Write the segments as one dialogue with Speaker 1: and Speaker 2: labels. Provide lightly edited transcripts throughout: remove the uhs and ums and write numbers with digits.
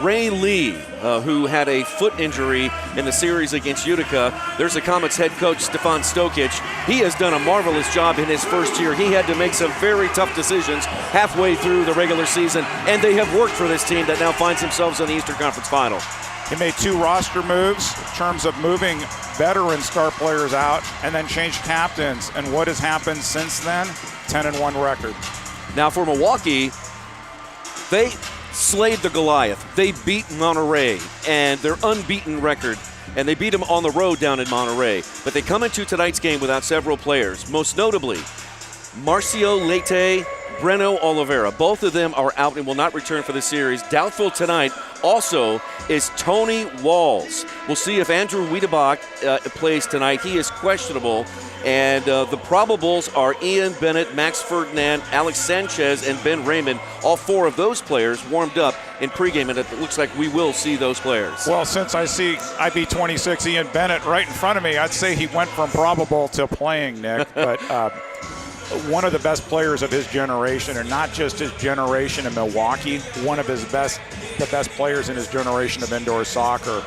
Speaker 1: Ray Lee, who had a foot injury in the series against Utica. There's the Comets head coach, Stefan Stokic. He has done a marvelous job in his first year. He had to make some very tough decisions halfway through the regular season, and they have worked for this team that now finds themselves in the Eastern Conference Final.
Speaker 2: He made 2 roster moves in terms of moving veteran star players out and then changed captains. And what has happened since then? 10-1 record.
Speaker 1: Now for Milwaukee, they slayed the Goliath. They beat Monterey and their unbeaten record, and they beat them on the road down in Monterey. But they come into tonight's game without several players, most notably Marcio Leite, Breno Oliveira. Both of them are out and will not return for the series. Doubtful tonight also is Tony Walls. We'll see if Andrew Wiedebach plays tonight. He is questionable. And the probables are Ian Bennett, Max Ferdinand, Alex Sanchez, and Ben Raymond. All 4 of those players warmed up in pregame, and it looks like we will see those players.
Speaker 2: Well, since I see IB26 Ian Bennett right in front of me, I'd say he went from probable to playing, Nick. But one of the best players of his generation, and not just his generation in Milwaukee, one of the best players in his generation of indoor soccer.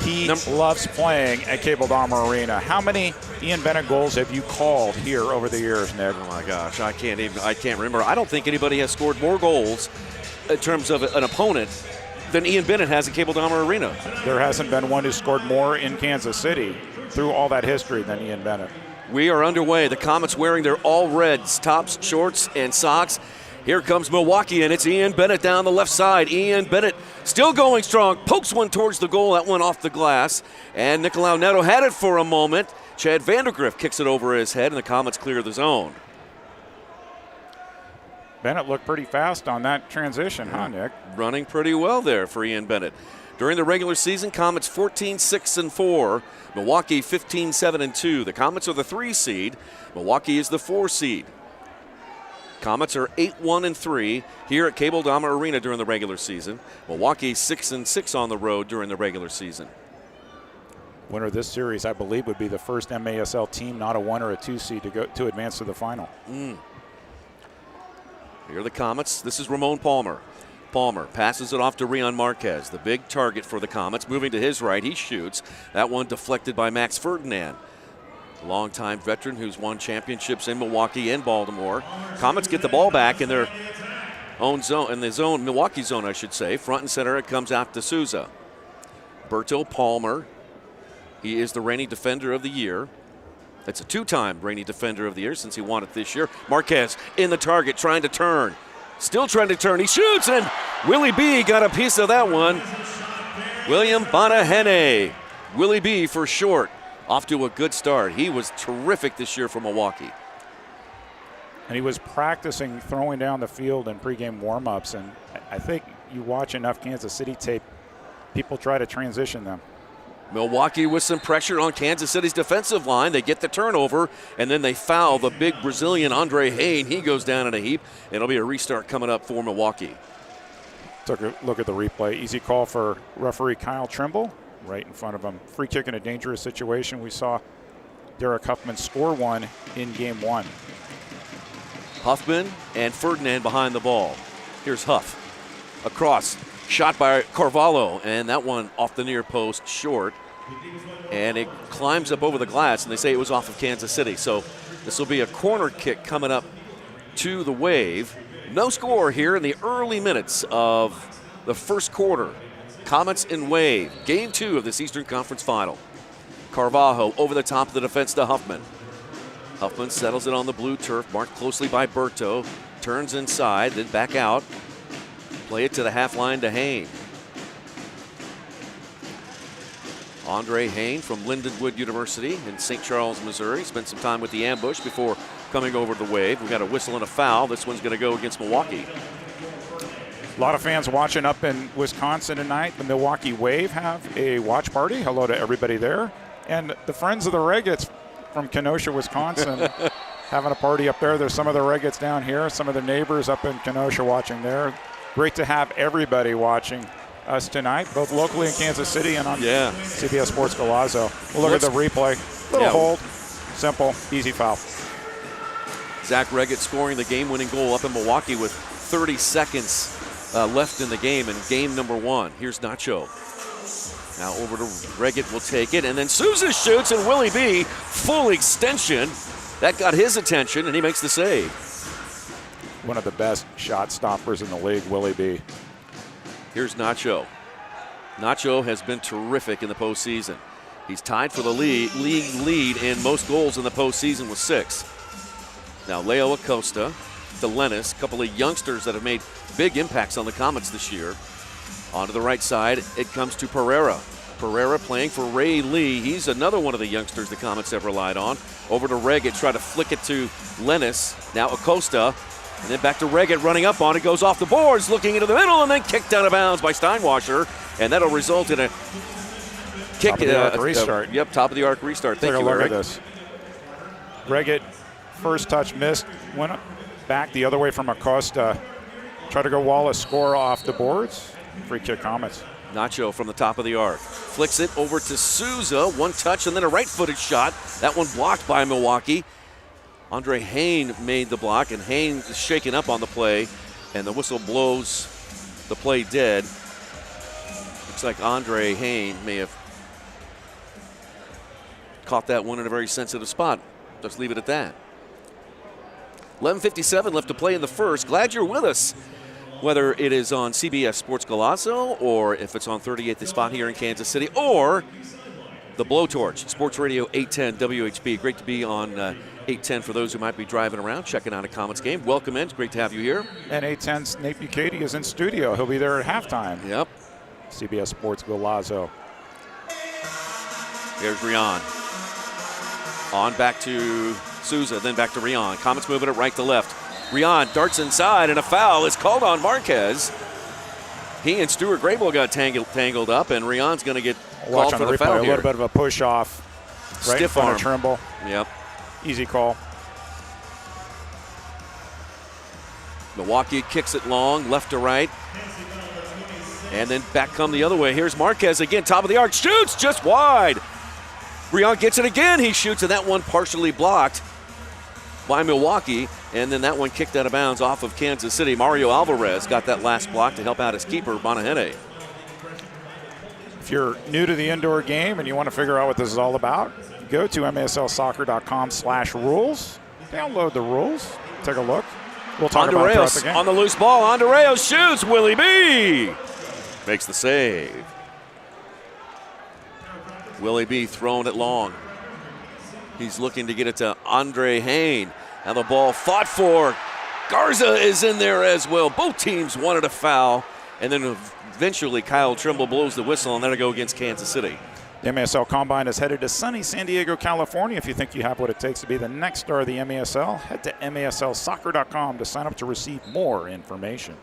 Speaker 2: He loves playing at Cable Dahmer Arena. How many Ian Bennett goals have you called here over the years, Nick?
Speaker 1: Oh my gosh, I can't remember. I don't think anybody has scored more goals in terms of an opponent than Ian Bennett has at Cable Dahmer Arena.
Speaker 2: There hasn't been one who scored more in Kansas City through all that history than Ian Bennett.
Speaker 1: We are underway. The Comets wearing their all reds, tops, shorts, and socks. Here comes Milwaukee, and it's Ian Bennett down the left side. Ian Bennett still going strong, pokes one towards the goal. That one off the glass. And Nicolau Neto had it for a moment. Chad Vandergriff kicks it over his head, and the Comets clear the zone.
Speaker 2: Bennett looked pretty fast on that transition, huh, Nick?
Speaker 1: Running pretty well there for Ian Bennett. During the regular season, Comets 14-6-4. Milwaukee 15-7-2. The Comets are the 3 seed. Milwaukee is the 4 seed. Comets are 8-1-3 here at Cable Dahmer Arena during the regular season. Milwaukee 6-6 on the road during the regular season.
Speaker 2: Winner of this series, I believe, would be the first MASL team, not a 1 or a 2 seed, to advance to the final.
Speaker 1: Here are the Comets. This is Ramon Palmer. Palmer passes it off to Rion Marquez, the big target for the Comets. Moving to his right, he shoots. That one deflected by Max Ferdinand. Longtime veteran who's won championships in Milwaukee and Baltimore. Comets get the ball back in their own zone, Milwaukee zone, I should say. Front and center, it comes out to Souza. Berto Palmer, he is the reigning defender of the year. That's a 2-time reigning defender of the year since he won it this year. Marquez in the target, trying to turn. Still trying to turn, he shoots, and Willie B got a piece of that one. William Bonahene, Willie B for short. Off to a good start. He was terrific this year for Milwaukee.
Speaker 2: And he was practicing throwing down the field in pregame warm-ups. And I think you watch enough Kansas City tape, people try to transition them.
Speaker 1: Milwaukee with some pressure on Kansas City's defensive line. They get the turnover, and then they foul the big Brazilian Andre Hain. He goes down in a heap. It'll be a restart coming up for Milwaukee.
Speaker 2: Took a look at the replay. Easy call for referee Kyle Trimble. Right in front of him. Free kick in a dangerous situation. We saw Derek Huffman score one in game 1.
Speaker 1: Huffman and Ferdinand behind the ball. Here's Huff. Across. Shot by Carvalho. And that one off the near post short. And it climbs up over the glass. And they say it was off of Kansas City. So this will be a corner kick coming up to the Wave. No score here in the early minutes of the first quarter. Comets and Wave, game 2 of this Eastern Conference Final. Carvalho over the top of the defense to Huffman. Huffman settles it on the blue turf, marked closely by Berto. Turns inside, then back out. Play it to the half line to Hain. Andre Hain from Lindenwood University in St. Charles, Missouri. Spent some time with the ambush before coming over to the Wave. We got a whistle and a foul. This one's going to go against Milwaukee.
Speaker 2: A lot of fans watching up in Wisconsin tonight. The Milwaukee Wave have a watch party. Hello to everybody there. And the Friends of the Regates from Kenosha, Wisconsin, having a party up there. There's some of the Regates down here, some of the neighbors up in Kenosha watching there. Great to have everybody watching us tonight, both locally in Kansas City and on CBS Sports Golazo. We'll look at the replay. Little hold, simple, easy foul.
Speaker 1: Zach Reggett scoring the game-winning goal up in Milwaukee with 30 seconds left in the game, in game number 1. Here's Nacho. Now over to Reggett, will take it, and then Souza shoots, and Willie B, full extension. That got his attention, and he makes the save.
Speaker 2: One of the best shot stoppers in the league, Willie B.
Speaker 1: Here's Nacho. Nacho has been terrific in the postseason. He's tied for the league lead in most goals in the postseason with 6. Now Leo Acosta to Lennis, a couple of youngsters that have made big impacts on the Comets this year. Onto the right side, it comes to Pereira. Pereira playing for Ray Lee. He's another one of the youngsters the Comets have relied on. Over to Reggett, try to flick it to Lennis. Now Acosta, and then back to Reggett running up on it. Goes off the boards, looking into the middle, and then kicked out of bounds by Steinwasser. And that'll result in a kick.
Speaker 2: Top of the arc restart.
Speaker 1: Yep, top of the arc restart. Thank
Speaker 2: you,
Speaker 1: Eric.
Speaker 2: Look at this. Reggett, first touch missed, went back the other way from Acosta. Try to go Wallace, score off the boards. Free kick, Comets.
Speaker 1: Nacho from the top of the arc. Flicks it over to Souza. One touch and then a right-footed shot. That one blocked by Milwaukee. Andre Hain made the block, and Hain is shaken up on the play, and the whistle blows the play dead. Looks like Andre Hain may have caught that one in a very sensitive spot. Just leave it at that. 11:57 left to play in the first. Glad you're with us. Whether it is on CBS Sports Golazo, or if it's on 38th Spot here in Kansas City, or the Blowtorch, Sports Radio 810 WHB. Great to be on 810 for those who might be driving around, checking out a Comets game. Welcome in. It's great to have you here.
Speaker 2: And 810's Nate Bucati is in studio. He'll be there at halftime.
Speaker 1: Yep.
Speaker 2: CBS Sports Golazo.
Speaker 1: Here's Rion. On back to Souza, then back to Rion. Comets moving it right to left. Rion darts inside, and a foul is called on Marquez. He and Stuart Grable got tangled up, and Rion's going to get called for the foul here.
Speaker 2: A little bit of a push off. Right
Speaker 1: Stiff
Speaker 2: in front
Speaker 1: arm.
Speaker 2: of Trimble.
Speaker 1: Yep.
Speaker 2: Easy call.
Speaker 1: Milwaukee kicks it long, left to right. And then back come the other way. Here's Marquez again, top of the arc, shoots just wide. Rion gets it again, he shoots, and that one partially blocked by Milwaukee, and then that one kicked out of bounds off of Kansas City. Mario Alvarez got that last block to help out his keeper, Bonahene.
Speaker 2: If you're new to the indoor game and you want to figure out what this is all about, go to maslsoccer.com/rules, download the rules, take a look. We'll talk about it throughout the game.
Speaker 1: On the loose ball, Andreas shoots, Willie B makes the save. Willie B throwing it long. He's looking to get it to Andre Hain. Now the ball fought for. Garza is in there as well. Both teams wanted a foul. And then eventually Kyle Trimble blows the whistle, and that'll go against Kansas City.
Speaker 2: The MASL Combine is headed to sunny San Diego, California. If you think you have what it takes to be the next star of the MASL, head to maslsoccer.com to sign up to receive more information.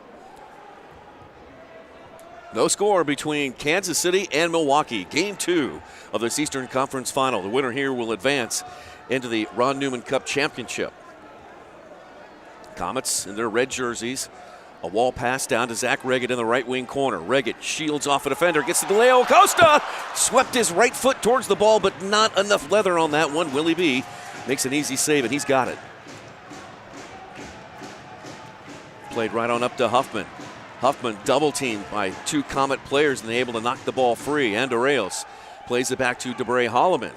Speaker 1: No score between Kansas City and Milwaukee. Game 2 of this Eastern Conference Final. The winner here will advance into the Ron Newman Cup Championship. Comets in their red jerseys. A wall pass down to Zach Reggett in the right wing corner. Reggett shields off a defender, gets to Leo Acosta. Swept his right foot towards the ball, but not enough leather on that one. Willie B makes an easy save, and he's got it. Played right on up to Huffman. Huffman double teamed by 2 Comet players and able to knock the ball free. Andorreos plays it back to DeBray Holloman.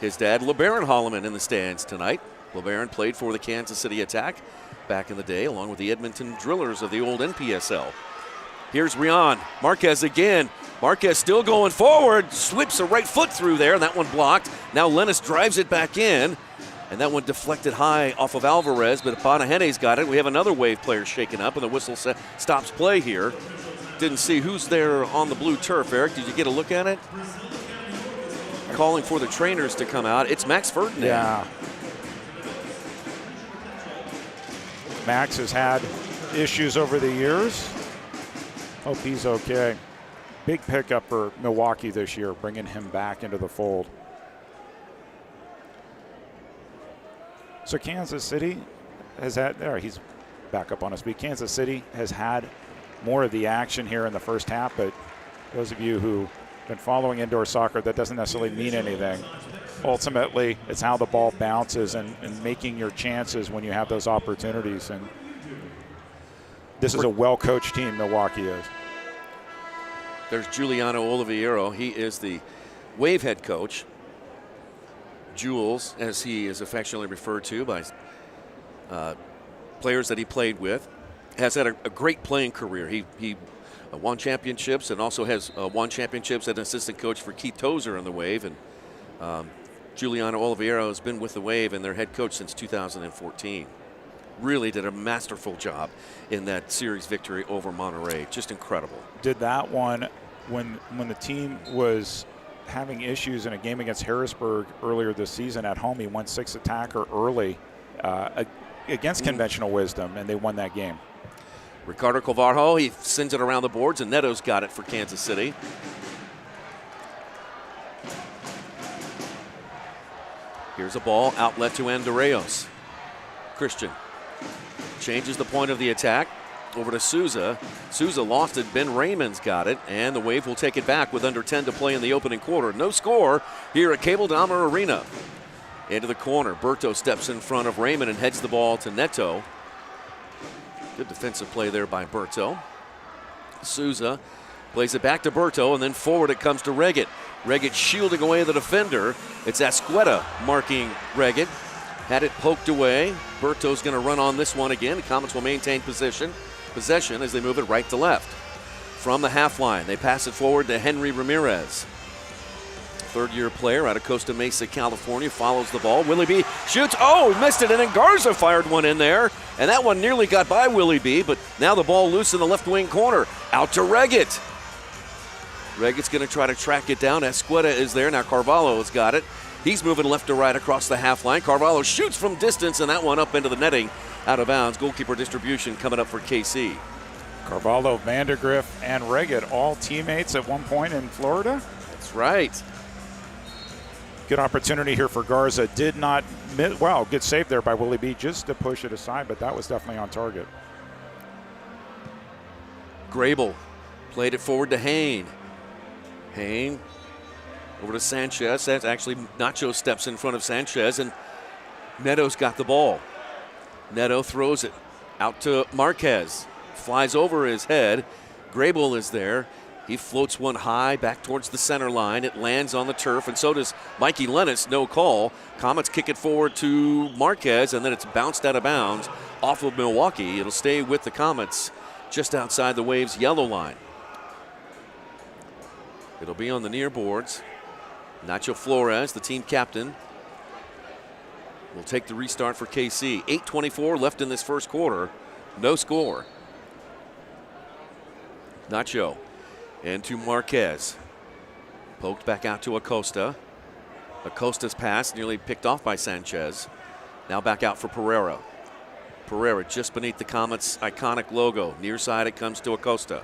Speaker 1: His dad, LeBaron Holloman, in the stands tonight. LeBaron played for the Kansas City Attack back in the day, along with the Edmonton Drillers of the old NPSL. Here's Rion. Marquez again. Marquez still going forward. Slips a right foot through there, and that one blocked. Now Lennis drives it back in, and that one deflected high off of Alvarez, but Bonahene's got it. We have another Wave player shaken up, and the whistle stops play here. Didn't see who's there on the blue turf. Eric, did you get a look at it? Calling for the trainers to come out. It's Max Ferdinand.
Speaker 2: Yeah. Max has had issues over the years. Hope he's okay. Big pickup for Milwaukee this year, bringing him back into the fold. So Kansas City has had, there he's back up on his feet. Kansas City has had more of the action here in the first half, but those of you who've been following indoor soccer, that doesn't necessarily mean anything. Ultimately, it's how the ball bounces and making your chances when you have those opportunities. And This is a well-coached team, Milwaukee is.
Speaker 1: There's Giuliano Oliviero. He is the Wave head coach. Jules, as he is affectionately referred to by players that he played with, has had a great playing career. He won championships and also has won championships as an assistant coach for Keith Tozer in the Wave. And Giuliano Oliviero has been with the Wave and their head coach since 2014. Really did a masterful job in that series victory over Monterey. Just incredible.
Speaker 2: Did that one when the team was having issues in a game against Harrisburg earlier this season at home. He went 6 attacker early against conventional wisdom, and they won that game.
Speaker 1: Ricardo Covarro, he sends it around the boards, and Neto's got it for Kansas City. Here's a ball, outlet to Andreos. Christian changes the point of the attack over to Souza. Souza lost it. Ben Raymond's got it, and the Wave will take it back with under 10 to play in the opening quarter. No score here at Cable Dahmer Arena. Into the corner. Berto steps in front of Raymond and heads the ball to Neto. Good defensive play there by Berto. Souza plays it back to Berto, and then forward it comes to Reggett. Reggett shielding away the defender. It's Asqueta marking Reggett. Had it poked away. Berto's going to run on this one again. The Comets will maintain possession as they move it right to left. From the half line, they pass it forward to Henry Ramirez. Third-year player out of Costa Mesa, California, follows the ball. Willie B shoots. Oh, missed it, and then Garza fired one in there. And that one nearly got by Willie B, but now the ball loose in the left wing corner. Out to Reggett. Reggett's going to try to track it down. Esqueda is there. Now Carvalho has got it. He's moving left to right across the half line. Carvalho shoots from distance, and that one up into the netting, out of bounds. Goalkeeper distribution coming up for KC.
Speaker 2: Carvalho, Vandergriff, and Reggett, all teammates at one point in Florida.
Speaker 1: That's right.
Speaker 2: Good opportunity here for Garza. Did not miss. Well, good save there by Willie B just to push it aside, but that was definitely on target.
Speaker 1: Grable played it forward to Hain. Hain over to Sanchez. That's actually Nacho steps in front of Sanchez, and Neto's got the ball. Neto throws it out to Marquez. Flies over his head. Grable is there. He floats one high back towards the center line. It lands on the turf, and so does Mikey Lennis. No call. Comets kick it forward to Marquez, and then it's bounced out of bounds off of Milwaukee. It'll stay with the Comets just outside the Waves' yellow line. It'll be on the near boards. Nacho Flores, the team captain, will take the restart for KC. 8:24 left in this first quarter. No score. Nacho into Marquez. Poked back out to Acosta. Acosta's pass nearly picked off by Sanchez. Now back out for Pereira. Pereira just beneath the Comets' iconic logo. Near side it comes to Acosta.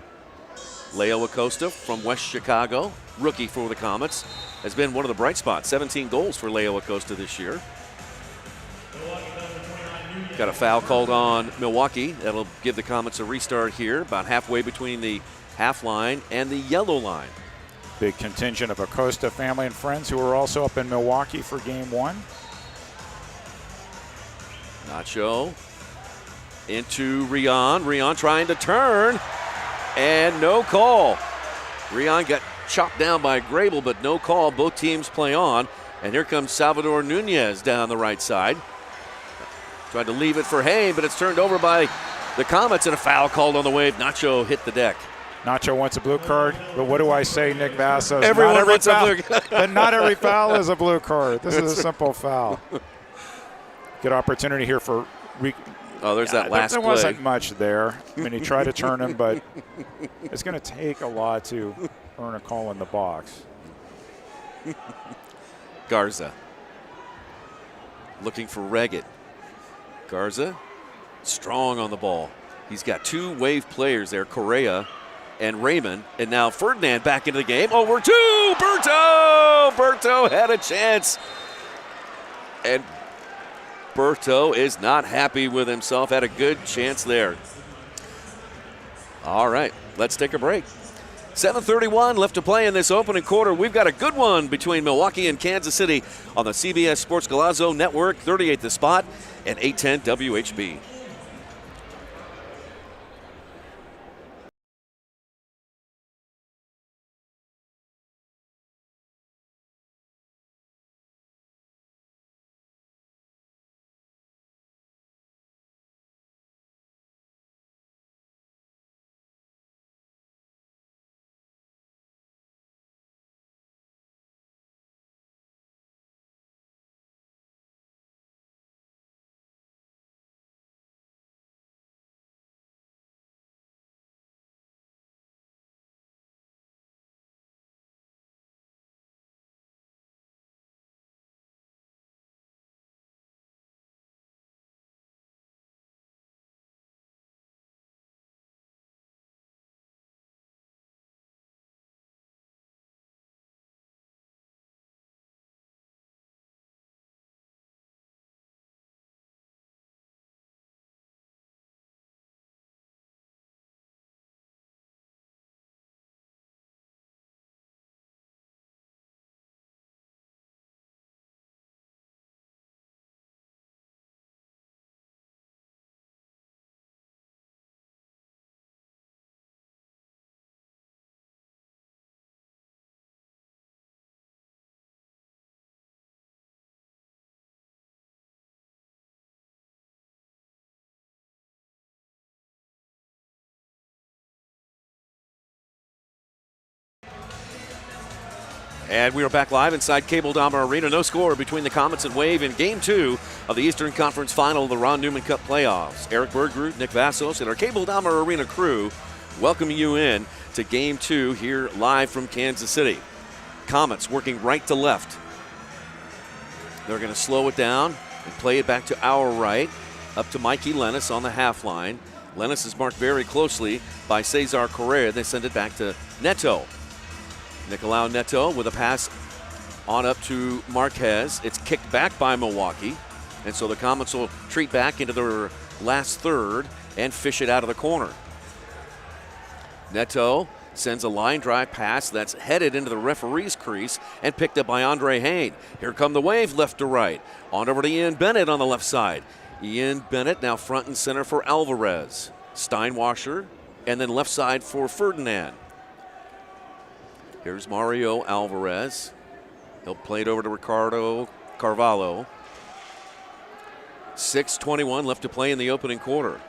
Speaker 1: Leo Acosta from West Chicago, rookie for the Comets, has been one of the bright spots. 17 goals for Leo Acosta this year. Got a foul called on Milwaukee. That'll give the Comets a restart here, about halfway between the half line and the yellow line.
Speaker 2: Big contingent of Acosta family and friends who are also up in Milwaukee for game one.
Speaker 1: Nacho into Rion. Rion trying to turn, and no call. Rion got chopped down by Grable, but no call. Both teams play on, and here comes Salvador Nunez down the right side. Tried to leave it for Hain, but it's turned over by the Comets, and a foul called on the Wave. Nacho hit the deck.
Speaker 2: Nacho wants a blue card, but what do I say, Nick Vassos?
Speaker 1: Everyone wants a blue card.
Speaker 2: But not every foul is a blue card. This is a simple foul. Good opportunity here for
Speaker 1: there's that last
Speaker 2: play.
Speaker 1: There
Speaker 2: wasn't much there. I mean, he tried to turn him, but it's going to take a lot to earn a call in the box.
Speaker 1: Garza looking for Reggett. Garza strong on the ball. He's got two Wave players there, Correa and Raymond, and now Ferdinand back into the game. Over to Berto! Berto had a chance, and Berto is not happy with himself. Had a good chance there. All right, let's take a break. 7:31 left to play in this opening quarter. We've got a good one between Milwaukee and Kansas City on the CBS Sports Golazo Network, 38th The Spot, and 810 WHB. And we are back live inside Cable Dahmer Arena. No score between the Comets and Wave in Game 2 of the Eastern Conference Final of the Ron Newman Cup playoffs. Eric Bergroot, Nick Vassos, and our Cable Dahmer Arena crew welcoming you in to Game 2 here live from Kansas City. Comets working right to left. They're going to slow it down and play it back to our right, up to Mikey Lennis on the half line. Lennis is marked very closely by Cesar Correa. They send it back to Neto. Nicolau Neto with a pass on up to Marquez. It's kicked back by Milwaukee. And so the Comets will treat back into their last third and fish it out of the corner. Neto sends a line drive pass that's headed into the referee's crease and picked up by Andre Hain. Here come the Wave left to right. On over to Ian Bennett on the left side. Ian Bennett now front and center for Alvarez. Steinwasser, and then left side for Ferdinand. Here's Mario Alvarez. He'll play it over to Ricardo Carvalho. 6:21 left to play in the opening quarter.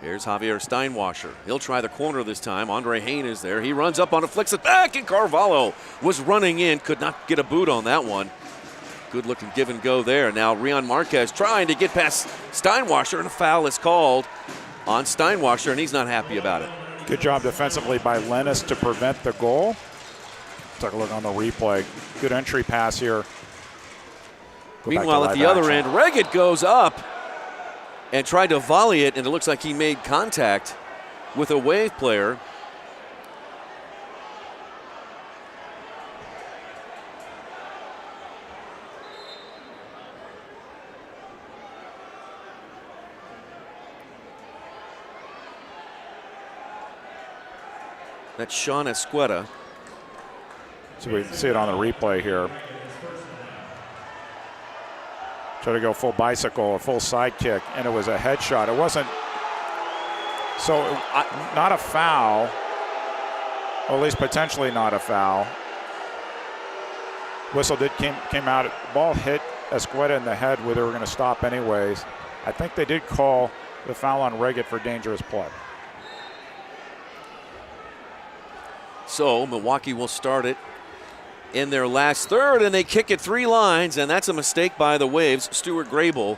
Speaker 1: Here's Javier Steinwasser. He'll try the corner this time. Andre Hain is there. He runs up on it, flicks it back, and Carvalho was running in. Could not get a boot on that one. Good looking give and go there. Now Rion Marquez trying to get past Steinwasser, and a foul is called on Steinwasser, and he's not happy about it.
Speaker 2: Good job defensively by Lennis to prevent the goal. Take a look on the replay. Good entry pass here.
Speaker 1: Meanwhile, at the other end, Reggett goes up and tried to volley it, and it looks like he made contact with a Wave player. That's Sean Esqueda.
Speaker 2: So we can see it on the replay here. Try to go full bicycle or full side kick, and it was a headshot. It wasn't, so not a foul, or at least potentially not a foul. Whistle came out. Ball hit Esqueda in the head where they were going to stop anyways. I think they did call the foul on Reggett for dangerous play.
Speaker 1: So Milwaukee will start it in their last third, and they kick it 3 lines, and that's a mistake by the Waves. Stuart Grable.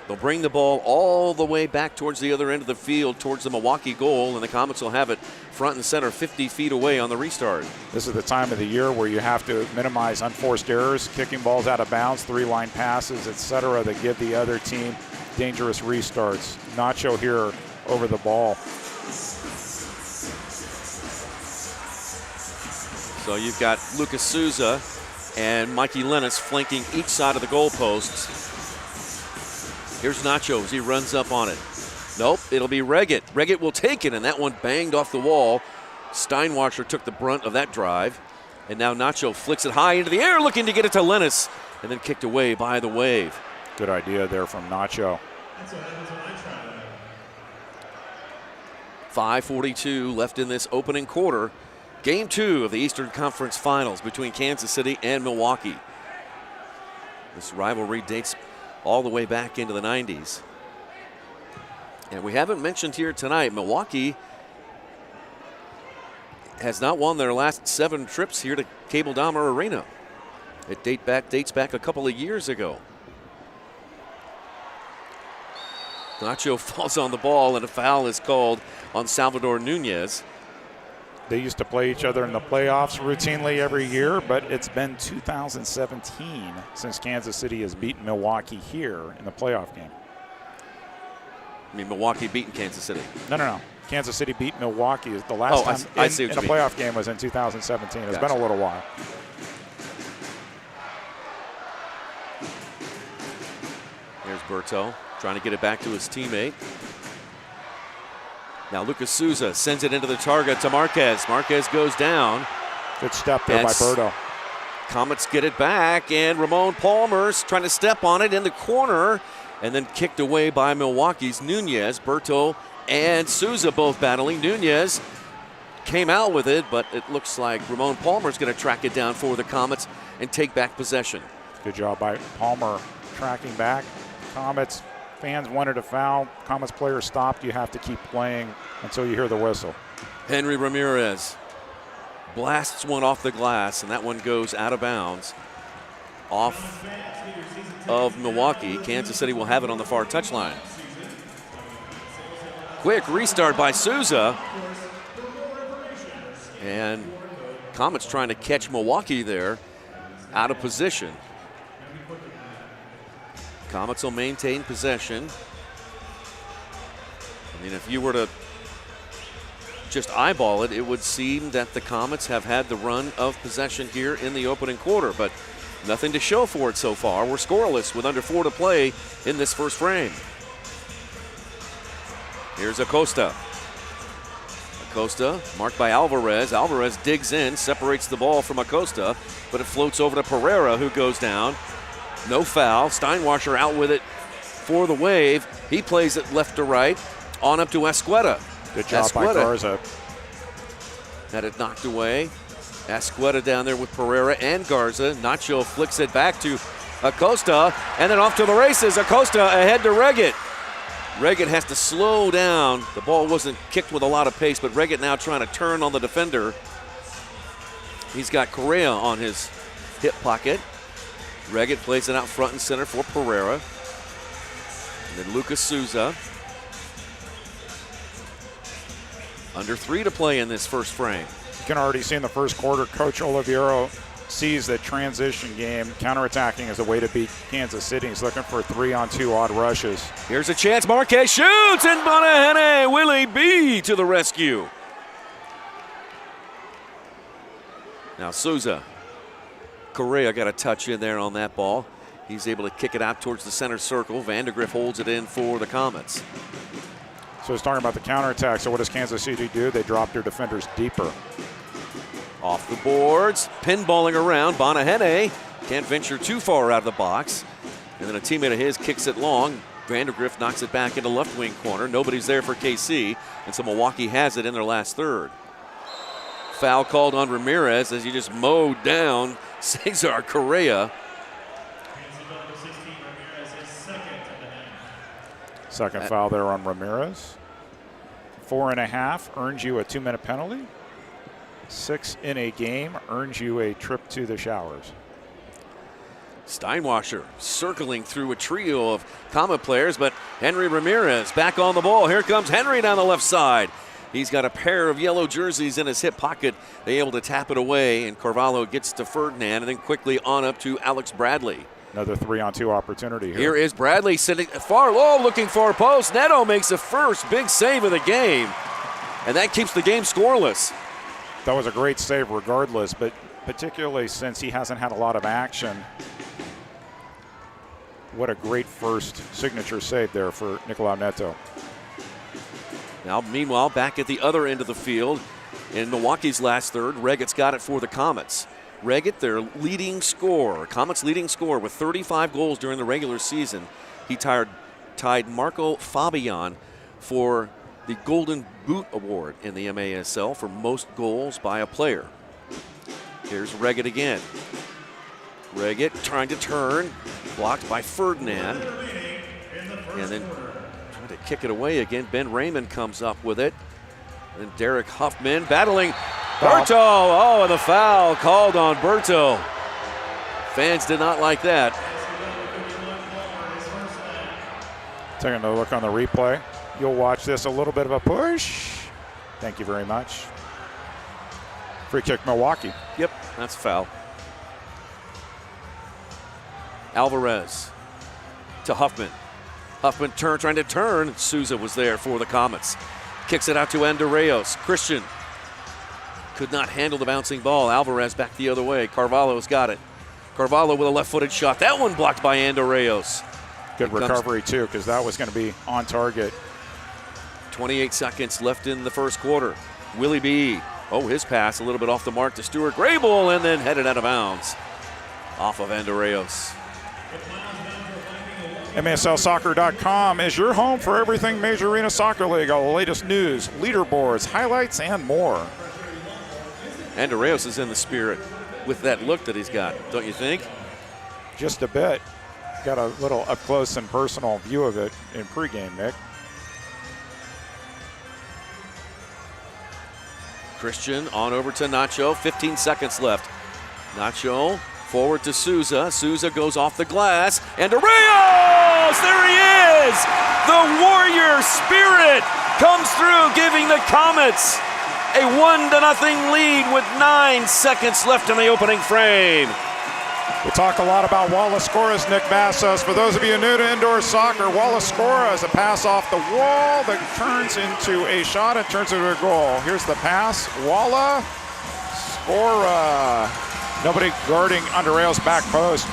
Speaker 1: They'll bring the ball all the way back towards the other end of the field, towards the Milwaukee goal, and the Comets will have it front and center 50 feet away on the restart.
Speaker 2: This is the time of the year where you have to minimize unforced errors, kicking balls out of bounds, 3-line passes, etc., that give the other team dangerous restarts. Nacho here over the ball.
Speaker 1: So you've got Lucas Souza and Mikey Lennis flanking each side of the goalposts. Here's Nacho as he runs up on it. Nope, it'll be Reggett. Reggett will take it, and that one banged off the wall. Steinwasser took the brunt of that drive. And now Nacho flicks it high into the air, looking to get it to Lennis, and then kicked away by the Wave.
Speaker 2: Good idea there from Nacho.
Speaker 1: 5:42 left in this opening quarter. Game 2 of the Eastern Conference Finals between Kansas City and Milwaukee. This rivalry dates all the way back into the 90s. And we haven't mentioned here tonight, Milwaukee has not won their last 7 trips here to Cable Dahmer Arena. It dates back a couple of years ago. Nacho falls on the ball, and a foul is called on Salvador Nunez.
Speaker 2: They used to play each other in the playoffs routinely every year, but it's been 2017 since Kansas City has beaten Milwaukee here in the playoff game.
Speaker 1: I mean, Milwaukee beating Kansas City.
Speaker 2: No. Kansas City beat Milwaukee. The last time in the playoff game was in 2017. It's been a little while.
Speaker 1: Here's Berto trying to get it back to his teammate. Now Lucas Souza sends it into the target to Marquez. Marquez goes down.
Speaker 2: Good step there by Berto.
Speaker 1: Comets get it back, and Ramon Palmer's trying to step on it in the corner, and then kicked away by Milwaukee's Nunez. Berto and Souza both battling. Nunez came out with it, but it looks like Ramon Palmer's going to track it down for the Comets and take back possession.
Speaker 2: Good job by Palmer tracking back. Comets fans wanted a foul. Comets players stopped. You have to keep playing until you hear the whistle.
Speaker 1: Henry Ramirez blasts one off the glass, and that one goes out of bounds off of Milwaukee. Kansas City will have it on the far touchline. Quick restart by Souza. And Comets trying to catch Milwaukee there out of position. Comets will maintain possession. I mean, if you were to just eyeball it, it would seem that the Comets have had the run of possession here in the opening quarter, but nothing to show for it so far. We're scoreless with under 4 to play in this first frame. Here's Acosta. Acosta marked by Alvarez. Alvarez digs in, separates the ball from Acosta, but it floats over to Pereira, who goes down. No foul. Steinwasser out with it for the Wave. He plays it left to right, on up to Escueta.
Speaker 2: Good job by Garza.
Speaker 1: Had it knocked away. Escueta down there with Pereira and Garza. Nacho flicks it back to Acosta, and then off to the races. Acosta ahead to Reggett. Reggett has to slow down. The ball wasn't kicked with a lot of pace, but Reggett now trying to turn on the defender. He's got Correa on his hip pocket. Reggett plays it out front and center for Pereira. And then Lucas Souza. Under 3 to play in this first frame.
Speaker 2: You can already see in the first quarter, Coach Oliviero sees that transition game, counterattacking as a way to beat Kansas City. He's looking for 3-on-2 odd rushes.
Speaker 1: Here's a chance. Marquez shoots, and Bonahene, Willie B to the rescue. Now Souza. Correa got a touch in there on that ball. He's able to kick it out towards the center circle. Vandegrift holds it in for the Comets.
Speaker 2: So he's talking about the counterattack. So what does Kansas City do? They drop their defenders deeper.
Speaker 1: Off the boards, pinballing around. Bonahene can't venture too far out of the box. And then a teammate of his kicks it long. Vandegrift knocks it back into left wing corner. Nobody's there for KC, and so Milwaukee has it in their last third. Foul called on Ramirez as he just mowed down Cesar Correa.
Speaker 2: Second foul there on Ramirez. 4.5 earns you a 2-minute penalty. 6 in a game earns you a trip to the showers.
Speaker 1: Steinwasser circling through a trio of Comet players, but Henry Ramirez back on the ball. Here comes Henry down the left side. He's got a pair of yellow jerseys in his hip pocket. They able to tap it away, and Carvalho gets to Ferdinand, and then quickly on up to Alex Bradley.
Speaker 2: Another 3-on-2 opportunity here.
Speaker 1: Here is Bradley sitting far low, looking for a post. Neto makes the first big save of the game, and that keeps the game scoreless.
Speaker 2: That was a great save regardless, but particularly since he hasn't had a lot of action. What a great first signature save there for Nicolau Neto.
Speaker 1: Now, meanwhile, back at the other end of the field, in Milwaukee's last third, Reggett's got it for the Comets. Reggett, their leading scorer, Comets' leading scorer with 35 goals during the regular season. He tied Marco Fabian for the Golden Boot Award in the MASL for most goals by a player. Here's Reggett again. Reggett trying to turn, blocked by Ferdinand. And then trying to kick it away again. Ben Raymond comes up with it. And Derek Huffman battling Berto. Oh, and the foul called on Berto. Fans did not like that.
Speaker 2: Taking a look on the replay. You'll watch this, a little bit of a push. Thank you very much. Free kick, Milwaukee.
Speaker 1: Yep, that's a foul. Alvarez to Huffman. Huffman trying to turn. Souza was there for the Comets. Kicks it out to Andreos. Christian could not handle the bouncing ball. Alvarez back the other way. Carvalho's got it. Carvalho with a left-footed shot. That one blocked by Andreos.
Speaker 2: Good recovery, too, because that was going to be on target.
Speaker 1: 28 seconds left in the first quarter. Willie B. Oh, his pass a little bit off the mark to Stuart Grable, and then headed out of bounds off of Andreos.
Speaker 2: MASLsoccer.com is your home for everything Major Arena Soccer League. All the latest news, leaderboards, highlights, and more.
Speaker 1: Andreos is in the spirit with that look that he's got, don't you think?
Speaker 2: Just a bit. Got a little up close and personal view of it in pregame, Nick.
Speaker 1: Christian on over to Nacho. 15 seconds left. Nacho forward to Souza. Souza goes off the glass. And Rios! There he is! The Warrior spirit comes through, giving the Comets a 1-0 lead with 9 seconds left in the opening frame.
Speaker 2: We talk a lot about Wallace-Scora's Nick Vassos. For those of you new to indoor soccer, Wallace-Scora is a pass off the wall that turns into a shot and turns into a goal. Here's the pass. Wallace-Scora. Nobody guarding Andreo's back post.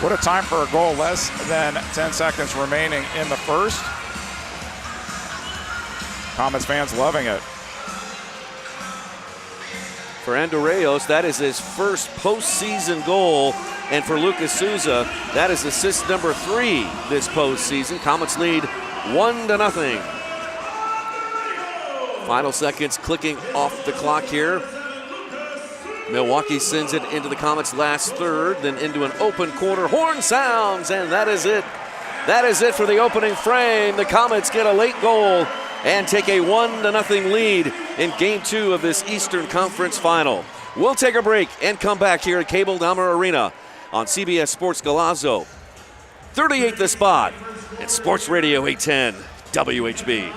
Speaker 2: What a time for a goal. Less than 10 seconds remaining in the first. Comets fans loving it.
Speaker 1: For Andreos, that is his first postseason goal. And for Lucas Souza, that is assist number 3 this postseason. Comets lead 1-0. Final seconds clicking off the clock here. Milwaukee sends it into the Comets' last third, then into an open corner. Horn sounds, and that is it. That is it for the opening frame. The Comets get a late goal and take a 1-0 lead in Game 2 of this Eastern Conference Final. We'll take a break and come back here at Cable Dahmer Arena on CBS Sports Golazo, 38th The Spot, and Sports Radio 810 WHB.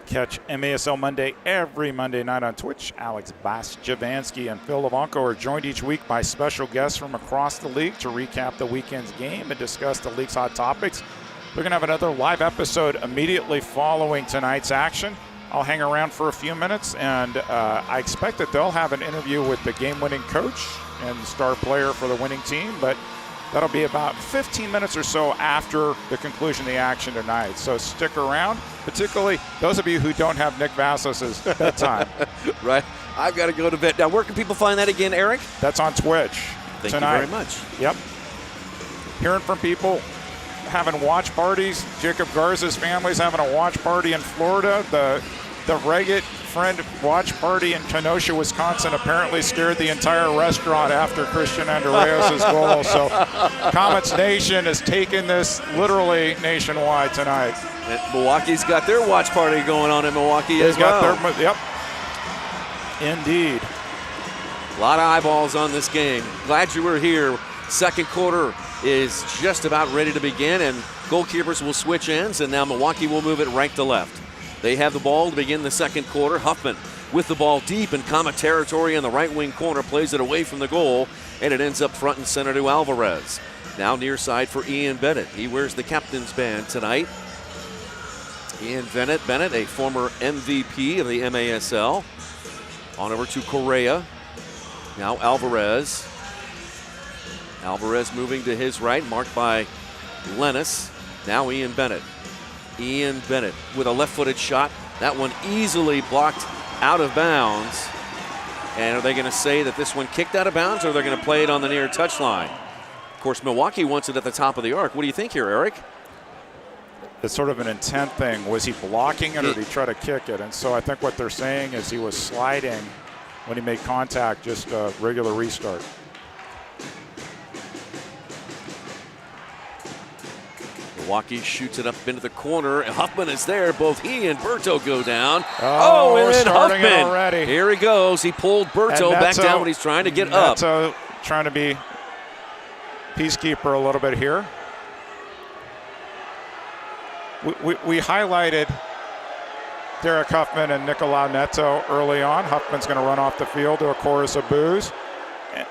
Speaker 2: Catch MASL Monday every Monday night on Twitch. Alex Bass-Javansky and Phil Levanko are joined each week by special guests from across the league to recap the weekend's game and discuss the league's hot topics. We're going to have another live episode immediately following tonight's action. I'll hang around for a few minutes, and I expect that they'll have an interview with the game-winning coach and star player for the winning team, but that'll be about 15 minutes or so after the conclusion of the action tonight. So stick around, particularly those of you who don't have Nick Vassos' bedtime.
Speaker 1: Right. I've got to go to bed. Now, where can people find that again, Eric?
Speaker 2: That's on Twitch
Speaker 1: Thank
Speaker 2: tonight.
Speaker 1: you very much.
Speaker 2: Yep. Hearing from people having watch parties. Jacob Garza's family's having a watch party in Florida. The Reggett friend watch party in Kenosha, Wisconsin apparently scared the entire restaurant after Christian Andreas' goal. So Comets Nation has taken this literally nationwide tonight.
Speaker 1: And Milwaukee's got their watch party going on in Milwaukee as well.
Speaker 2: Yep. Indeed.
Speaker 1: A lot of eyeballs on this game. Glad you were here. Second quarter is just about ready to begin, and goalkeepers will switch ends, and now Milwaukee will move it right to left. They have the ball to begin the second quarter. Huffman with the ball deep in Comet territory in the right wing corner, plays it away from the goal, and it ends up front and center to Alvarez. Now near side for Ian Bennett. He wears the captain's band tonight. Ian Bennett, a former MVP of the MASL. On over to Correa. Now Alvarez. Alvarez moving to his right, marked by Lennis. Now Ian Bennett. Ian Bennett with a left-footed shot. That one easily blocked out of bounds. And are they going to say that this one kicked out of bounds, or they're going to play it on the near touchline? Of course, Milwaukee wants it at the top of the arc. What do you think here, Eric?
Speaker 2: It's sort of an intent thing. Was he blocking it, or did he try to kick it? And so I think what they're saying is he was sliding when he made contact, just a regular restart.
Speaker 1: Milwaukee shoots it up into the corner. Huffman is there. Both he and Berto go down.
Speaker 2: Oh,
Speaker 1: and then
Speaker 2: starting
Speaker 1: Huffman.
Speaker 2: it already.
Speaker 1: Here he goes. He pulled Berto back down when he's trying to get up.
Speaker 2: Trying to be peacekeeper a little bit here. We highlighted Derek Huffman and Nicolau Neto early on. Huffman's going to run off the field to a chorus of boos.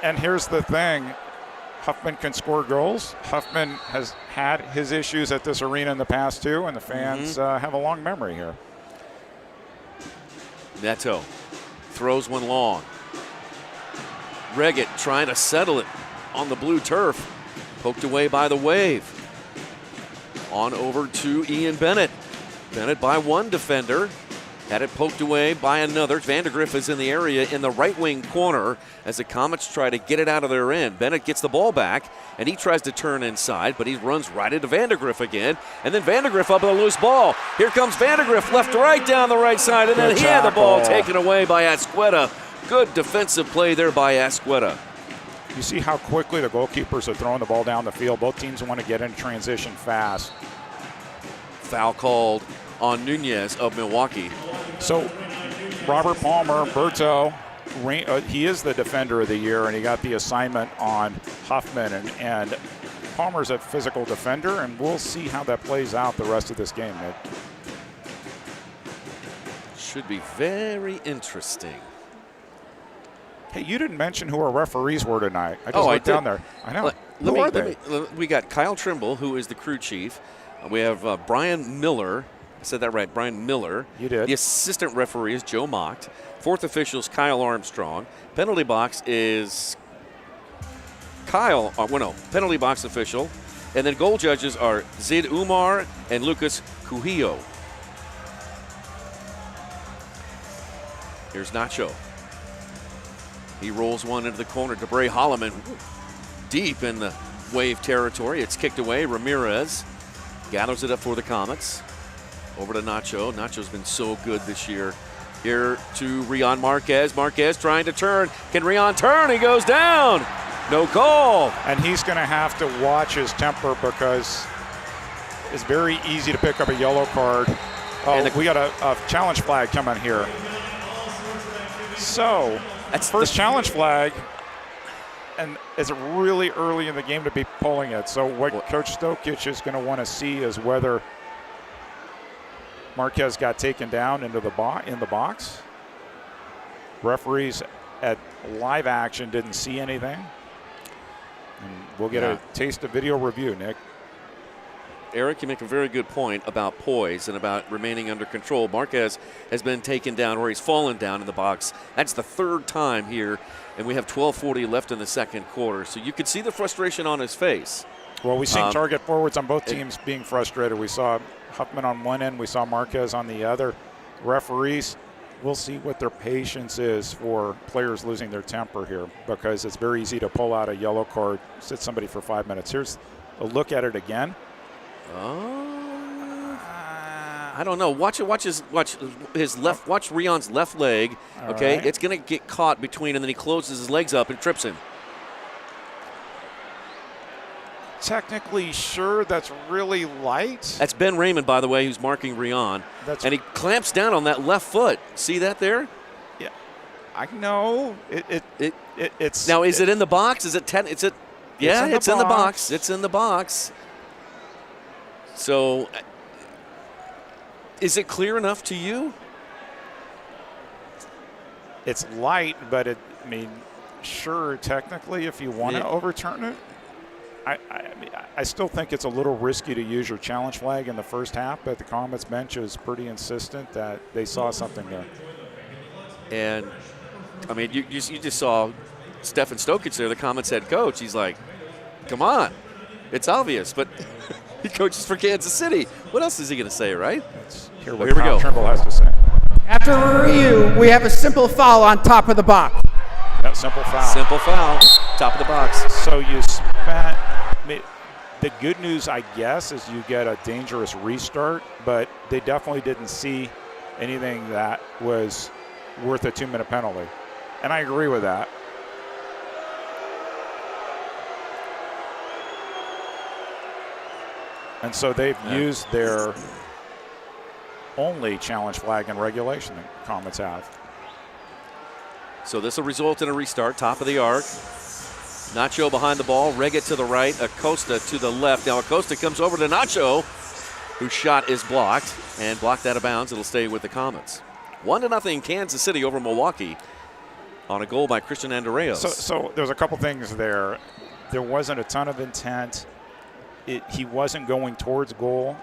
Speaker 2: And here's the thing. Huffman can score goals. Huffman has had his issues at this arena in the past too, and the fans have a long memory here.
Speaker 1: Neto throws one long. Reggett trying to settle it on the blue turf. Poked away by the Wave. On over to Ian Bennett. Bennett by one defender. Had it poked away by another. Vandergriff is in the area in the right wing corner as the Comets try to get it out of their end. Bennett gets the ball back, and he tries to turn inside, but he runs right into Vandergriff again. And then Vandergriff up with a loose ball. Here comes Vandergriff left to right down the right side, and then he had the ball taken away by Asqueta. Good defensive play there by Asqueta.
Speaker 2: You see how quickly the goalkeepers are throwing the ball down the field. Both teams want to get in transition fast.
Speaker 1: Foul called on Nunez of Milwaukee.
Speaker 2: So Robert Palmer, Berto, he is the defender of the year, and he got the assignment on Huffman. And Palmer's a physical defender, and we'll see how that plays out the rest of this game, Nick.
Speaker 1: Should be very interesting.
Speaker 2: Hey, you didn't mention who our referees were tonight. I just looked down there. I know. Who are they?
Speaker 1: We got Kyle Trimble, who is the crew chief. We have Brian Miller. I said that right, Brian Miller.
Speaker 2: You did.
Speaker 1: The assistant referee is Joe Mocht. Fourth official is Kyle Armstrong. Penalty box is penalty box official. And then goal judges are Zid Umar and Lucas Cujillo. Here's Nacho. He rolls one into the corner. DeBray Holloman deep in the Wave territory. It's kicked away. Ramirez gathers it up for the Comets. Over to Nacho. Nacho's been so good this year. Here to Rion Marquez. Marquez trying to turn. Can Rion turn? He goes down. No call.
Speaker 2: And he's going to have to watch his temper because it's very easy to pick up a yellow card. Oh, we got a challenge flag coming here. So, that's first challenge flag, and it's really early in the game to be pulling it. So what Coach Stokic is going to want to see is whether Marquez got taken down into the box. Referees at live action didn't see anything. And we'll get a taste of video review, Nick.
Speaker 1: Eric, you make a very good point about poise and about remaining under control. Marquez has been taken down, or he's fallen down in the box. That's the third time here, and we have 12:40 left in the second quarter. So you could see the frustration on his face.
Speaker 2: Well, we've seen target forwards on both teams being frustrated. We saw Huffman on one end. We saw Marquez on the other. Referees, we'll see what their patience is for players losing their temper here, because it's very easy to pull out a yellow card, sit somebody for 5 minutes. Here's a look at it again.
Speaker 1: I don't know. Watch his left. Watch Rion's left leg. Okay,
Speaker 2: right.
Speaker 1: It's going to get caught between, and then he closes his legs up and trips him.
Speaker 2: Technically, sure, that's really light.
Speaker 1: That's Ben Raymond, by the way, who's marking Rion. And he clamps down on that left foot. See that there?
Speaker 2: Yeah, I know. It's
Speaker 1: now. Is it in the box? Is it? Yeah, it's in the box. It's in the box. So, is it clear enough to you?
Speaker 2: It's light, but sure, technically, if you want to overturn it, I still think it's a little risky to use your challenge flag in the first half, but the Comets bench is pretty insistent that they saw something there.
Speaker 1: And, I mean, you just saw Stefan Stokic there, the Comets head coach. He's like, come on. It's obvious, but he coaches for Kansas City. What else is he going to say, right?
Speaker 2: Let's hear what
Speaker 1: Here we go.
Speaker 2: Trimble has to say.
Speaker 3: After review, we have a simple foul on top of the box.
Speaker 2: That simple foul.
Speaker 1: Simple foul, top of the box.
Speaker 2: So you spent the good news, I guess, is you get a dangerous restart, but they definitely didn't see anything that was worth a 2-minute penalty. And I agree with that. And so they've used their only challenge flag in regulation the Comets have.
Speaker 1: So this will result in a restart, top of the arc. Nacho behind the ball, Reggett to the right, Acosta to the left. Now Acosta comes over to Nacho, whose shot is blocked, and blocked out of bounds. It'll stay with the Comets. 1-0 Kansas City over Milwaukee on a goal by Christian Andreas.
Speaker 2: So there's a couple things there. There wasn't a ton of intent. He wasn't going towards goal.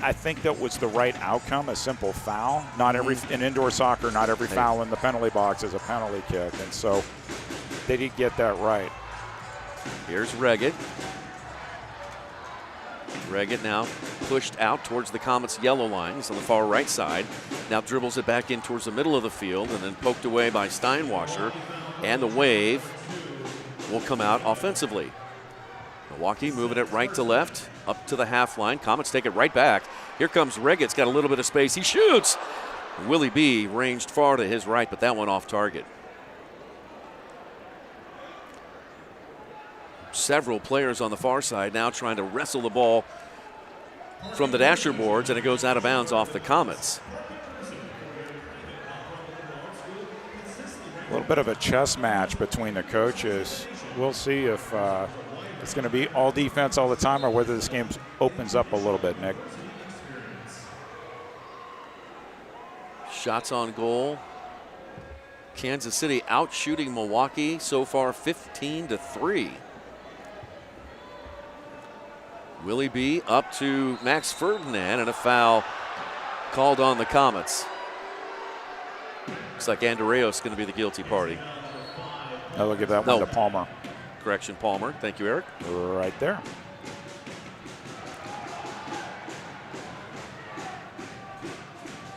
Speaker 2: I think that was the right outcome, a simple foul. Not every in indoor soccer, not every foul in the penalty box is a penalty kick, and so they did get that right.
Speaker 1: Here's Reggett. Reggett now pushed out towards the Comets' yellow line. He's on the far right side. Now dribbles it back in towards the middle of the field and then poked away by Steinwasser. And the Wave will come out offensively. Milwaukee moving it right to left, up to the half line. Comets take it right back. Here comes Reggett's got a little bit of space. He shoots. Willie B ranged far to his right, but that one off target. Several players on the far side now trying to wrestle the ball from the dasher boards, and it goes out of bounds off the Comets.
Speaker 2: A little bit of a chess match between the coaches. We'll see if it's going to be all defense all the time or whether this game opens up a little bit, Nick.
Speaker 1: Shots on goal. Kansas City out shooting Milwaukee so far 15-3. Willie B up to Max Ferdinand, and a foul called on the Comets. Looks like Andreas going to be the guilty party.
Speaker 2: No, they'll give that one to Palmer.
Speaker 1: Correction, Palmer. Thank you, Eric.
Speaker 2: Right there.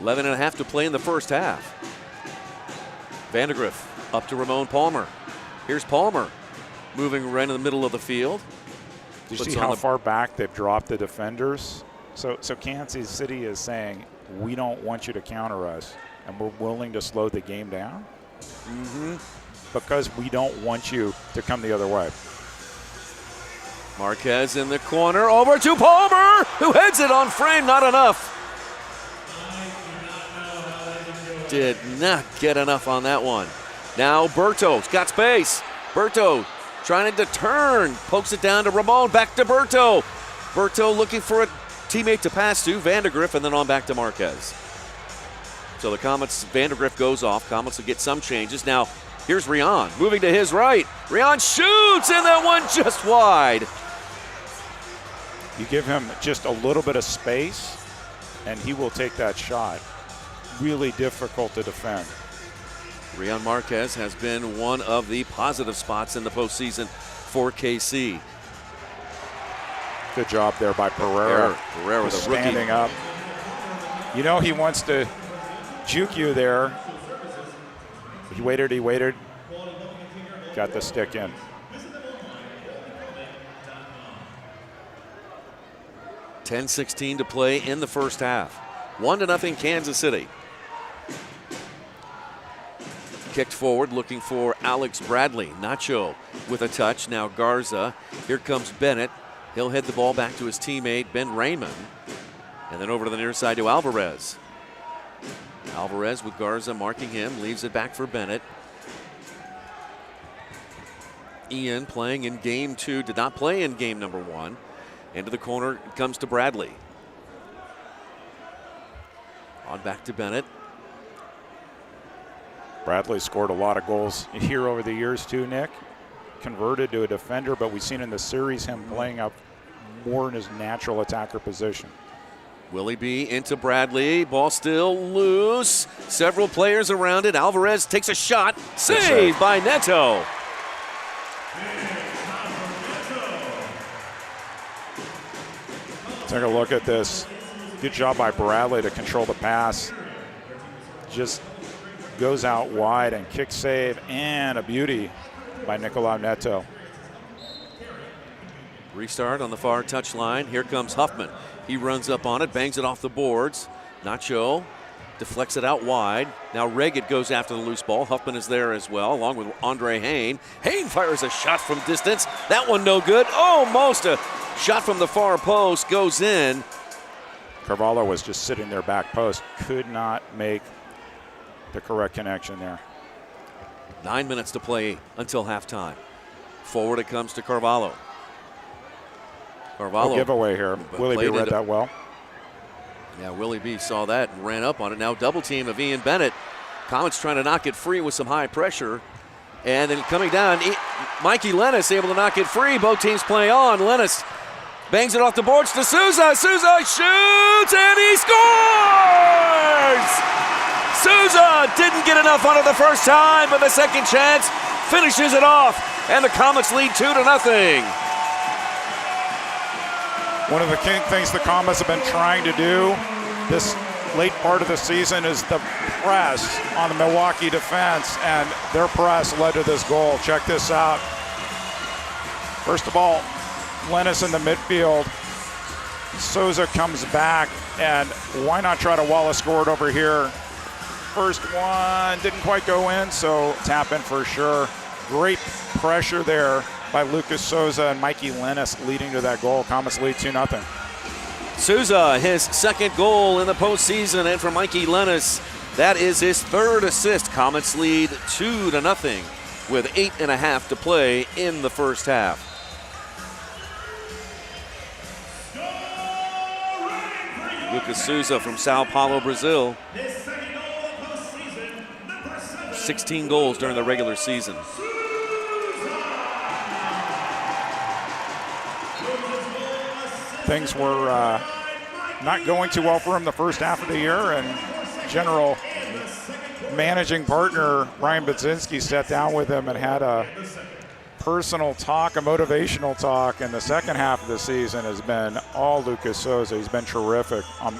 Speaker 1: $11.5 to play in the first half. Vandegrift up to Ramon Palmer. Here's Palmer moving right in the middle of the field.
Speaker 2: Do you see how far back they've dropped the defenders? So Kansas City is saying, we don't want you to counter us, and we're willing to slow the game down because we don't want you to come the other way.
Speaker 1: Marquez in the corner, over to Palmer, who heads it on frame, not enough. Did not get enough on that one. Now Berto's got space. Berto trying to turn, pokes it down to Ramon, back to Berto. Berto looking for a teammate to pass to, Vandegrift, and then on back to Marquez. So the Comets, Vandegrift goes off. Comets will get some changes. Now, here's Rion, moving to his right. Rion shoots, and that one just wide.
Speaker 2: You give him just a little bit of space, and he will take that shot. Really difficult to defend.
Speaker 1: Rion Marquez has been one of the positive spots in the postseason for KC.
Speaker 2: Good job there by Pereira.
Speaker 1: Pereira with a rookie.
Speaker 2: Standing up. You know he wants to juke you there. He waited. Got the stick in.
Speaker 1: $10:16 to play in the first half. 1-0 Kansas City. Kicked forward, looking for Alex Bradley. Nacho with a touch. Now Garza. Here comes Bennett. He'll head the ball back to his teammate, Ben Raymond. And then over to the near side to Alvarez. Alvarez with Garza marking him. Leaves it back for Bennett. Ian playing in game 2. Did not play in game number 1. Into the corner it comes to Bradley. On back to Bennett.
Speaker 2: Bradley scored a lot of goals here over the years too, Nick. converted to a defender, but we've seen in the series him playing up more in his natural attacker position.
Speaker 1: Willie B into Bradley. Ball still loose. Several players around it. Alvarez takes a shot. Saved by Neto.
Speaker 2: Take a look at this. Good job by Bradley to control the pass. Just goes out wide and kick save, and a beauty by Nicolau Neto.
Speaker 1: Restart on the far touchline. Here comes Huffman. He runs up on it, bangs it off the boards. Nacho deflects it out wide. Now Reggett goes after the loose ball. Huffman is there as well, along with Andre Hayne. Hayne fires a shot from distance. That one no good. Almost a shot from the far post goes in.
Speaker 2: Carvalho was just sitting there back post. Could not make the correct connection there.
Speaker 1: 9 minutes to play until halftime. Forward it comes to Carvalho.
Speaker 2: No giveaway here. Willie B read that well.
Speaker 1: Yeah, Willie B saw that and ran up on it. Now double team of Ian Bennett. Comets trying to knock it free with some high pressure. And then coming down, Mikey Lennis able to knock it free. Both teams play on. Lennis bangs it off the boards to Souza. Souza shoots and he scores! Souza didn't get enough on it the first time, but the second chance finishes it off. And the Comets lead 2-0.
Speaker 2: One of the key things the Comets have been trying to do this late part of the season is the press on the Milwaukee defense, and their press led to this goal. Check this out. First of all, Lennis in the midfield. Souza comes back, and why not try to Wallace score it over here? First one didn't quite go in, so tap in for sure. Great pressure there by Lucas Souza and Mikey Lennis leading to that goal. Comets lead 2-0.
Speaker 1: Souza, his second goal in the postseason, and for Mikey Lennis, that is his third assist. Comets lead 2-0 with 8.5 to play in the first half. Lucas Souza from Sao Paulo, Brazil. 16 goals during the regular season.
Speaker 2: Things were not going too well for him the first half of the year, and general managing partner Ryan Budzinski sat down with him and had a personal talk, a motivational talk, and the second half of the season has been all Lucas Souza. He's been terrific on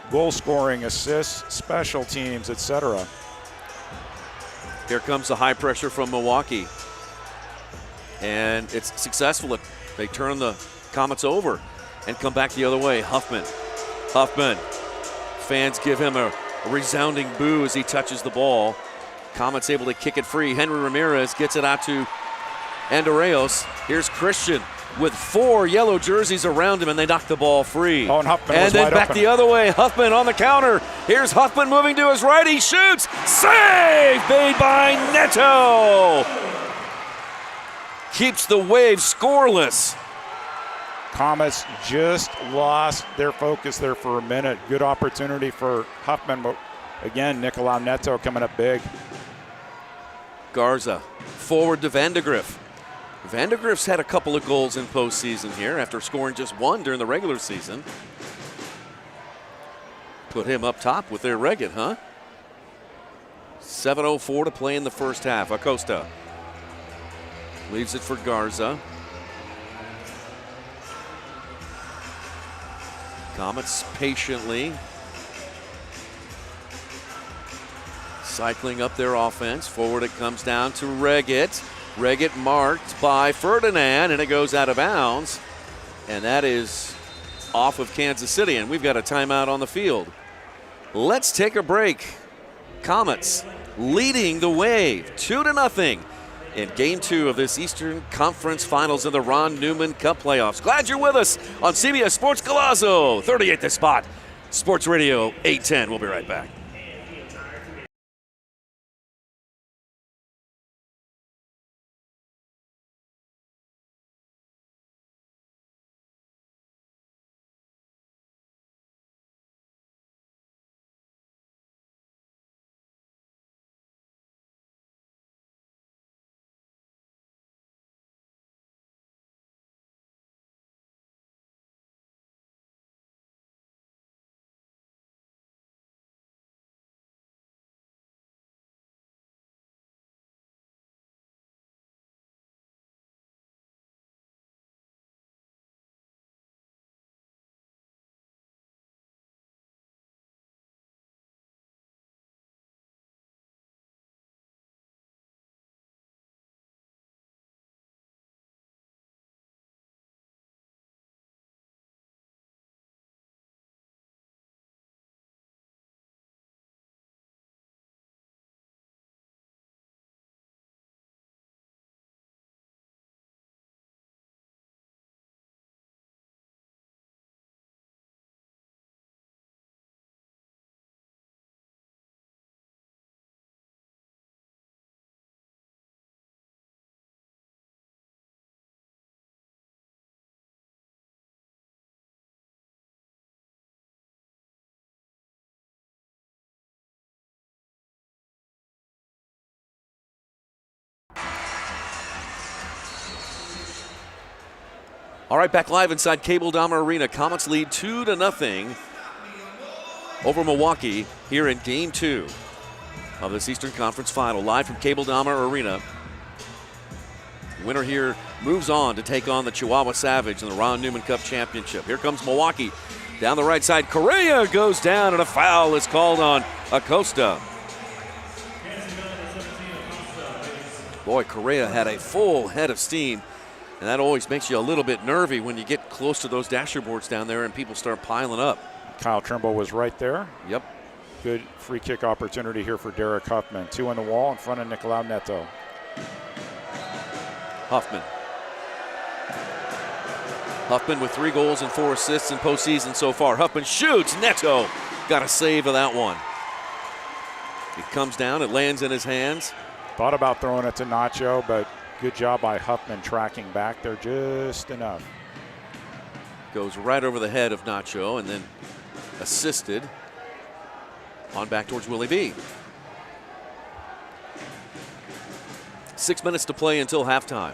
Speaker 2: goal scoring, assists, special teams, etc.
Speaker 1: Here comes the high pressure from Milwaukee, and it's successful. They turn the Comets over and come back the other way. Huffman. Fans give him a resounding boo as he touches the ball. Comets able to kick it free. Henry Ramirez gets it out to Andreos. Here's Christian with 4 yellow jerseys around him, and they knock the ball free.
Speaker 2: Oh, and Huffman
Speaker 1: and
Speaker 2: was
Speaker 1: then
Speaker 2: wide
Speaker 1: back
Speaker 2: open.
Speaker 1: the other way. Huffman on the counter. Here's Huffman moving to his right. He shoots. Save made by Neto. Keeps the Wave scoreless.
Speaker 2: Comets just lost their focus there for a minute. Good opportunity for Huffman, but again, Nicolau Neto coming up big.
Speaker 1: Garza forward to Vandegrift. Vandegrift's had a couple of goals in postseason here after scoring just 1 during the regular season. Put him up top with their Reggett, huh? 7:04 to play in the first half. Acosta leaves it for Garza. Comets patiently cycling up their offense. Forward it comes down to Reggett. Reggett marked by Ferdinand, and it goes out of bounds. And that is off of Kansas City, and we've got a timeout on the field. Let's take a break. Comets leading the Wave 2-0 in Game 2 of this Eastern Conference Finals of the Ron Newman Cup playoffs. Glad you're with us on CBS Sports Golazo, 38 The Spot, Sports Radio 810. We'll be right back. All right, back live inside Cable Dahmer Arena. Comets lead 2-0 over Milwaukee here in Game 2 of this Eastern Conference Final. Live from Cable Dahmer Arena. The winner here moves on to take on the Chihuahua Savage in the Ron Newman Cup Championship. Here comes Milwaukee. Down the right side, Correa goes down, and a foul is called on Acosta. Boy, Correa had a full head of steam. And that always makes you a little bit nervy when you get close to those dasher boards down there and people start piling up.
Speaker 2: Kyle Trimble was right there.
Speaker 1: Yep.
Speaker 2: Good free kick opportunity here for Derek Huffman. 2 on the wall in front of Nicolau Neto.
Speaker 1: Huffman with 3 goals and 4 assists in postseason so far. Huffman shoots. Neto got a save of that one. It comes down. It lands in his hands.
Speaker 2: Thought about throwing it to Nacho, but good job by Huffman tracking back there just enough.
Speaker 1: Goes right over the head of Nacho and then assisted on back towards Willie B. 6 minutes to play until halftime.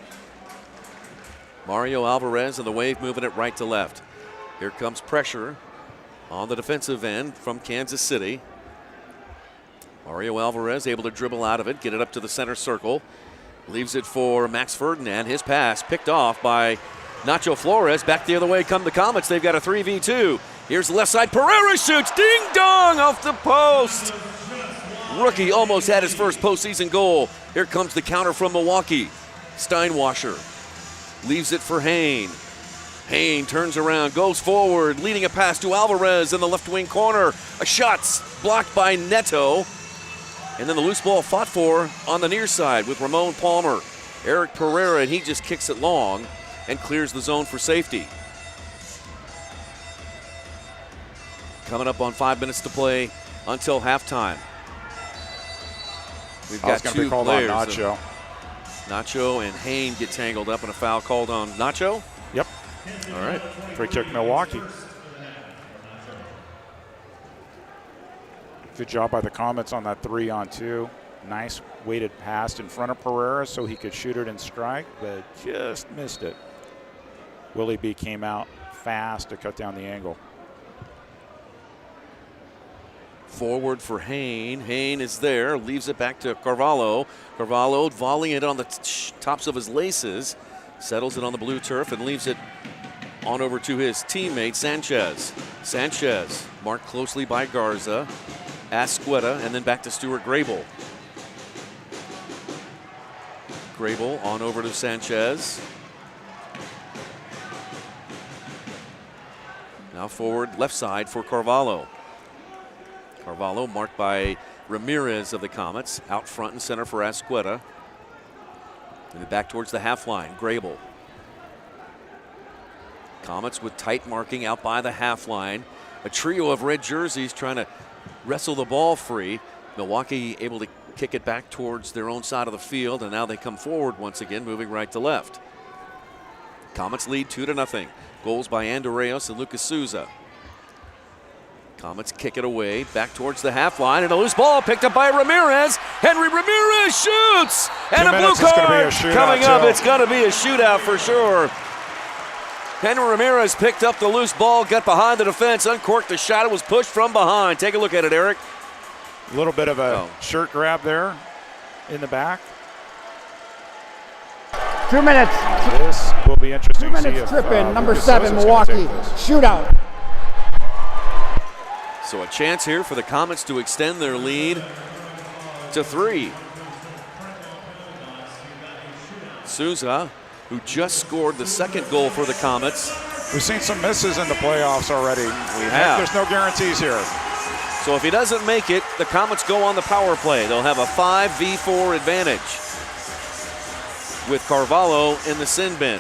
Speaker 1: Mario Alvarez and the Wave moving it right to left. Here comes pressure on the defensive end from Kansas City. Mario Alvarez able to dribble out of it, get it up to the center circle. Leaves it for Max Ferdinand. His pass picked off by Nacho Flores. Back the other way come the Comets. They've got a 3v2. Here's the left side. Pereira shoots. Ding dong off the post. Rookie almost had his first postseason goal. Here comes the counter from Milwaukee. Steinwasser leaves it for Hain. Hain turns around, goes forward, leading a pass to Alvarez in the left wing corner. A shot's blocked by Neto. And then the loose ball fought for on the near side with Ramon Palmer. Eric Pereira, and he just kicks it long and clears the zone for safety. Coming up on 5 minutes to play until halftime. We've got 2 players.
Speaker 2: On Nacho.
Speaker 1: Nacho and Hain get tangled up, and a foul called on Nacho?
Speaker 2: Yep.
Speaker 1: All right.
Speaker 2: Free kick Milwaukee. Good job by the Comets on that 3-on-2. Nice weighted pass in front of Pereira so he could shoot it and strike, but just missed it. Willie B came out fast to cut down the angle.
Speaker 1: Forward for Hain. Hain is there, leaves it back to Carvalho. Carvalho volleying it on the tops of his laces, settles it on the blue turf and leaves it on over to his teammate Sanchez. Sanchez marked closely by Garza. Asqueta, and then back to Stuart Grable. Grable on over to Sanchez. Now forward left side for Carvalho. Carvalho marked by Ramirez of the Comets. Out front and center for Asqueta. And then back towards the half line, Grable. Comets with tight marking out by the half line. A trio of red jerseys trying to wrestle the ball free. Milwaukee able to kick it back towards their own side of the field, and now they come forward once again, moving right to left. Comets lead 2-0. Goals by Andreas and Lucas Souza. Comets kick it away, back towards the half line, and a loose ball picked up by Ramirez. Henry Ramirez shoots! And a blue card coming up. It's going to be a shootout for sure. Henry Ramirez picked up the loose ball, got behind the defense, uncorked the shot. It was pushed from behind. Take a look at it, Eric.
Speaker 2: A little bit of a shirt grab there in the back.
Speaker 3: 2 minutes.
Speaker 2: This will be interesting.
Speaker 3: 2 minutes tripping. Number 7, Milwaukee. Shootout.
Speaker 1: So a chance here for the Comets to extend their lead to 3. Souza, who just scored the second goal for the Comets.
Speaker 2: We've seen some misses in the playoffs already.
Speaker 1: We have.
Speaker 2: There's no guarantees here.
Speaker 1: So if he doesn't make it, the Comets go on the power play. They'll have a 5v4 advantage with Carvalho in the sin bin.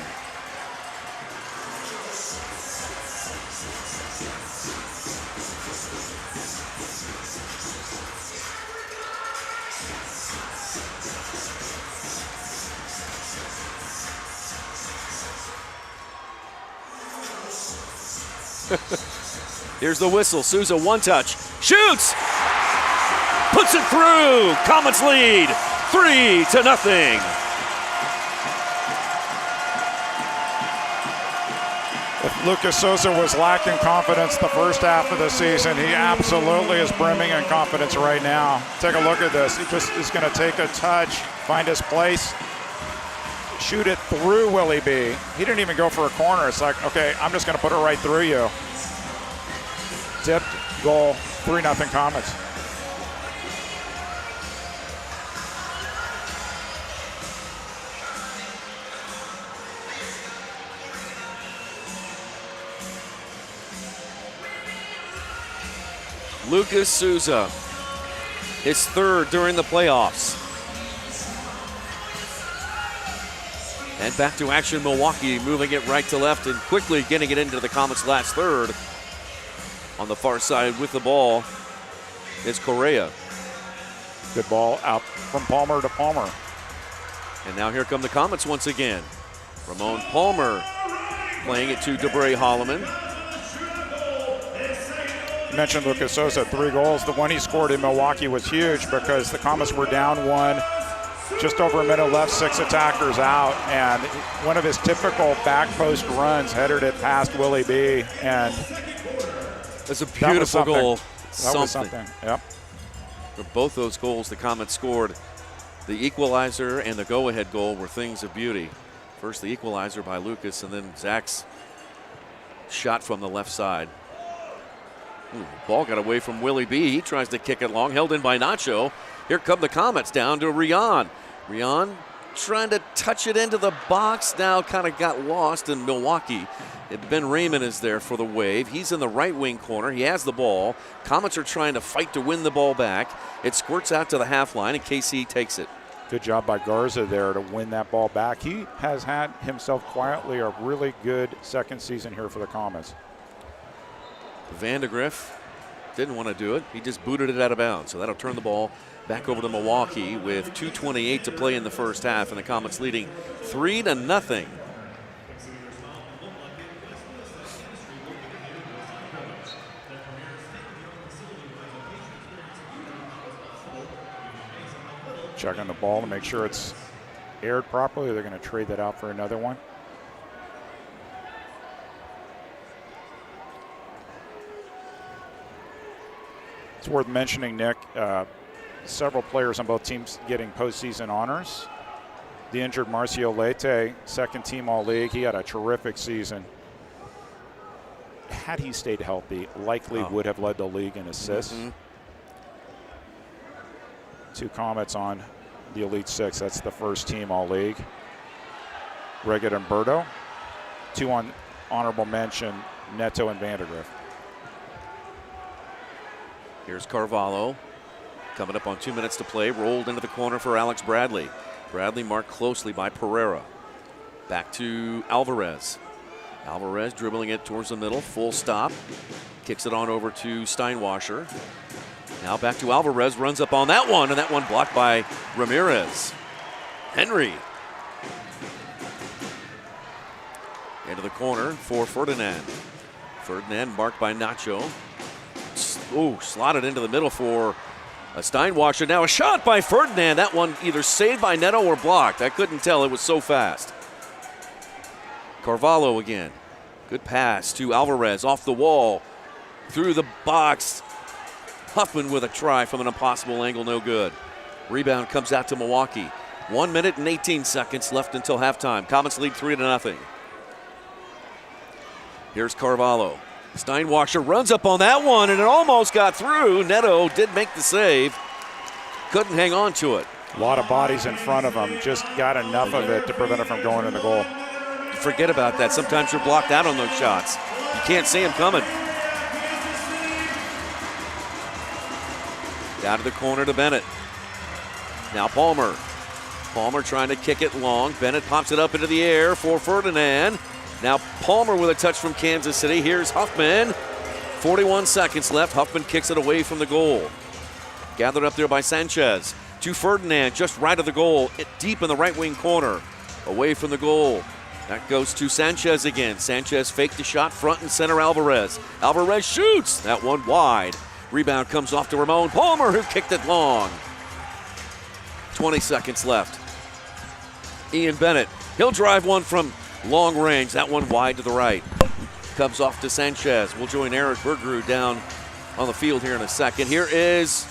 Speaker 1: Here's the whistle. Souza one touch. Shoots! Puts it through. Comets lead 3-0.
Speaker 2: If Lucas Sosa was lacking confidence the first half of the season, he absolutely is brimming in confidence right now. Take a look at this. He just is going to take a touch, find his place, shoot it through Willie B. He didn't even go for a corner. It's like, okay, I'm just going to put it right through you. Tipped, goal, 3-0 Comets.
Speaker 1: Lucas Souza, his third during the playoffs. And back to action, Milwaukee moving it right to left and quickly getting it into the Comets' last third. On the far side with the ball is Correa.
Speaker 2: Good ball out from Palmer to Palmer.
Speaker 1: And now here come the Comets once again. Ramon Palmer playing it to DeBray Holloman.
Speaker 2: You mentioned Lucas Sosa, 3 goals. The one he scored in Milwaukee was huge because the Comets were down 1, just over a minute left, 6 attackers out, and one of his typical back post runs headed it past Willie B. And
Speaker 1: that's a beautiful goal.
Speaker 2: That was something. Yep.
Speaker 1: For both those goals, the Comets scored. The equalizer and the go-ahead goal were things of beauty. First, the equalizer by Lucas, and then Zach's shot from the left side. Ball got away from Willie B. He tries to kick it long, held in by Nacho. Here come the Comets down to Rian. Rian trying to touch it into the box, now kind of got lost in Milwaukee. Ben Raymond is there for the Wave. He's in the right wing corner. He has the ball. Comets are trying to fight to win the ball back. It squirts out to the half line, and KC takes it.
Speaker 2: Good job by Garza there to win that ball back. He has had himself quietly a really good second season here for the Comets.
Speaker 1: Vandegrift didn't want to do it. He just booted it out of bounds. So that'll turn the ball back over to Milwaukee with 2:28 to play in the first half, and the Comets leading 3-0.
Speaker 2: Checking the ball to make sure it's aired properly. They're going to trade that out for another one. It's worth mentioning, Nick, several players on both teams getting postseason honors. The injured Marcio Leite, second team All-League. He had a terrific season. Had he stayed healthy, likely would have led the league in assists. Mm-hmm. 2 Comets on the Elite Six. That's the first team All-League. Reggett and Berto. 2 on honorable mention, Neto and Vandegrift.
Speaker 1: Here's Carvalho coming up on 2 minutes to play. Rolled into the corner for Alex Bradley. Bradley marked closely by Pereira. Back to Alvarez. Alvarez dribbling it towards the middle. Full stop. Kicks it on over to Steinwasser. Now back to Alvarez. Runs up on that one, and that one blocked by Ramirez. Henry. Into the corner for Ferdinand. Ferdinand marked by Nacho. Slotted into the middle for a Steinwasser. Now a shot by Ferdinand. That one either saved by Neto or blocked. I couldn't tell. It was so fast. Carvalho again. Good pass to Alvarez off the wall. Through the box. Huffman with a try from an impossible angle. No good. Rebound comes out to Milwaukee. 1 minute and 18 seconds left until halftime. Comets lead 3-0. Here's Carvalho. Steinwasser runs up on that one, and it almost got through. Neto did make the save. Couldn't hang on to it.
Speaker 2: A lot of bodies in front of him. Just got enough of it to prevent it from going in the goal.
Speaker 1: Forget about that. Sometimes you're blocked out on those shots. You can't see him coming. Down to the corner to Bennett. Now Palmer. Palmer trying to kick it long. Bennett pops it up into the air for Ferdinand. Now Palmer with a touch from Kansas City. Here's Huffman. 41 seconds left. Huffman kicks it away from the goal. Gathered up there by Sanchez. To Ferdinand, just right of the goal. Deep in the right wing corner. Away from the goal. That goes to Sanchez again. Sanchez faked the shot, front and center Alvarez. Alvarez shoots. That one wide. Rebound comes off to Ramon Palmer, who kicked it long. 20 seconds left. Ian Bennett. He'll drive one from long range. That one wide to the right. comes off to Sanchez. We'll join Eric Bergerud down on the field here in a second. Here is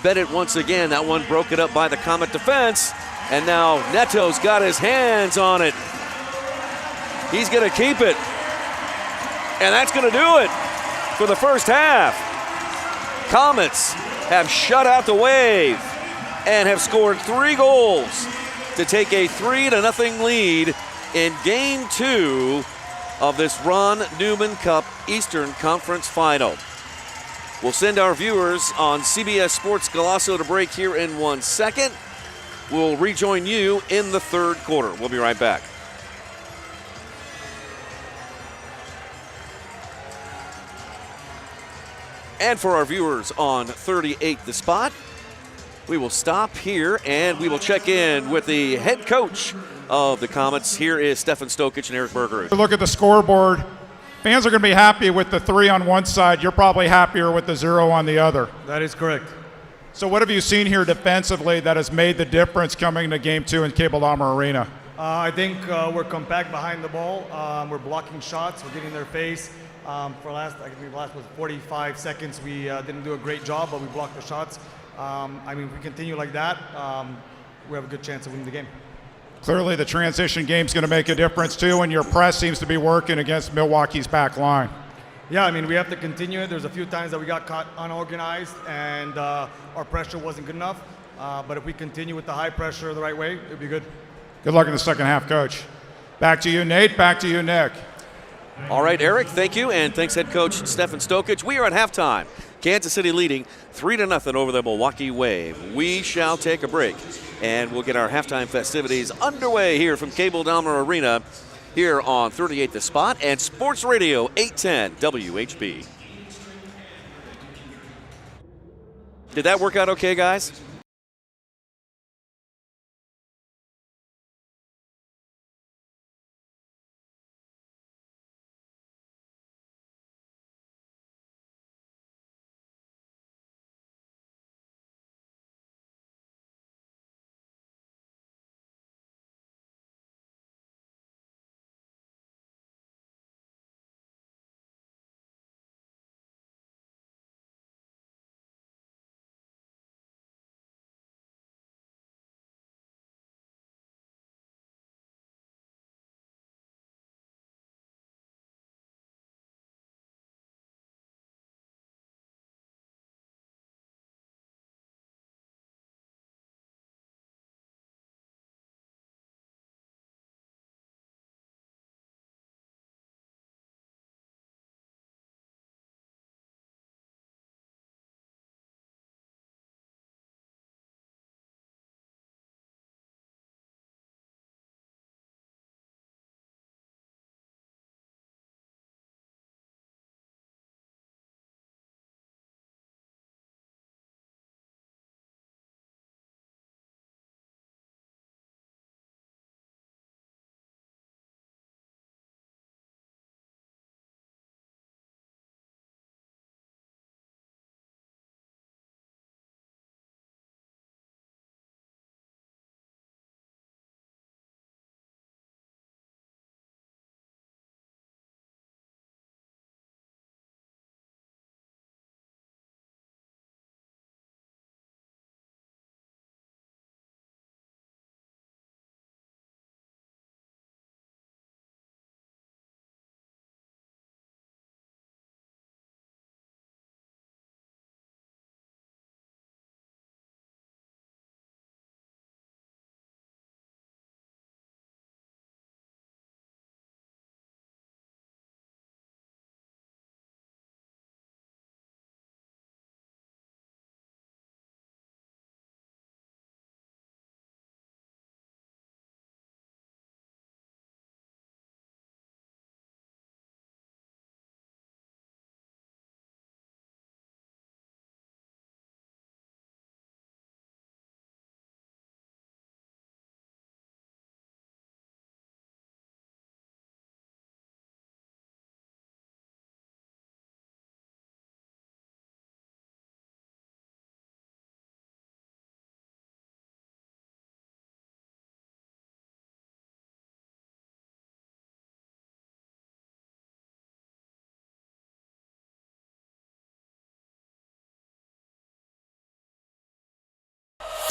Speaker 1: Bennett once again. That one broken up by the Comet defense. And now Neto's got his hands on it. He's going to keep it. And that's going to do it for the first half. Comets have shut out the Wave and have scored 3 goals to take a 3-0 lead in Game 2 of this Ron Newman Cup Eastern Conference Final. We'll send our viewers on CBS Sports Golasso to break here in 1 second. We'll rejoin you in the third quarter. We'll be right back. And for our viewers on 38 The Spot, we will stop here and we will check in with the head coach of the Comets. Here is Stefan Stokic and Eric Bergerud.
Speaker 2: Look at the scoreboard. Fans are going to be happy with the 3 on one side. You're probably happier with the 0 on the other.
Speaker 4: That is correct.
Speaker 2: So what have you seen here defensively that has made the difference coming to Game 2 in Cable Dahmer Arena?
Speaker 4: I think we're compact behind the ball. We're blocking shots. We're getting in their face. I think the last was 45 seconds. We didn't do a great job, but we blocked the shots. If we continue like that, we have a good chance of winning the game.
Speaker 2: Clearly the transition game is going to make a difference too, and your press seems to be working against Milwaukee's back line.
Speaker 4: Yeah, we have to continue it. There's a few times that we got caught unorganized and our pressure wasn't good enough. But if we continue with the high pressure the right way, it'll be good.
Speaker 2: Good luck in the second half, Coach. Back to you, Nate. Back to you, Nick.
Speaker 1: All right, Eric, thank you, and thanks head coach Stefan Stokic. We are at halftime. Kansas City leading 3-0 over the Milwaukee Wave. We shall take a break, and we'll get our halftime festivities underway here from Cable Dahmer Arena here on 38 The Spot and Sports Radio 810 WHB. Did that work out okay, guys?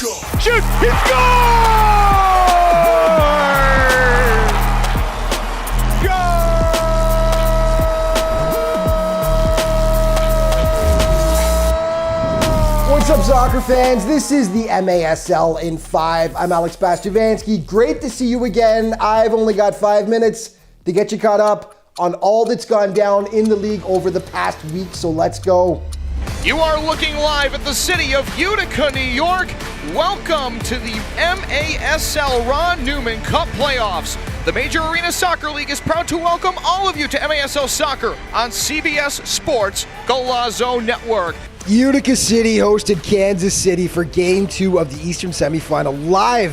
Speaker 5: Shoot! He
Speaker 6: What's up, soccer fans? This is the MASL in 5. I'm Alex Bastiavansky. Great to see you again. I've only got 5 minutes to get you caught up on all that's gone down in the league over the past week, so let's go.
Speaker 5: You are looking live at the city of Utica, New York. Welcome to the MASL Ron Newman Cup playoffs. The Major Arena Soccer League is proud to welcome all of you to MASL Soccer on CBS Sports Golazo Network.
Speaker 6: Utica City hosted Kansas City for Game 2 of the Eastern Semifinal live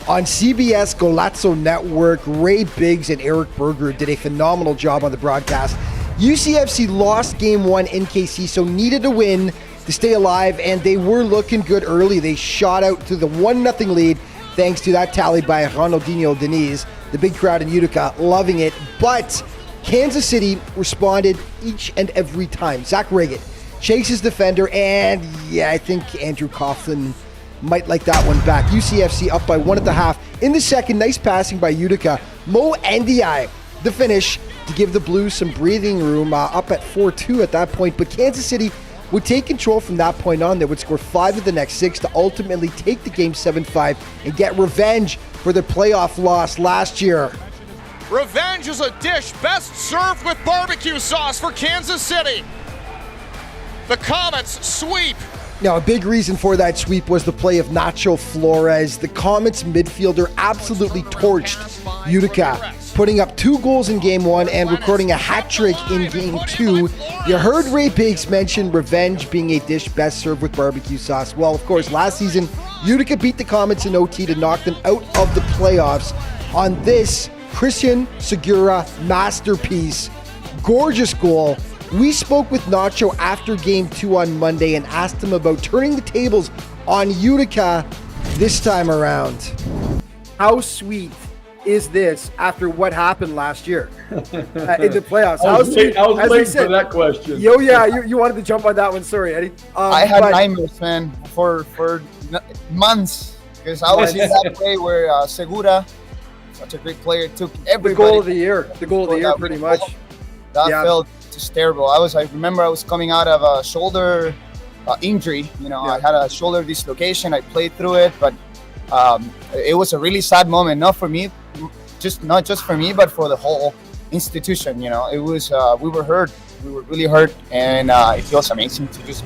Speaker 6: on CBS Golazo Network. Ray Biggs and Eric Berger did a phenomenal job on the broadcast. UCFC lost Game 1 in KC, so needed a win to stay alive, and they were looking good early. They shot out to the 1-0 lead thanks to that tally by Ronaldinho Diniz. The big crowd in Utica loving it, but Kansas City responded each and every time. Zach Riggett chases defender, and I think Andrew Coughlin might like that one back. UCFC up by 1 at the half. In the second, nice passing by Utica. Mo Ndiaye, the finish to give the Blues some breathing room, up at 4-2 at that point. But Kansas City would take control from that point on. They would score 5 of the next 6 to ultimately take the game 7-5 and get revenge for their playoff loss last year.
Speaker 5: Revenge is a dish best served with barbecue sauce for Kansas City. The Comets sweep.
Speaker 6: Now, a big reason for that sweep was the play of Nacho Flores. The Comets midfielder absolutely torched Utica, putting up 2 goals in Game 1 and recording a hat trick in Game 2. You heard Ray Biggs mention revenge being a dish best served with barbecue sauce. Well, of course, last season, Utica beat the Comets in OT to knock them out of the playoffs on this Christian Segura masterpiece. Gorgeous goal. We spoke with Nacho after Game 2 on Monday and asked him about turning the tables on Utica this time around. How sweet is this after what happened last year in the playoffs?
Speaker 7: I was waiting for that question.
Speaker 6: You wanted to jump on that one. Sorry, Eddie.
Speaker 8: I had nightmares, man, for months, because I was in that play where Segura, such a great player, took everybody.
Speaker 6: The goal of the year, pretty much.
Speaker 8: That felt just terrible. I remember I was coming out of a shoulder injury. I had a shoulder dislocation. I played through it, but it was a really sad moment. Not just for me, but for the whole institution. It was we were hurt. We were really hurt, and it feels amazing to just.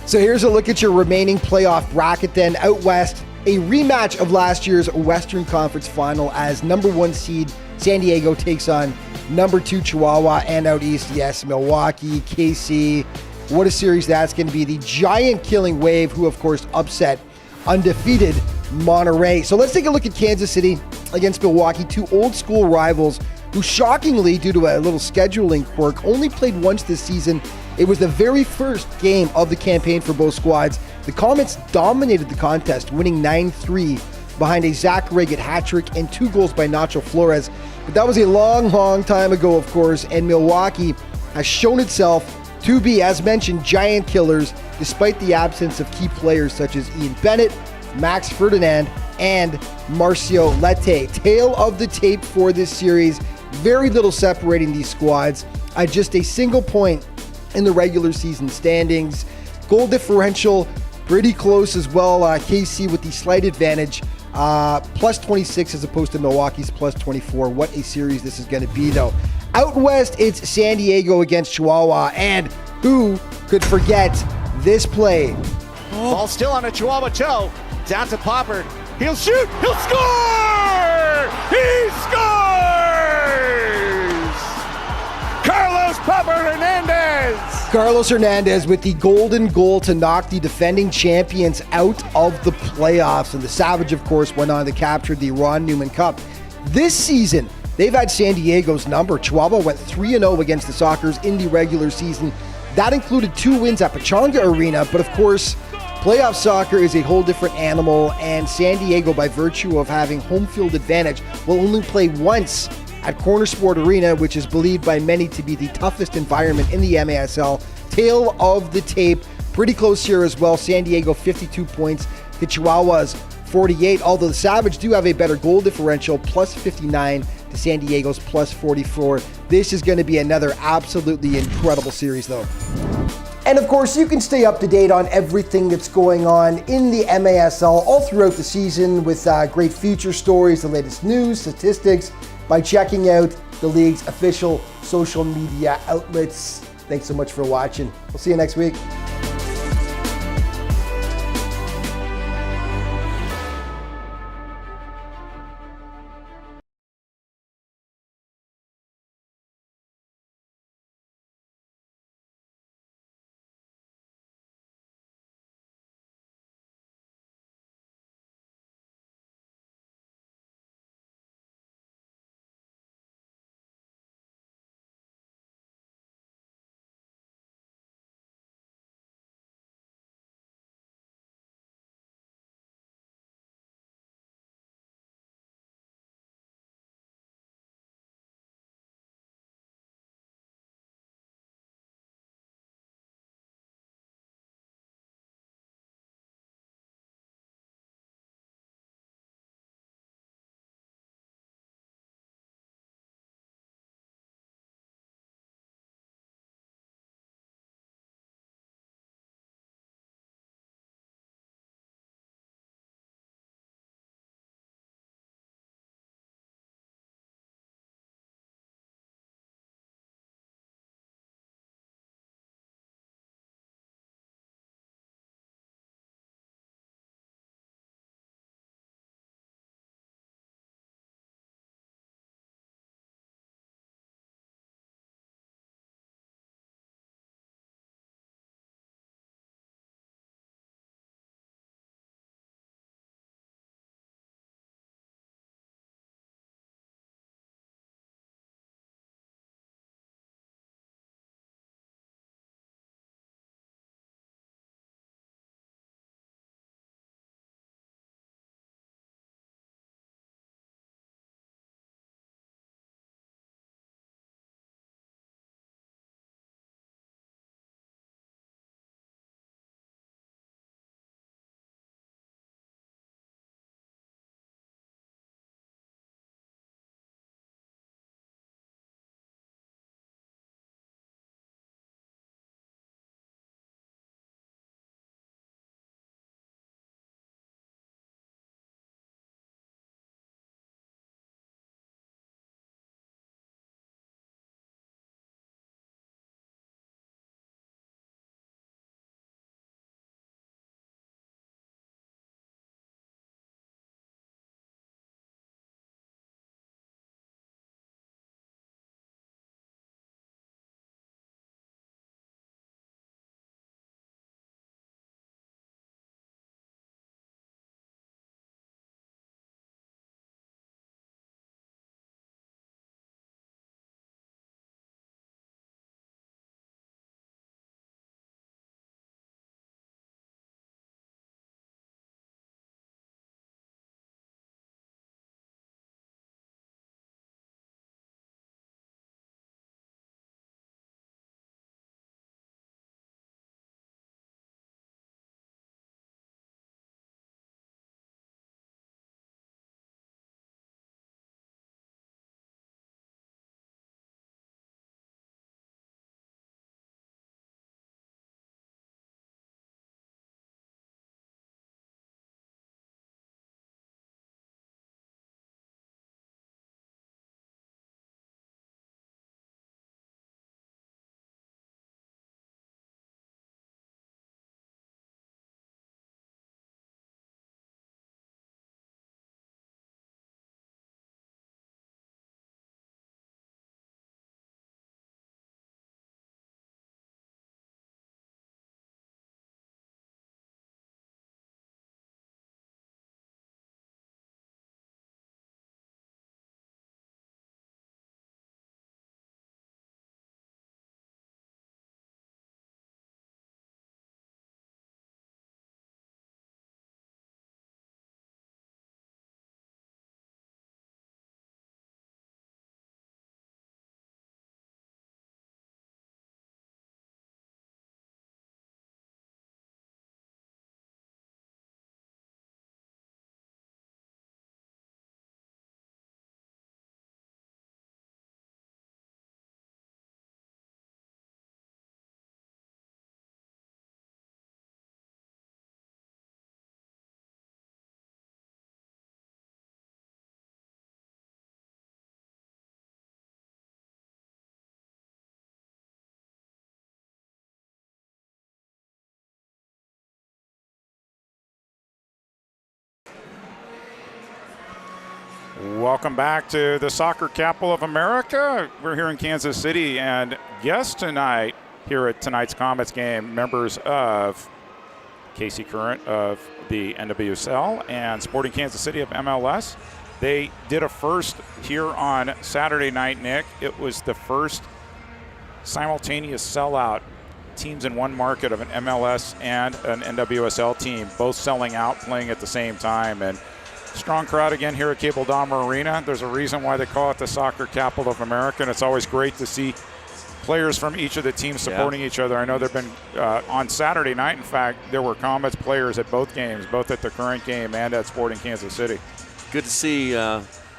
Speaker 6: So here's a look at your remaining playoff bracket. Then out west, a rematch of last year's Western Conference Final as number 1 seed San Diego takes on number 2 Chihuahua, and out east, yes, Milwaukee, KC. What a series that's going to be. The giant killing Wave, who of course upset undefeated Monterey. So let's take a look at Kansas City against Milwaukee, 2 old school rivals who shockingly, due to a little scheduling quirk, only played once this season. It was the very first game of the campaign for both squads. The Comets dominated the contest, winning 9-3 behind a Zach Riggett hat trick and 2 goals by Nacho Flores. But that was a long, long time ago, of course, and Milwaukee has shown itself to be, as mentioned, giant killers, despite the absence of key players such as Ian Bennett, Max Ferdinand, and Marcio Lete. Tail of the tape for this series. Very little separating these squads. Just a single point in the regular season standings. Goal differential, pretty close as well. KC with the slight advantage. Plus 26 as opposed to Milwaukee's plus 24. What a series this is going to be, though. Out west, it's San Diego against Chihuahua. And who could forget this play?
Speaker 5: Ball still on a Chihuahua toe. Down to Poppard. He'll shoot. He'll score! He scores! Carlos Poppard Hernandez!
Speaker 6: Carlos Hernandez with the golden goal to knock the defending champions out of the playoffs. And the Savage, of course, went on to capture the Ron Newman Cup. This season, they've had San Diego's number. Chihuahua went 3-0 against the Sockers in the regular season. That included 2 wins at Pechanga Arena, but of course, playoff soccer is a whole different animal, and San Diego, by virtue of having home field advantage, will only play once at Corner Sport Arena, which is believed by many to be the toughest environment in the MASL. Tail of the tape, pretty close here as well. San Diego 52 points, The Chihuahuas 48, although the Savage do have a better goal differential, plus 59 to San Diego's plus 44. This is going to be another absolutely incredible series, though. And of course, you can stay up to date on everything that's going on in the MASL all throughout the season with great feature stories, the latest news, statistics, by checking out the league's official social media outlets. Thanks so much for watching. We'll see you next week.
Speaker 2: Welcome back to the soccer capital of America. We're here in Kansas City, and guests tonight here at tonight's Comets game, members of Casey Current of the NWSL and Sporting Kansas City of MLS. They did a first here on Saturday night, Nick. It was the first simultaneous sellout, teams in one market of an MLS and an NWSL team, both selling out, playing at the same time. And strong crowd again here at Cable Dahmer Arena. There's a reason why they call it the soccer capital of America, and it's always great to see players from each of the teams supporting each other. I know there have been, on Saturday night, in fact, there were Comets players at both games, both at the Current game and at Sporting Kansas City.
Speaker 1: Good to see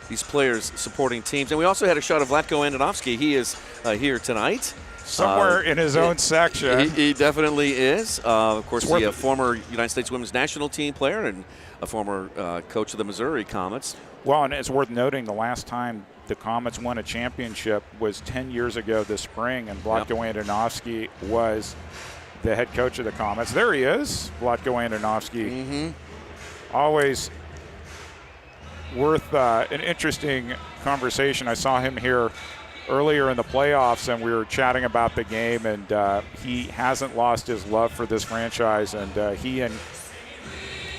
Speaker 1: these players supporting teams. And we also had a shot of Vlatko Andonovski. He is here tonight.
Speaker 2: Somewhere in his own section.
Speaker 1: He definitely is. Of course, the former United States women's national team player and a former coach of the Missouri Comets.
Speaker 2: Well, and it's worth noting the last time the Comets won a championship was 10 years ago this spring, and Vlatko Andonovski was the head coach of the Comets. There he is, Vlatko Andonovski. Always worth an interesting conversation. I saw him here earlier in the playoffs, and we were chatting about the game, and he hasn't lost his love for this franchise, and he and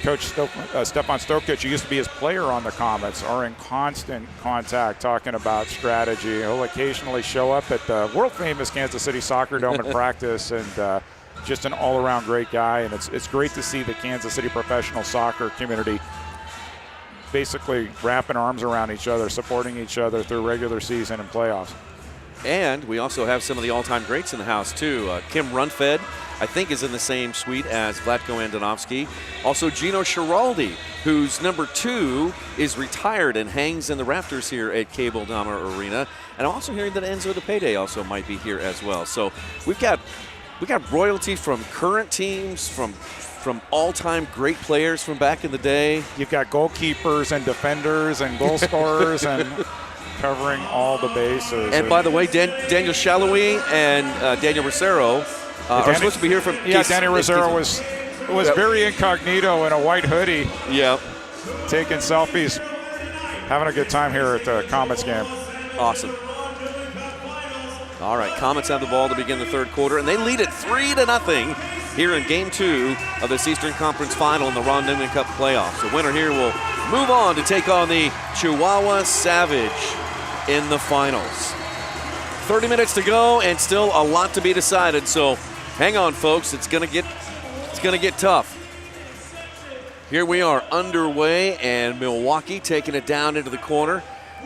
Speaker 2: Coach Stefan Stokic, who used to be his player on the Comets, are in constant contact talking about strategy. He'll occasionally show up at the world-famous Kansas City Soccer Dome and practice, and just an all-around great guy. And it's great to see the Kansas City professional soccer community basically wrapping arms around each other, supporting each other through regular season and playoffs.
Speaker 1: And we also have some of the all-time greats in the house, too. Kim Runfed, I think, is in the same suite as Vlatko Andonovski. Also, Gino Schiraldi, whose number 2 is retired and hangs in the rafters here at Cable Dahmer Arena. And I'm also hearing that Enzo DePede also might be here as well. So we got royalty from current teams, from all-time great players from back in the day.
Speaker 2: You've got goalkeepers and defenders and goal scorers and covering all the bases.
Speaker 1: And by the way, Daniel Shalhoui and Daniel Rosero are supposed to be here from.
Speaker 2: Yeah, Daniel Rosero was very incognito in a white hoodie.
Speaker 1: Yeah,
Speaker 2: taking selfies, having a good time here at the Comets game.
Speaker 1: Awesome. All right, Comets have the ball to begin the third quarter, and they lead it 3-0 here in Game 2 of this Eastern Conference Final in the Ron Newman Cup playoffs. The winner here will move on to take on the Chihuahua Savage in the finals. 30 minutes to go, and still a lot to be decided. So, hang on, folks. It's gonna get tough. Here we are underway, and Milwaukee taking it down into the corner.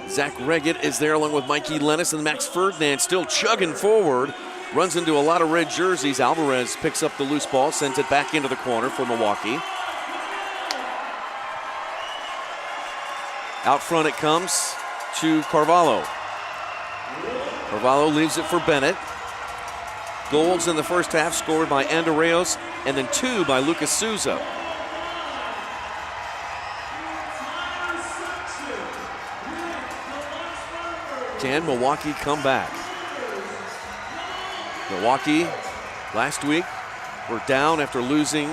Speaker 1: Zach Reggett is there along with Mikey Lennis, and Max Ferdinand still chugging forward. Runs into a lot of red jerseys. Alvarez picks up the loose ball, sends it back into the corner for Milwaukee. Out front it comes to Carvalho. Carvalho leaves it for Bennett. Goals in the first half scored by Andreos, and then 2 by Lucas Souza. Can Milwaukee come back? Milwaukee last week were down after losing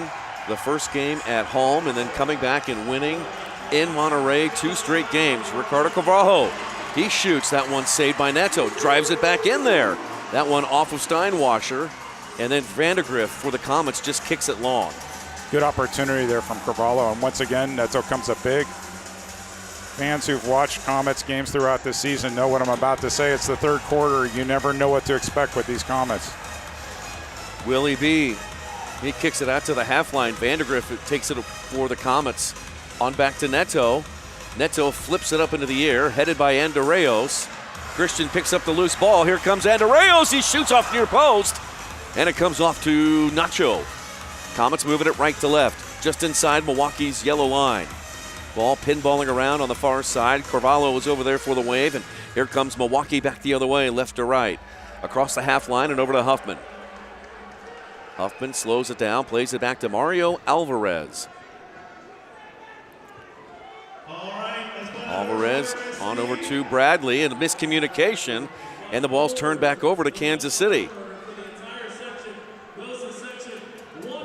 Speaker 1: the first game at home and then coming back and winning in Monterey 2 straight games. Ricardo Carvalho, he shoots. That one saved by Neto. Drives it back in there. That one off of Steinwasser. And then Vandegrift for the Comets just kicks it long.
Speaker 2: Good opportunity there from Carvalho. And once again, Neto comes up big. Fans who've watched Comets games throughout this season know what I'm about to say. It's the third quarter. You never know what to expect with these Comets.
Speaker 1: Willie B, he kicks it out to the half line. Vandegrift takes it for the Comets. On back to Neto. Neto flips it up into the air, headed by Andreos. Christian picks up the loose ball. Here comes Andreos. He shoots off near post, and it comes off to Nacho. Comets moving it right to left, just inside Milwaukee's yellow line. Ball pinballing around on the far side. Carvalho was over there for the wave, and here comes Milwaukee back the other way, left to right. Across the half line and over to Huffman. Huffman slows it down, plays it back to Mario Alvarez. Alvarez on over to Bradley, and a miscommunication, and the ball's turned back over to Kansas City.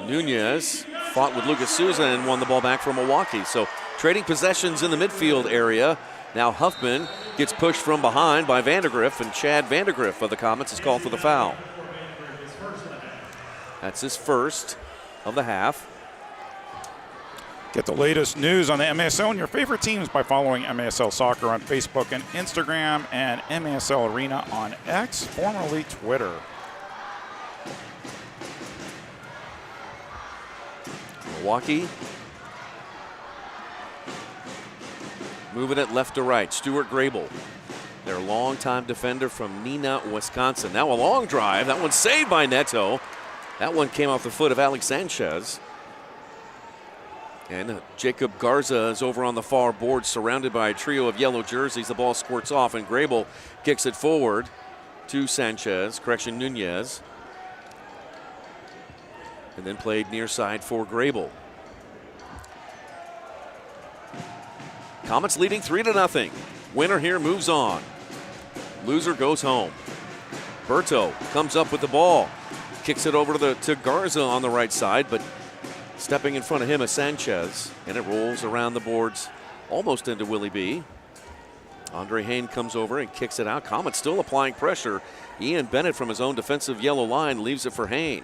Speaker 1: Nunez fought with Lucas Souza and won the ball back from Milwaukee. So trading possessions in the midfield area. Now Huffman gets pushed from behind by Vandergriff, and Chad Vandergriff of the Comets is called for the foul. That's his first of the half.
Speaker 2: Get the latest news on the MASL and your favorite teams by following MASL Soccer on Facebook and Instagram, and MASL Arena on X, formerly Twitter.
Speaker 1: Milwaukee moving it left to right. Stuart Grable, their longtime defender from Neenah, Wisconsin. Now a long drive. That one's saved by Neto. That one came off the foot of Alex Sanchez. And Jacob Garza is over on the far board, surrounded by a trio of yellow jerseys. The ball squirts off, and Grable kicks it forward to Sanchez, Nunez. And then played near side for Grable. Comets leading 3-0. Winner here moves on. Loser goes home. Berto comes up with the ball. Kicks it over to Garza on the right side, but stepping in front of him is Sanchez, and it rolls around the boards almost into Willie B. Andre Hain comes over and kicks it out. Comets still applying pressure. Ian Bennett from his own defensive yellow line leaves it for Hain.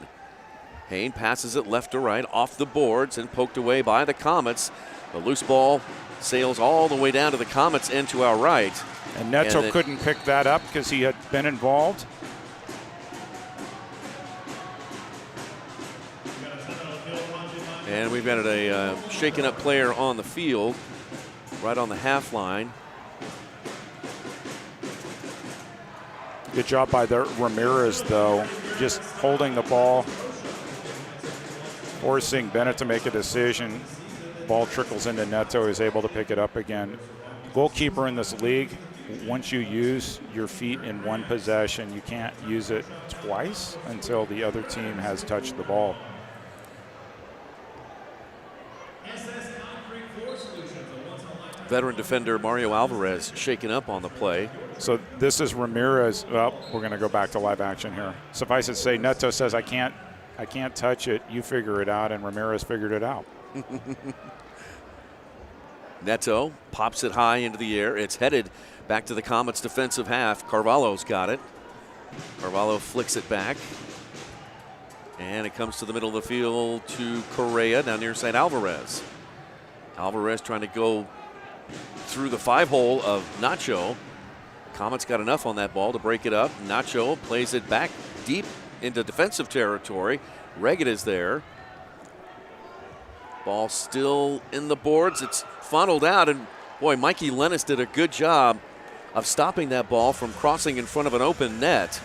Speaker 1: Hain passes it left to right off the boards and poked away by the Comets. The loose ball sails all the way down to the Comets end to our right.
Speaker 2: And Neto couldn't pick that up because he had been involved.
Speaker 1: And we've got a shaken up player on the field, right on the half line.
Speaker 2: Good job by Ramirez, though, just holding the ball, forcing Bennett to make a decision. Ball trickles into Neto, is able to pick it up again. Goalkeeper in this league, once you use your feet in one possession, you can't use it twice until the other team has touched the ball.
Speaker 1: Veteran defender Mario Alvarez shaken up on the play.
Speaker 2: So this is Ramirez. Well, we're going to go back to live action here. Suffice it to say, Neto says, I can't touch it. You figure it out, and Ramirez figured it out.
Speaker 1: Neto pops it high into the air. It's headed back to the Comets' defensive half. Carvalho's got it. Carvalho flicks it back. And it comes to the middle of the field to Correa, down near side Alvarez. Alvarez trying to go through the 5-hole of Nacho. Comets got enough on that ball to break it up. Nacho plays it back deep into defensive territory. Reggett is there. Ball still in the boards. It's funneled out, and boy, Mikey Lennis did a good job of stopping that ball from crossing in front of an open net.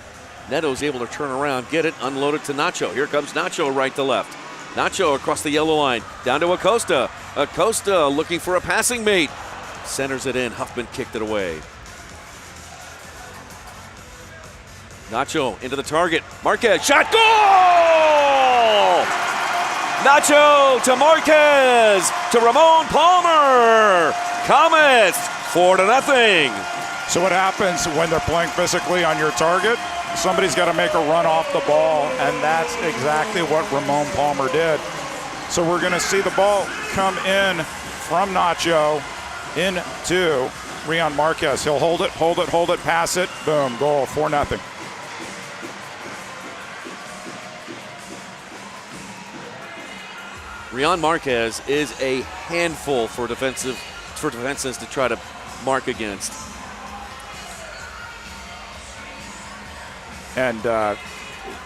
Speaker 1: Neto's able to turn around, get it, unload it to Nacho. Here comes Nacho right to left. Nacho across the yellow line, down to Acosta. Acosta looking for a passing mate. Centers it in. Huffman kicked it away. Nacho into the target. Marquez, shot, goal! Nacho to Marquez, to Ramon Palmer. Comets, 4-0.
Speaker 2: So what happens when they're playing physically on your target? Somebody's got to make a run off the ball, and that's exactly what Ramon Palmer did. So we're going to see the ball come in from Nacho into Rion Marquez. He'll hold it, pass it, boom, goal, 4-0.
Speaker 1: Rion Marquez is a handful for defenses to try to mark against.
Speaker 2: And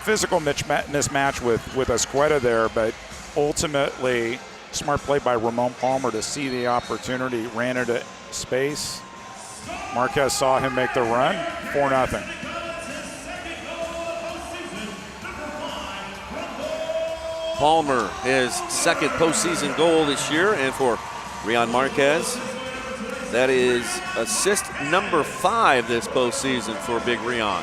Speaker 2: physical mismatch with Esqueda there, but ultimately smart play by Ramon Palmer to see the opportunity, ran into space. Marquez saw him make the run, 4-0.
Speaker 1: Palmer, his second postseason goal this year, and for Rion Marquez, that is assist number 5 this postseason for Big Rion.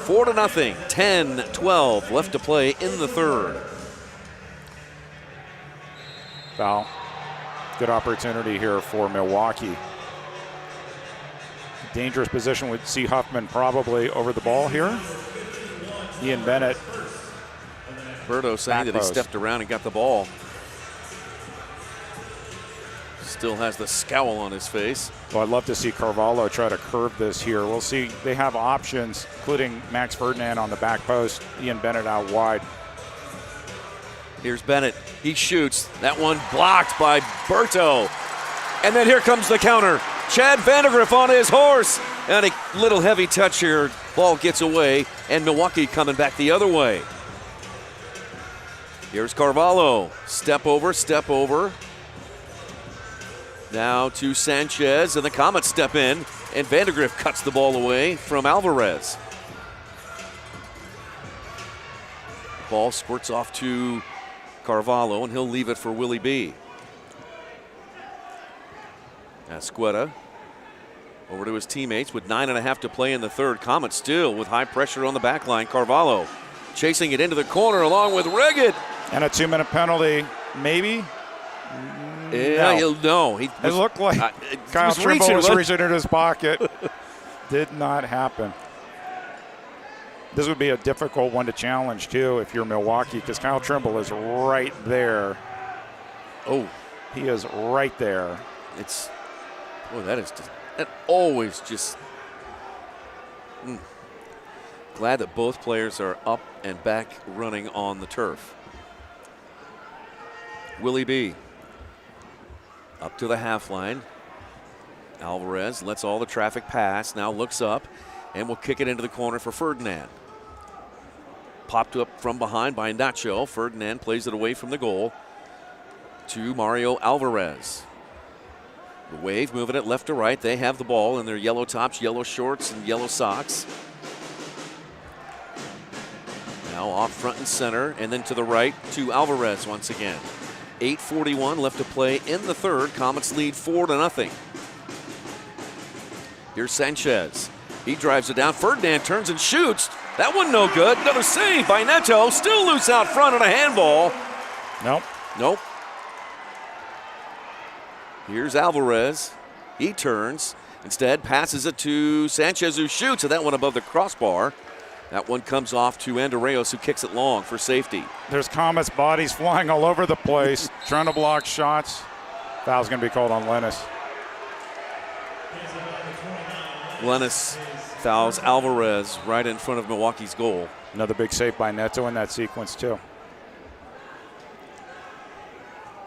Speaker 1: 4-0, 10-12 left to play in the third.
Speaker 2: Foul. Good opportunity here for Milwaukee. Dangerous position. We'd see Huffman probably over the ball here. Ian Bennett.
Speaker 1: Berto saying that he stepped around and got the ball. Still has the scowl on his face.
Speaker 2: Well, I'd love to see Carvalho try to curve this here. We'll see. They have options, including Max Ferdinand on the back post, Ian Bennett out wide.
Speaker 1: Here's Bennett. He shoots. That one blocked by Berto. And then here comes the counter. Chad Vandergriff on his horse. And a little heavy touch here. Ball gets away. And Milwaukee coming back the other way. Here's Carvalho. Step over, step over. Now to Sanchez. And the Comets step in. And Vandergriff cuts the ball away from Alvarez. Ball squirts off to Carvalho, and he'll leave it for Willie B. Asqueta over to his teammates with 9.5 to play in the third. Comets still with high pressure on the back line. Carvalho chasing it into the corner along with Reggett.
Speaker 2: And a 2-minute penalty, maybe?
Speaker 1: No.
Speaker 2: It looked like Kyle Trimble was reaching in his pocket. Did not happen. This would be a difficult one to challenge, too, if you're Milwaukee, because Kyle Trimble is right there.
Speaker 1: Oh.
Speaker 2: He is right there.
Speaker 1: It's, boy, that always just, Glad that both players are up and back running on the turf. Willie B. Up to the half line. Alvarez lets all the traffic pass, now looks up, and will kick it into the corner for Ferdinand. Popped up from behind by Nacho. Ferdinand plays it away from the goal to Mario Alvarez. The Wave moving it left to right. They have the ball in their yellow tops, yellow shorts, and yellow socks. Now off front and center, and then to the right to Alvarez once again. 8:41 left to play in the third. Comets lead 4-0. Here's Sanchez. He drives it down. Ferdinand turns and shoots. That one no good. Another save by Neto. Still loose out front on a handball. Nope. Here's Alvarez. He turns. Instead, passes it to Sanchez, who shoots, and that one above the crossbar. That one comes off to Andreos, who kicks it long for safety.
Speaker 2: There's Comets bodies flying all over the place, trying to block shots. Foul's going to be called on Lennis.
Speaker 1: Lennis fouls Alvarez right in front of Milwaukee's goal.
Speaker 2: Another big save by Neto in that sequence, too.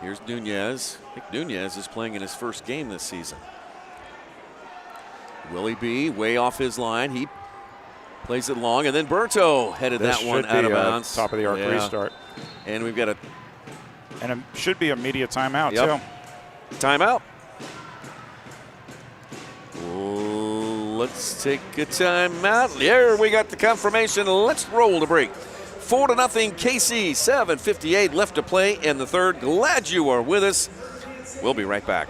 Speaker 1: Here's Nunez. I think Nunez is playing in his first game this season. Willie B. way off his line. He plays it long, and then Berto headed that one out of bounds.
Speaker 2: Top of the arc restart.
Speaker 1: And we've got
Speaker 2: and it should be immediate timeout, too.
Speaker 1: Timeout. Let's take a timeout. There we got the confirmation. Let's roll to break. 4-0 KC, 7:58 left to play in the third. Glad you are with us. We'll be right back.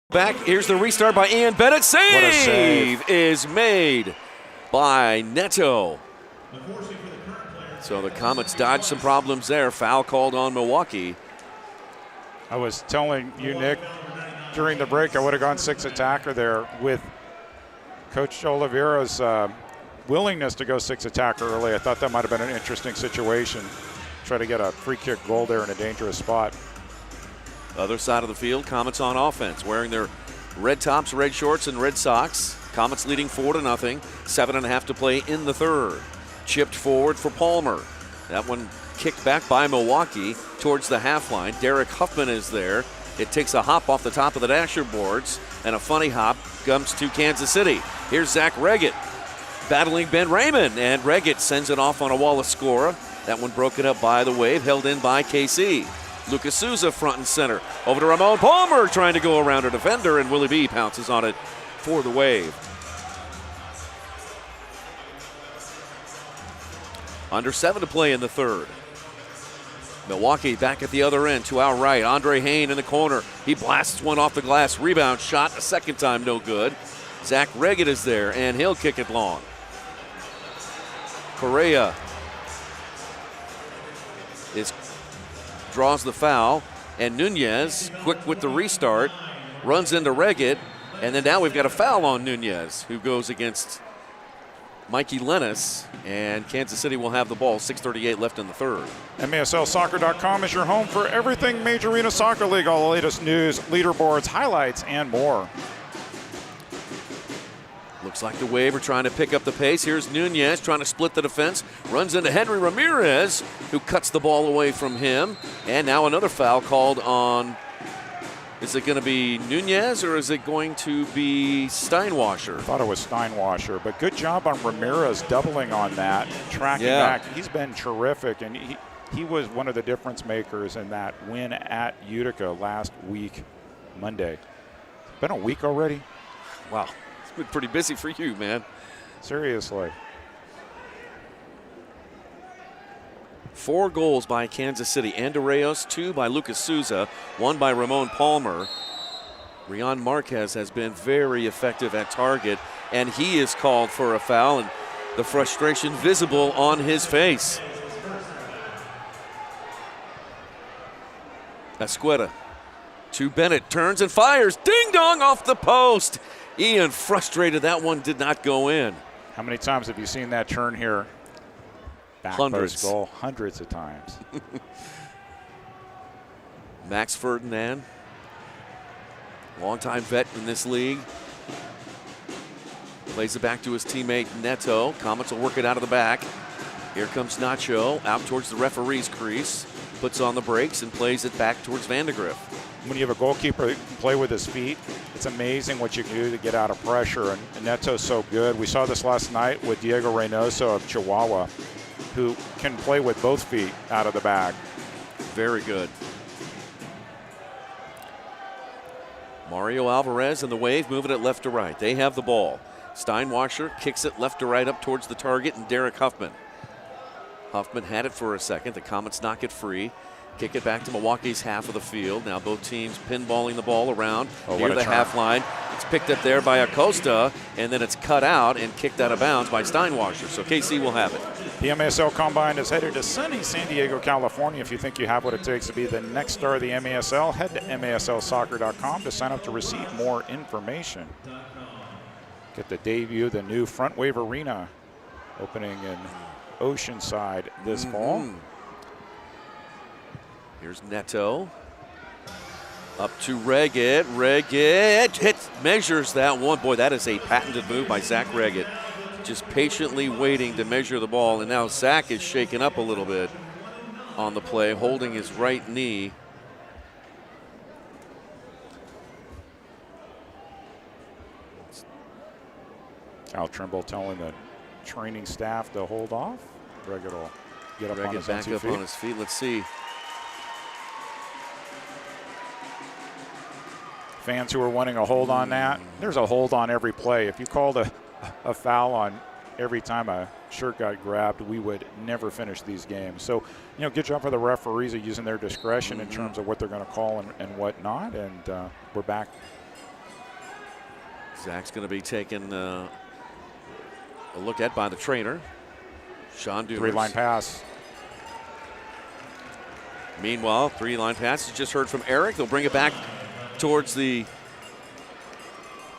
Speaker 1: Back, here's the restart by Ian Bennett.
Speaker 2: What a save
Speaker 1: Is made by Neto. So the Comets dodged some problems there. Foul called on Milwaukee.
Speaker 2: I was telling you, Nick, during the break, I would have gone 6 attacker there with Coach Oliveira's willingness to go 6 attacker early. I thought that might have been an interesting situation. Try to get a free kick goal there in a dangerous spot.
Speaker 1: Other side of the field, Comets on offense, wearing their red tops, red shorts, and red socks. Comets leading 4-0. 7.5 to play in the third. Chipped forward for Palmer. That one kicked back by Milwaukee towards the half line. Derek Huffman is there. It takes a hop off the top of the dasher boards, and a funny hop comes to Kansas City. Here's Zach Reggett battling Ben Raymond, and Reggett sends it off on a wall of score. That one broken up by the Wave, held in by KC. Lucas Souza front and center. Over to Ramon Palmer trying to go around a defender, and Willie B pounces on it for the Wave. Under 7 to play in the third. Milwaukee back at the other end to our right. Andre Hayne in the corner. He blasts one off the glass. Rebound shot a second time, no good. Zach Reggett is there, and he'll kick it long. Correa draws the foul, and Nunez, quick with the restart, runs into Reggett, and then now we've got a foul on Nunez, who goes against Mikey Lennis, and Kansas City will have the ball. 6:38 left in the third.
Speaker 2: MASLsoccer.com is your home for everything Major Arena Soccer League, all the latest news, leaderboards, highlights, and more.
Speaker 1: Looks like the Wave are trying to pick up the pace. Here's Nunez trying to split the defense. Runs into Henry Ramirez, who cuts the ball away from him. And now another foul called on, is it going to be Nunez or is it going to be Steinwasser?
Speaker 2: I thought it was Steinwasser, but good job on Ramirez doubling on that, tracking back. He's been terrific, and he was one of the difference makers in that win at Utica last week, Monday. It's been a week already?
Speaker 1: Wow. Been pretty busy for you, man.
Speaker 2: Seriously.
Speaker 1: 4 goals by Kansas City. Andreas, 2 by Lucas Souza, 1 by Ramon Palmer. Rion Marquez has been very effective at target, and he is called for a foul, and the frustration visible on his face. Escueta to Bennett, turns and fires. Ding dong off the post. Ian frustrated, that one did not go in.
Speaker 2: How many times have you seen that turn here? Back
Speaker 1: Hundreds.
Speaker 2: post goal, hundreds of times.
Speaker 1: Max Ferdinand, longtime vet in this league. Plays it back to his teammate Neto. Comets will work it out of the back. Here comes Nacho out towards the referee's crease. Puts on the brakes and plays it back towards Vandegrift.
Speaker 2: When you have a goalkeeper that can play with his feet, it's amazing what you can do to get out of pressure, and Neto's so good. We saw this last night with Diego Reynoso of Chihuahua, who can play with both feet out of the bag.
Speaker 1: Very good. Mario Alvarez and the Wave moving it left to right. They have the ball. Steinwasser kicks it left to right up towards the target, and Derek Huffman. Huffman had it for a second. The Comets knock it free. Kick it back to Milwaukee's half of the field. Now both teams pinballing the ball around near the half line. It's picked up there by Acosta, and then it's cut out and kicked out of bounds by Steinwasser. So KC will have it.
Speaker 2: The MASL Combine is headed to sunny San Diego, California. If you think you have what it takes to be the next star of the MASL, head to MASLsoccer.com to sign up to receive more information. Get the debut of the new Front Wave Arena opening in Oceanside this fall.
Speaker 1: Here's Neto. Up to Reggett. Reggett measures that one. Boy, that is a patented move by Zach Reggett. Just patiently waiting to measure the ball. And now Zach is shaken up a little bit on the play, holding his right knee.
Speaker 2: Al Trimble telling the training staff to hold off. Reggett will get up on his
Speaker 1: back up on his feet. Let's see.
Speaker 2: Fans who are wanting a hold on that, there's a hold on every play. If you called a foul on every time a shirt got grabbed, we would never finish these games. So, good job for the referees of using their discretion in terms of what they're going to call and what not. And we're back
Speaker 1: Zach's going to be taken a look at by the trainer, Sean Dumers.
Speaker 2: 3-line pass.
Speaker 1: Meanwhile, 3-line pass. You just heard from Eric. They'll bring it back towards the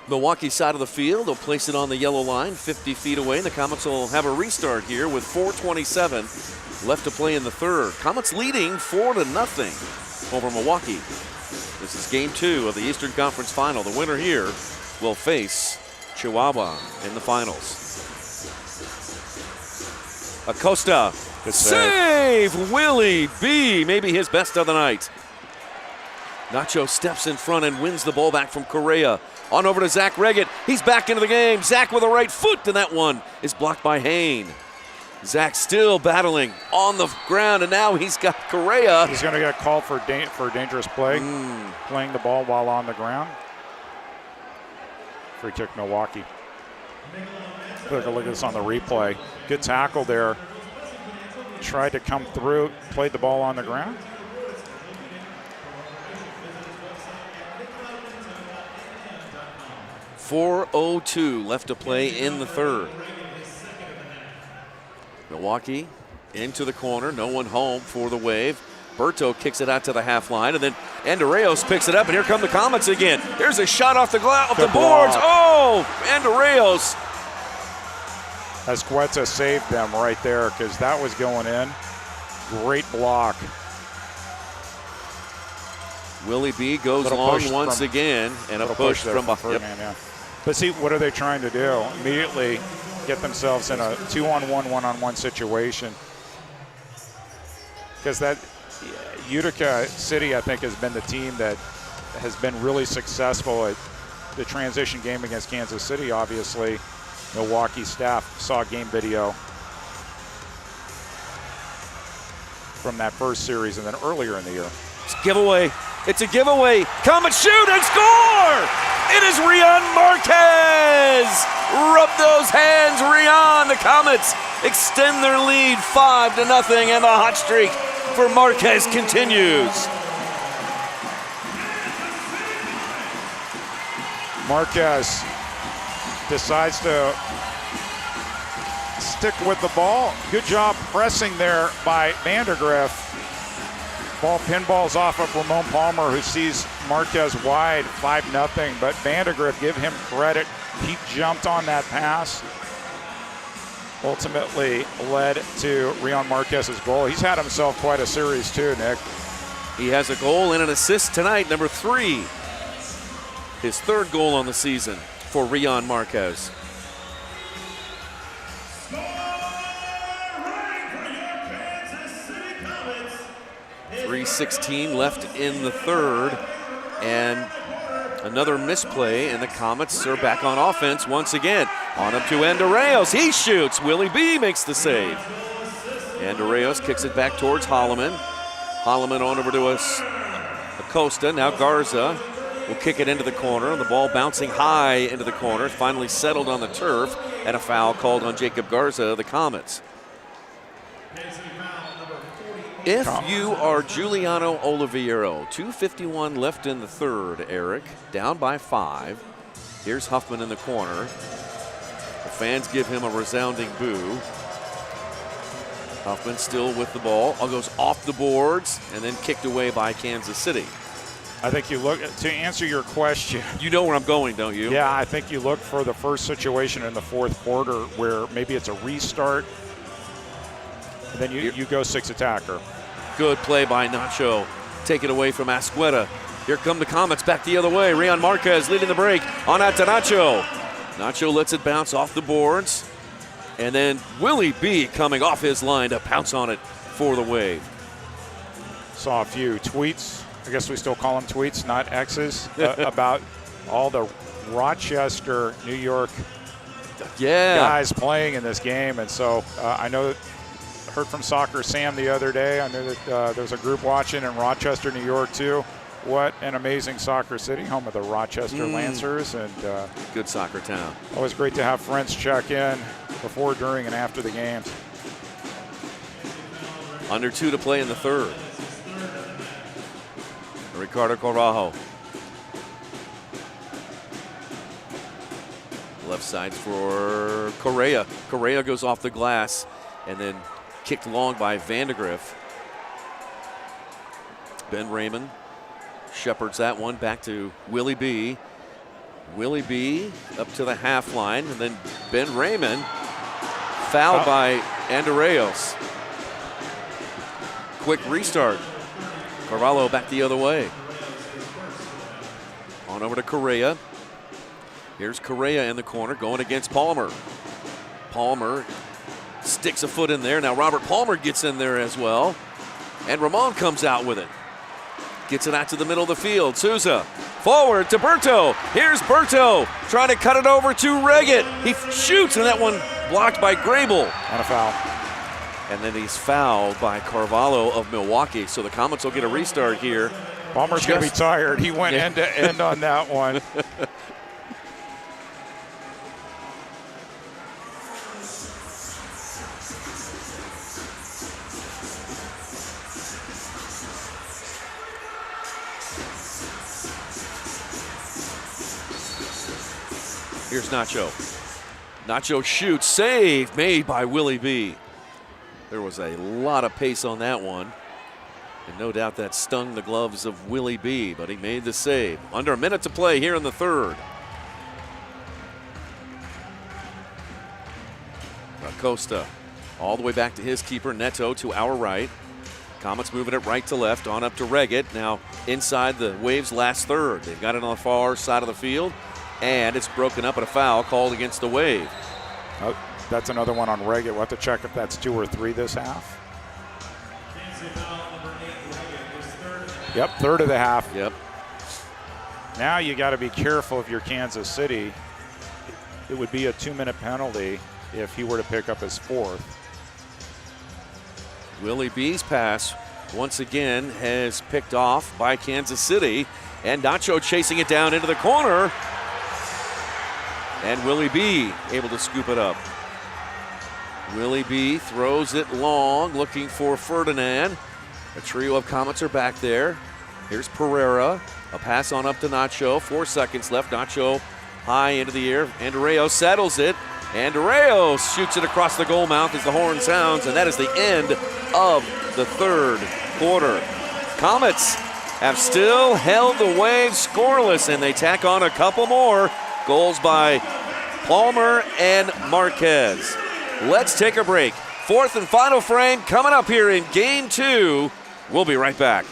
Speaker 1: Milwaukee side of the field. They'll place it on the yellow line, 50 feet away. And the Comets will have a restart here with 4:27 left to play in the third. Comets leading 4-0 over Milwaukee. This is game 2 of the Eastern Conference Final. The winner here will face Chihuahua in the finals. Acosta, save! Willie B, maybe his best of the night. Nacho steps in front and wins the ball back from Correa. On over to Zach Reggett. He's back into the game. Zach with a right foot, and that one is blocked by Hain. Zach still battling on the ground, and now he's got Correa.
Speaker 2: He's going to get called for a dangerous play, playing the ball while on the ground. Free kick, Milwaukee. Look at this on the replay. Good tackle there. Tried to come through, played the ball on the ground.
Speaker 1: .402 left to play in the third. Milwaukee into the corner, no one home for the Wave. Berto kicks it out to the half line, and then Andreos picks it up, and here come the Comets again. Here's a shot off the boards. Oh, Andreos.
Speaker 2: Esqueta saved them right there because that was going in. Great block.
Speaker 1: Willie B goes long once again, and a push from behind.
Speaker 2: Yeah. But see, what are they trying to do? Immediately get themselves in a 2-on-1, 1-on-1 situation. Because that Utica City, I think, has been the team that has been really successful at the transition game against Kansas City, obviously. Milwaukee staff saw game video from that first series and then earlier in the year.
Speaker 1: It's a giveaway. It's a giveaway. Comets shoot and score! It is Rion Marquez! Rub those hands, Rion. The Comets extend their lead 5-0, and the hot streak for Marquez continues.
Speaker 2: Marquez decides to stick with the ball. Good job pressing there by Vandergriff. Ball pinballs off of Ramon Palmer, who sees Marquez wide, 5-0. But Vandergriff, give him credit. He jumped on that pass. Ultimately led to Rion Marquez's goal. He's had himself quite a series too, Nick.
Speaker 1: He has a goal and an assist tonight, number 3. His 3rd goal on the season for Rion Marquez. 3:16 left in the third, and another misplay, and the Comets are back on offense once again. On up to Andreos. He shoots. Willie B makes the save. Andreos kicks it back towards Holloman. Holloman on over to Acosta. Now Garza will kick it into the corner. The ball bouncing high into the corner. Finally settled on the turf, and a foul called on Jacob Garza of the Comets. If you are Giuliano Oliviero, 2:51 left in the third, Eric, down by 5. Here's Huffman in the corner. The fans give him a resounding boo. Huffman still with the ball. All goes off the boards and then kicked away by Kansas City.
Speaker 2: I think you look, to answer your question.
Speaker 1: You know where I'm going, don't you?
Speaker 2: Yeah, I think you look for the first situation in the fourth quarter where maybe it's a restart, and then you go 6 attacker.
Speaker 1: Good play by Nacho. Take it away from Esqueta. Here come the Comets back the other way. Rion Marquez leading the break. On out to Nacho. Nacho lets it bounce off the boards. And then Willie B coming off his line to pounce on it for the Wave.
Speaker 2: Saw a few tweets, I guess we still call them tweets, not X's, about all the Rochester, New York guys playing in this game. And so I know, heard from Soccer Sam the other day. I know that there's a group watching in Rochester, New York too. What an amazing soccer city, home of the Rochester Lancers, and
Speaker 1: good soccer town.
Speaker 2: Always great to have friends check in before, during, and after the games.
Speaker 1: Under 2 to play in the third. Ricardo Corrajo. Left side for Correa. Correa goes off the glass and then kicked long by Vandegrift. Ben Raymond shepherds that one back to Willie B. Willie B up to the half line, and then Ben Raymond fouled by Andreos. Quick restart. Carvalho back the other way. On over to Correa. Here's Correa in the corner going against Palmer. Palmer sticks a foot in there. Now Robert Palmer gets in there as well. And Ramon comes out with it. Gets it out to the middle of the field. Souza forward to Berto. Here's Berto trying to cut it over to Reggett. He shoots, and that one blocked by Grable.
Speaker 2: On a foul.
Speaker 1: And then he's fouled by Carvalho of Milwaukee. So the Comets will get a restart here.
Speaker 2: Palmer's going to be tired. He went end to end on that one.
Speaker 1: Here's Nacho. Nacho shoots, save made by Willie B. There was a lot of pace on that one. And no doubt that stung the gloves of Willie B, but he made the save. Under a minute to play here in the third. Acosta all the way back to his keeper, Neto, to our right. Comets moving it right to left, on up to Reggett. Now inside the Waves' last third. They've got it on the far side of the field, and it's broken up and a foul called against the Wave.
Speaker 2: Oh, that's another one on Reggett. We'll have to check if that's 2 or 3 this half. Yep, third of the half.
Speaker 1: Yep.
Speaker 2: Now you got to be careful if you're Kansas City. It would be a 2-minute penalty if he were to pick up his 4th.
Speaker 1: Willie B's pass once again has picked off by Kansas City, and Nacho chasing it down into the corner. And Willie B able to scoop it up. Willie B throws it long, looking for Ferdinand. A trio of Comets are back there. Here's Pereira. A pass on up to Nacho. 4 seconds left. Nacho high into the air. Andreos settles it. Andreos shoots it across the goal mouth as the horn sounds, and that is the end of the third quarter. Comets have still held the Waves scoreless, and they tack on a couple more. Goals by Palmer and Marquez. Let's take a break. Fourth and final frame coming up here in Game 2. We'll be right back.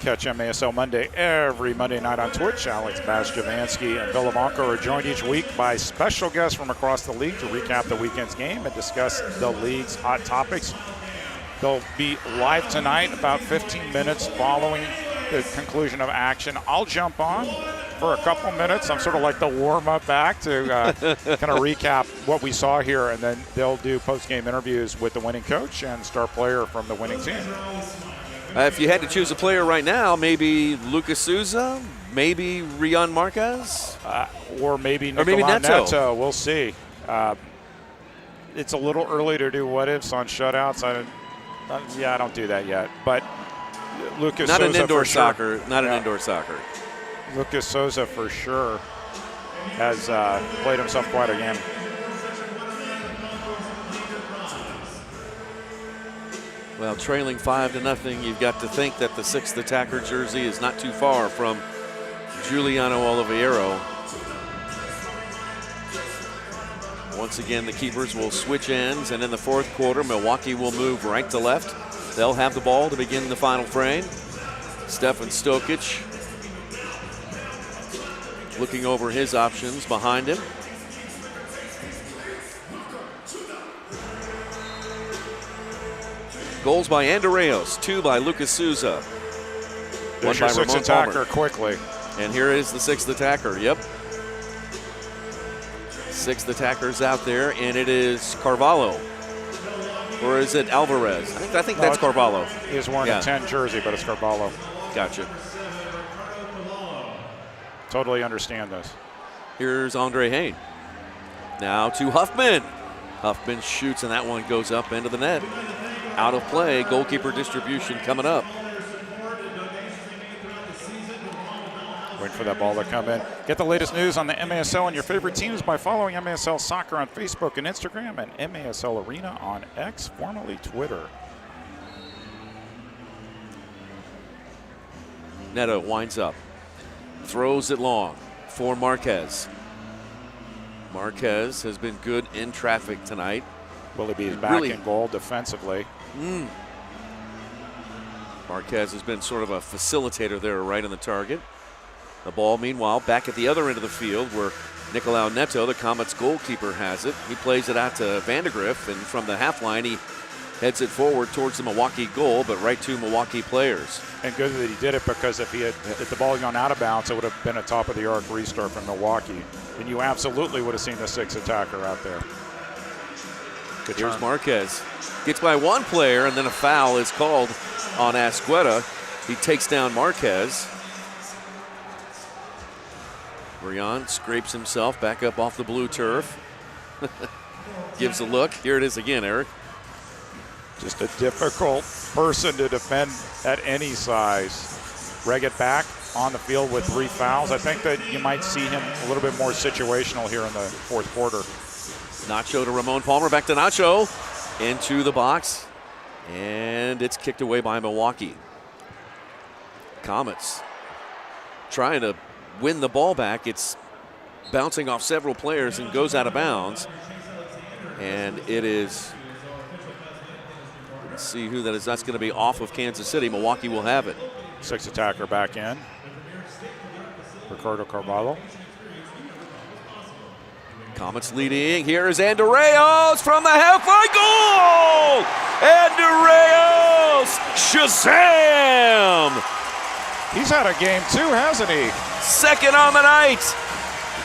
Speaker 2: Catch MASL Monday every Monday night on Twitch. Alex Basz-Javansky and Bill Ivanko are joined each week by special guests from across the league to recap the weekend's game and discuss the league's hot topics. They'll be live tonight about 15 minutes following the conclusion of action. I'll jump on for a couple minutes. I'm sort of like the warm-up act to kind of recap what we saw here, and then they'll do post-game interviews with the winning coach and star player from the winning team.
Speaker 1: If you had to choose a player right now, maybe Lucas Souza, maybe Rian Marquez?
Speaker 2: Or maybe Neto. We'll see. It's a little early to do what-ifs on shutouts. I don't do that yet. But Lucas Souza
Speaker 1: an indoor
Speaker 2: soccer.
Speaker 1: Not an indoor soccer.
Speaker 2: Lucas Souza for sure has played himself quite a game.
Speaker 1: Well, trailing 5-0, you've got to think that the 6th attacker jersey is not too far from Juliano Oliveira. Once again, the keepers will switch ends, and in the fourth quarter, Milwaukee will move right to left. They'll have the ball to begin the final frame. Stefan Stokic looking over his options behind him. Goals by Andreas, 2 by Lucas Souza.
Speaker 2: There's your 6th attacker quickly.
Speaker 1: And here is the 6th attacker, yep. 6th attacker's out there, and it is Carvalho. Or is it Alvarez? I think that's Carvalho.
Speaker 2: He's wearing a 10 jersey, but it's Carvalho.
Speaker 1: Gotcha.
Speaker 2: Totally understand this.
Speaker 1: Here's Andre Hayne. Now to Huffman. Huffman shoots, and that one goes up into the net. Out of play, goalkeeper distribution coming up.
Speaker 2: Waiting for that ball to come in. Get the latest news on the MASL and your favorite teams by following MASL Soccer on Facebook and Instagram and MASL Arena on X, formerly Twitter.
Speaker 1: Neto winds up. Throws it long for Marquez. Marquez has been good in traffic tonight.
Speaker 2: Willie B is back in goal defensively.
Speaker 1: Marquez has been sort of a facilitator there right on the target. The ball, meanwhile, back at the other end of the field where Nicolau Neto, the Comets goalkeeper, has it. He plays it out to Vandegrift, and from the half line, he heads it forward towards the Milwaukee goal, but right to Milwaukee players.
Speaker 2: And good that he did it, because if the ball had gone out of bounds, it would have been a top-of-the-arc restart from Milwaukee. And you absolutely would have seen the 6th attacker out there. Good
Speaker 1: Here's
Speaker 2: turn.
Speaker 1: Marquez. Gets by one player, and then a foul is called on Asqueta. He takes down Marquez. Rian scrapes himself back up off the blue turf. Gives a look. Here it is again, Eric.
Speaker 2: Just a difficult person to defend at any size. Reggett back on the field with 3 fouls. I think that you might see him a little bit more situational here in the fourth quarter.
Speaker 1: Nacho to Ramon Palmer. Back to Nacho. Into the box. And it's kicked away by Milwaukee. Comets trying to win the ball back. It's bouncing off several players and goes out of bounds. And it is, let's see who that is. That's going to be off of Kansas City. Milwaukee will have it.
Speaker 2: 6th attacker back in. Ricardo Carvalho.
Speaker 1: Comets leading. Here is Andreas from the half-line goal! Andreas! Shazam!
Speaker 2: He's had a game too, hasn't he?
Speaker 1: 2nd on the night.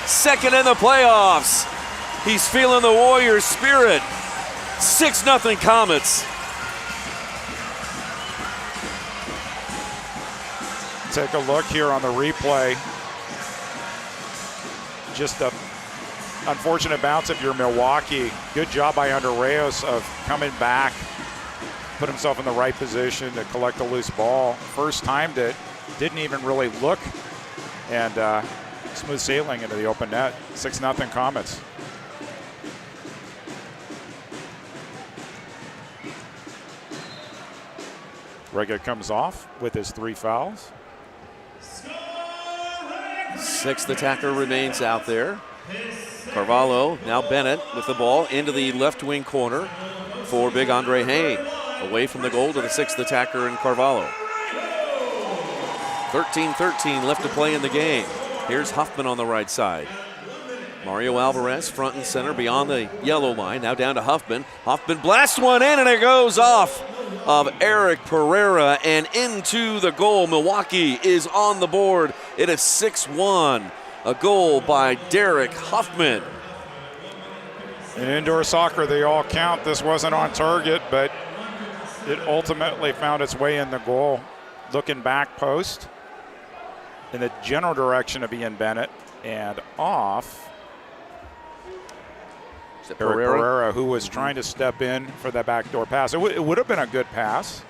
Speaker 1: 2nd in the playoffs. He's feeling the Warriors' spirit. 6-0 Comets.
Speaker 2: Take a look here on the replay. Just a unfortunate bounce if you're Milwaukee. Good job by Andreas of coming back, put himself in the right position to collect the loose ball. First timed it, didn't even really look, and smooth sailing into the open net. 6-0 Comets. Reggett comes off with his 3 fouls.
Speaker 1: 6th attacker remains out there. Carvalho, now Bennett with the ball into the left wing corner for big Andre Hayne. Away from the goal to the 6th attacker in Carvalho. 13-13 left to play in the game. Here's Huffman on the right side. Mario Alvarez front and center beyond the yellow line. Now down to Huffman. Huffman blasts one in and it goes off of Eric Pereira and into the goal. Milwaukee is on the board. It is 6-1. A goal by Derek Huffman.
Speaker 2: In indoor soccer, they all count. This wasn't on target, but it ultimately found its way in the goal. Looking back post in the general direction of Ian Bennett and off Eric Pereira, who was trying to step in for that backdoor pass. It would have been a good pass.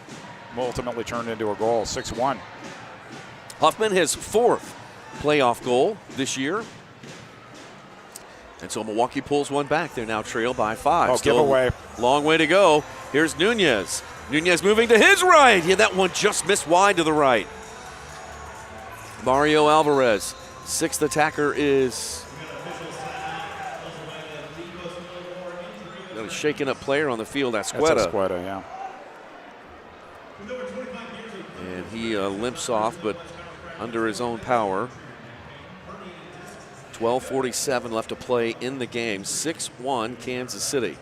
Speaker 2: Ultimately turned into a goal, 6-1.
Speaker 1: Huffman, his 4th playoff goal this year. And so Milwaukee pulls one back. They're now trailed by 5.
Speaker 2: Oh, giveaway.
Speaker 1: Long way to go. Here's Nunez. Nunez moving to his right. Yeah, that one just missed wide to the right. Mario Alvarez, 6th attacker, is a shaken up player on the field. Escueta.
Speaker 2: That's Escueta, yeah.
Speaker 1: And he limps off, but under his own power. 12:47 left to play in the game. 6-1 Kansas City.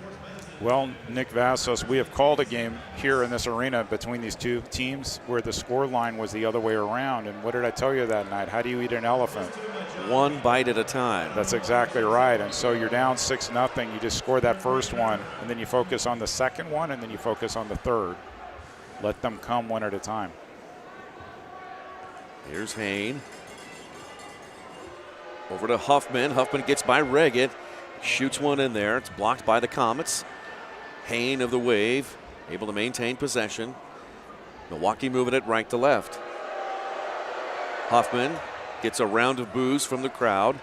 Speaker 2: Well, Nick Vassos, we have called a game here in this arena between these two teams where the score line was the other way around. And what did I tell you that night? How do you eat an elephant?
Speaker 1: One bite at a time.
Speaker 2: That's exactly right. And so you're down 6-0. You just score that first one, and then you focus on the second one, and then you focus on the third. Let them come one at a time.
Speaker 1: Here's Hayne. Over to Huffman. Huffman gets by Reggett. Shoots one in there. It's blocked by the Comets. Hayne of the Wave able to maintain possession. Milwaukee moving it right to left. Huffman gets a round of boos from the crowd.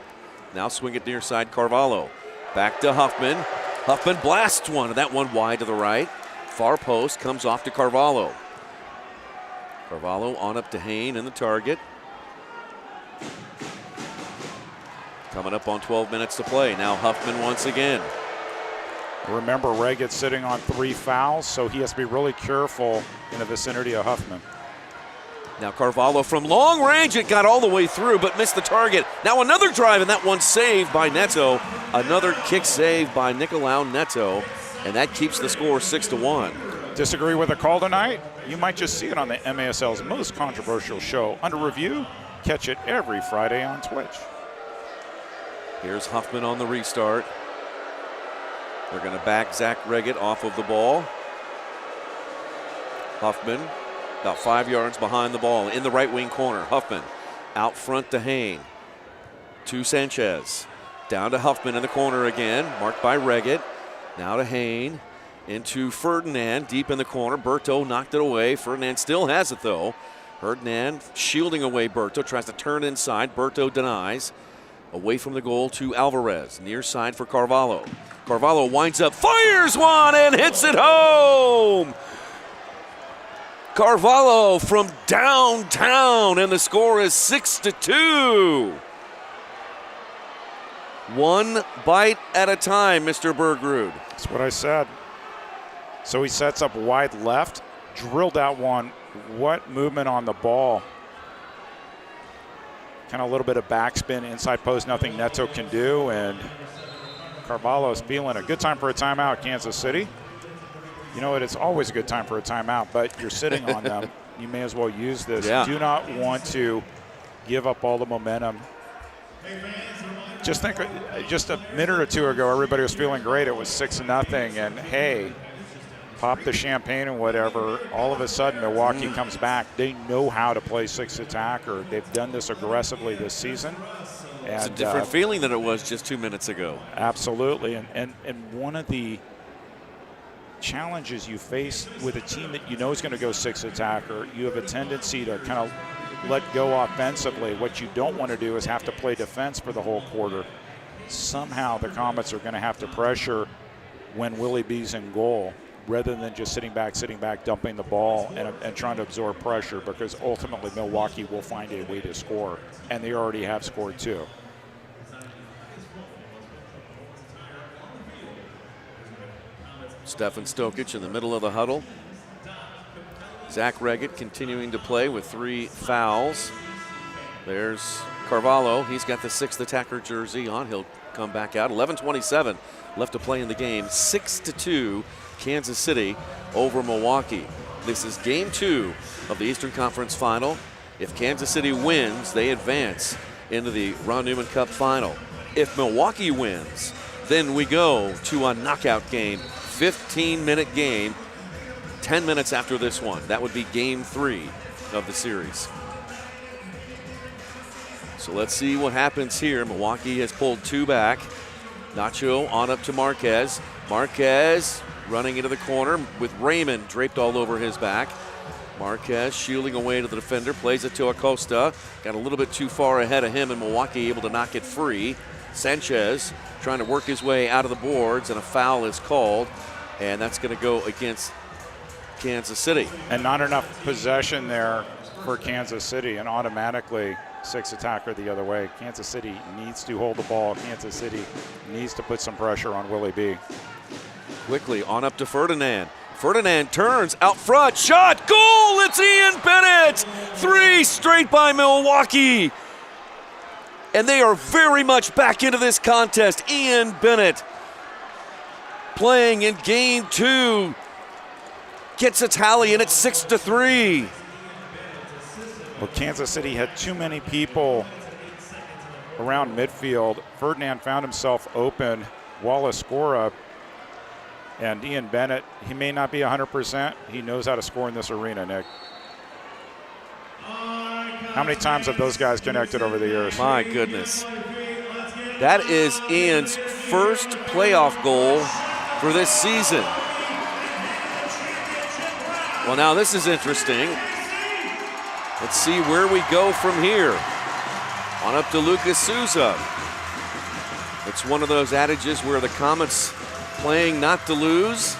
Speaker 1: Now swing it near side Carvalho. Back to Huffman. Huffman blasts one, and that one wide to the right. Far post comes off to Carvalho. Carvalho on up to Hayne in the target. Coming up on 12 minutes to play. Now Huffman once again.
Speaker 2: Remember, Reggett's sitting on 3 fouls, so he has to be really careful in the vicinity of Huffman.
Speaker 1: Now Carvalho from long range. It got all the way through, but missed the target. Now another drive, and that one saved by Neto. Another kick save by Nicolau Neto, and that keeps the score 6-1.
Speaker 2: Disagree with the call tonight? You might just see it on the MASL's most controversial show. Under review, catch it every Friday on Twitch.
Speaker 1: Here's Huffman on the restart. They're going to back Zach Reggett off of the ball. Huffman about 5 yards behind the ball in the right wing corner. Huffman out front to Hayne. To Sanchez. Down to Huffman in the corner again, marked by Reggett. Now to Hayne. Into Ferdinand, deep in the corner. Berto knocked it away. Ferdinand still has it though. Ferdinand shielding away Berto, tries to turn inside. Berto denies. Away from the goal to Alvarez, near side for Carvalho. Carvalho winds up, fires one, and hits it home! Carvalho from downtown, and the score is 6-2. One bite at a time, Mr. Bergrud.
Speaker 2: That's what I said. So he sets up wide left, drilled out one. What movement on the ball. Kind of a little bit of backspin, inside post, nothing Neto can do, and Carvalho's feeling a good time for a timeout, Kansas City. You know what, it's always a good time for a timeout, but you're sitting on them. You may as well use this.
Speaker 1: Yeah.
Speaker 2: Do not want to give up all the momentum. Just think, just a minute or two ago, everybody was feeling great. It was 6-0, and hey, pop the champagne and whatever. All of a sudden, Milwaukee comes back. They know how to play 6 attacker. They've done this aggressively this season. And,
Speaker 1: it's a different feeling than it was just 2 minutes ago.
Speaker 2: Absolutely, and one of the challenges you face with a team that you know is going to go 6 attacker, you have a tendency to kind of let go offensively. What you don't want to do is have to play defense for the whole quarter. Somehow the Comets are going to have to pressure when Willie B's in goal, rather than just sitting back, dumping the ball and trying to absorb pressure, because ultimately Milwaukee will find a way to score, and they already have scored too.
Speaker 1: Stefan Stokic in the middle of the huddle. Zach Reggett continuing to play with 3 fouls. There's Carvalho. He's got the 6th attacker jersey on. He'll come back out. 11:27 left to play in the game. 6-2 Kansas City over Milwaukee. This is game 2 of the Eastern Conference Final. If Kansas City wins, they advance into the Ron Newman Cup Final. If Milwaukee wins, then we go to a knockout game, 15-minute game, 10 minutes after this one. That would be game 3 of the series. So let's see what happens here. Milwaukee has pulled 2 back. Nacho on up to Marquez. Marquez running into the corner with Raymond draped all over his back. Marquez shielding away to the defender, plays it to Acosta. Got a little bit too far ahead of him, and Milwaukee able to knock it free. Sanchez trying to work his way out of the boards, and a foul is called, and that's going to go against Kansas City.
Speaker 2: And not enough possession there for Kansas City, and automatically 6 attacker the other way. Kansas City needs to hold the ball. Kansas City needs to put some pressure on Willie B.
Speaker 1: Quickly on up to Ferdinand. Ferdinand turns out front, shot, goal, it's Ian Bennett! 3 straight by Milwaukee. And they are very much back into this contest. Ian Bennett playing in game 2. Gets a tally, and it's 6-3.
Speaker 2: Well, Kansas City had too many people around midfield. Ferdinand found himself open. Wallace score up. And Ian Bennett, he may not be 100%. He knows how to score in this arena, Nick. How many times have those guys connected over the years?
Speaker 1: My goodness. That is Ian's first playoff goal for this season. Well, now this is interesting. Let's see where we go from here. On up to Lucas Souza. It's one of those adages where the Comets playing not to lose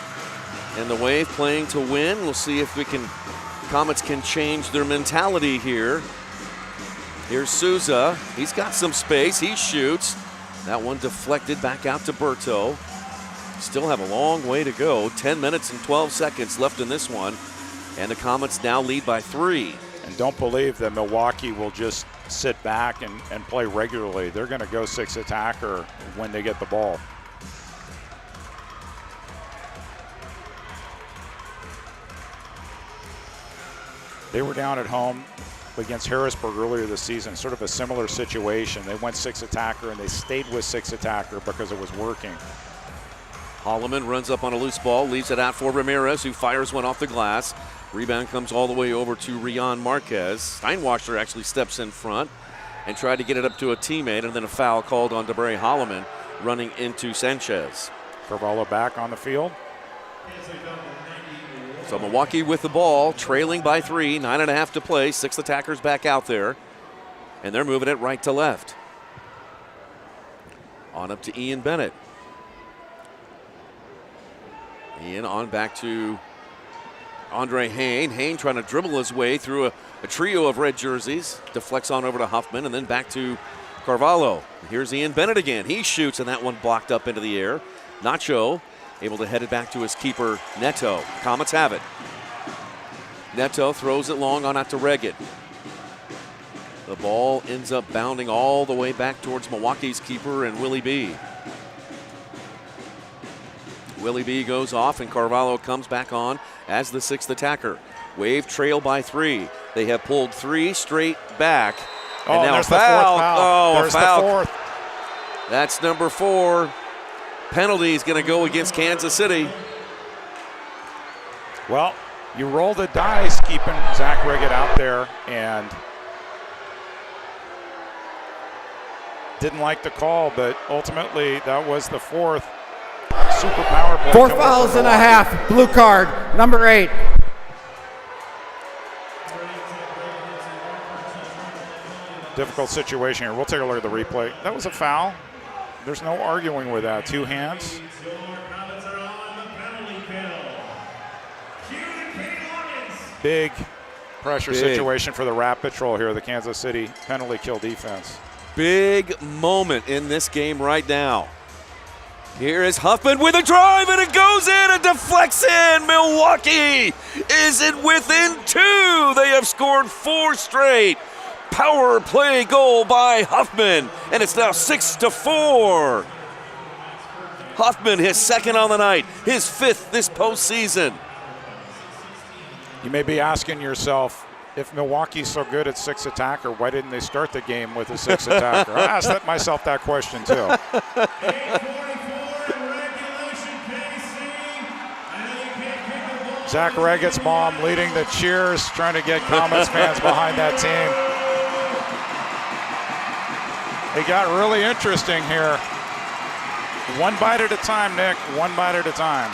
Speaker 1: and the Wave playing to win. We'll see if Comets can change their mentality here. Here's Souza. He's got some space. He shoots. That one deflected back out to Berto. Still have a long way to go. 10 minutes and 12 seconds left in this one. And the Comets now lead by 3.
Speaker 2: And don't believe that Milwaukee will just sit back and play regularly. They're going to go 6 attacker when they get the ball. They were down at home against Harrisburg earlier this season, sort of a similar situation. They went 6 attacker and they stayed with 6 attacker because it was working.
Speaker 1: Holloman runs up on a loose ball, leaves it out for Ramirez, who fires one off the glass. Rebound comes all the way over to Rion Marquez. Steinwasser actually steps in front and tried to get it up to a teammate, and then a foul called on DeBray Holloman running into Sanchez.
Speaker 2: Carvalho back on the field.
Speaker 1: So Milwaukee with the ball, trailing by 3, 9.5 to play, 6 attackers back out there, and they're moving it right to left. On up to Ian Bennett. Ian on back to Andre Hain. Hain trying to dribble his way through a trio of red jerseys. Deflects on over to Huffman and then back to Carvalho. Here's Ian Bennett again. He shoots and that one blocked up into the air. Nacho able to head it back to his keeper, Neto. Comets have it. Neto throws it long on out to Reggett. The ball ends up bounding all the way back towards Milwaukee's keeper and Willie B. Willie B goes off and Carvalho comes back on as the 6th attacker. Wave trail by 3. They have pulled 3 straight back. And now
Speaker 2: there's
Speaker 1: foul.
Speaker 2: The 4th foul.
Speaker 1: Oh,
Speaker 2: there's
Speaker 1: foul.
Speaker 2: The 4th.
Speaker 1: That's number 4. Penalty is going to go against Kansas City.
Speaker 2: Well, you roll the dice keeping Zach Reggett out there, and didn't like the call, but ultimately that was the 4th super power play.
Speaker 3: 4 fouls and a half. Blue card, number 8.
Speaker 2: Difficult situation here. We'll take a look at the replay. That was a foul. There's no arguing with that. 2 hands. Big pressure situation for the Rat Patrol here, the Kansas City penalty kill defense.
Speaker 1: Big moment in this game right now. Here is Huffman with a drive, and it goes in and deflects in. Milwaukee is it within 2. They have scored 4 straight. Power play goal by Huffman, and it's now 6-4. Huffman, his second on the night, his fifth this postseason.
Speaker 2: You may be asking yourself, if Milwaukee's so good at six attacker, why didn't they start the game with a six attacker? I asked myself that question too. Zach Reggett's mom leading the cheers, trying to get Comets fans behind that team. It got really interesting here. One bite at a time, Nick. One bite at a time.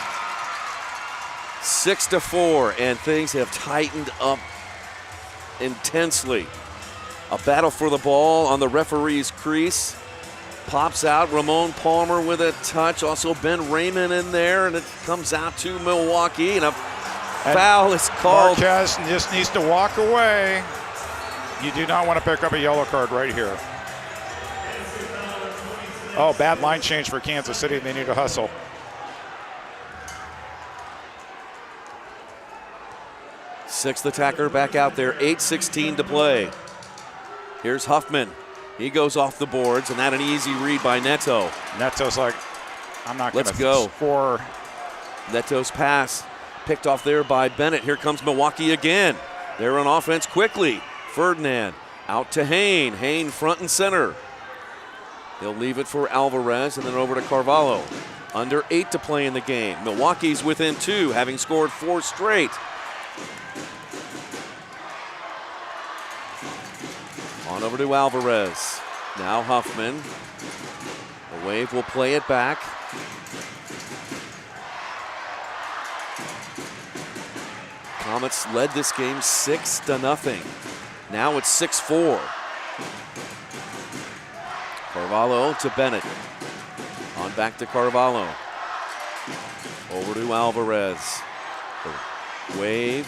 Speaker 1: 6-4, and things have tightened up intensely. A battle for the ball on the referee's crease. Pops out, Ramon Palmer with a touch. Also Ben Raymond in there, and it comes out to Milwaukee, and a foul is called.
Speaker 2: Marquez just needs to walk away. You do not want to pick up a yellow card right here. Oh, bad line change for Kansas City. They need to hustle.
Speaker 1: Sixth attacker back out there, 8:16 to play. Here's Huffman. He goes off the boards, and that an easy read by Neto.
Speaker 2: Neto's like, I'm not going to score.
Speaker 1: Neto's pass picked off there by Bennett. Here comes Milwaukee again. They're on offense quickly. Ferdinand out to Hain. Hain front and center. He'll leave it for Alvarez and then over to Carvalho. Under 8 to play in the game. Milwaukee's within 2, having scored 4 straight. On over to Alvarez. Now Huffman. The Wave will play it back. Comets led this game 6-0. Now it's 6-4. Carvalho to Bennett. On back to Carvalho. Over to Alvarez. The Wave,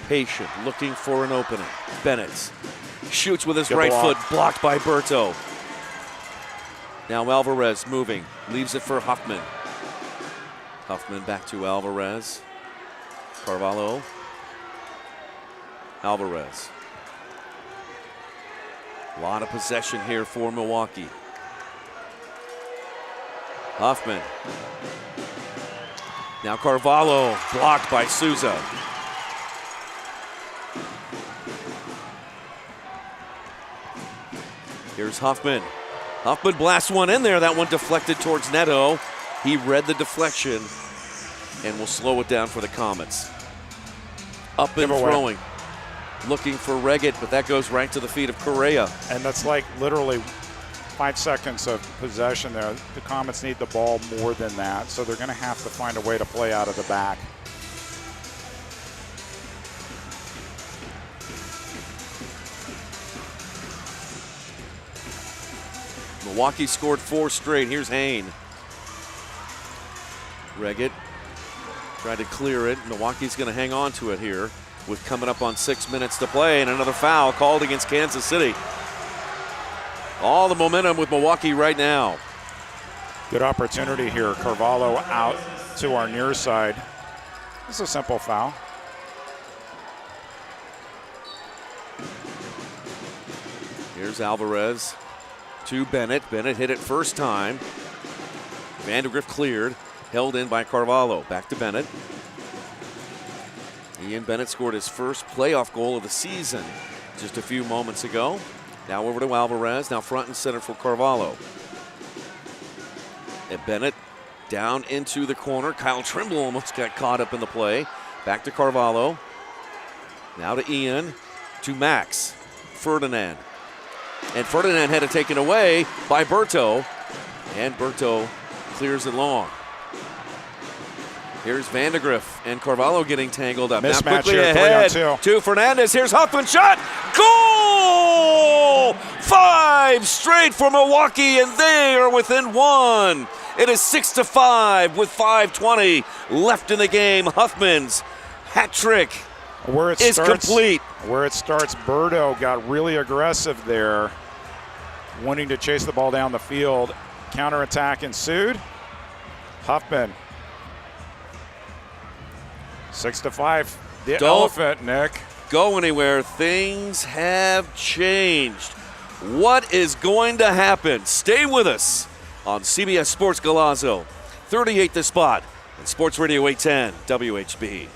Speaker 1: patient, looking for an opening. Bennett shoots with his right foot, blocked by Berto. Now Alvarez moving, leaves it for Huffman. Huffman back to Alvarez. Carvalho. Alvarez. A lot of possession here for Milwaukee. Huffman. Now Carvalho blocked by Souza. Here's Huffman. Huffman blasts one in there. That one deflected towards Neto. He read the deflection and will slow it down for the Comets. Up and throwing. Looking for Reggett, but that goes right to the feet of Correa.
Speaker 2: And that's like literally 5 seconds of possession there. The Comets need the ball more than that, so they're going to have to find a way to play out of the back.
Speaker 1: Milwaukee scored 4 straight. Here's Hain. Reggett tried to clear it. Milwaukee's going to hang on to it here with coming up on 6 minutes to play, and another foul called against Kansas City. All the momentum with Milwaukee right now.
Speaker 2: Good opportunity here. Carvalho out to our near side. It's a simple foul.
Speaker 1: Here's Alvarez to Bennett. Bennett hit it first time. Vandergrift cleared, held in by Carvalho. Back to Bennett. Ian Bennett scored his first playoff goal of the season just a few moments ago. Now over to Alvarez, now front and center for Carvalho. And Bennett down into the corner. Kyle Trimble almost got caught up in the play. Back to Carvalho. Now to Ian, to Max. Ferdinand. And Ferdinand had it taken away by Berto. And Berto clears it long. Here's Vandegrift and Carvalho getting tangled up.
Speaker 2: Mismatch
Speaker 1: now quickly
Speaker 2: here,
Speaker 1: ahead
Speaker 2: 3-on-2.
Speaker 1: to Fernandez. Here's Huffman shot. Goal! 5 straight for Milwaukee, and they are within 1. It is 6-5 with 5:20 left in the game. Huffman's hat trick is complete.
Speaker 2: Where it starts, Berto got really aggressive there, wanting to chase the ball down the field. Counterattack ensued. Huffman. 6-5. The elephant, Nick.
Speaker 1: go anywhere. Things have changed. What is going to happen? Stay with us on CBS Sports Golazo, 38 The Spot, and Sports Radio 810 WHB.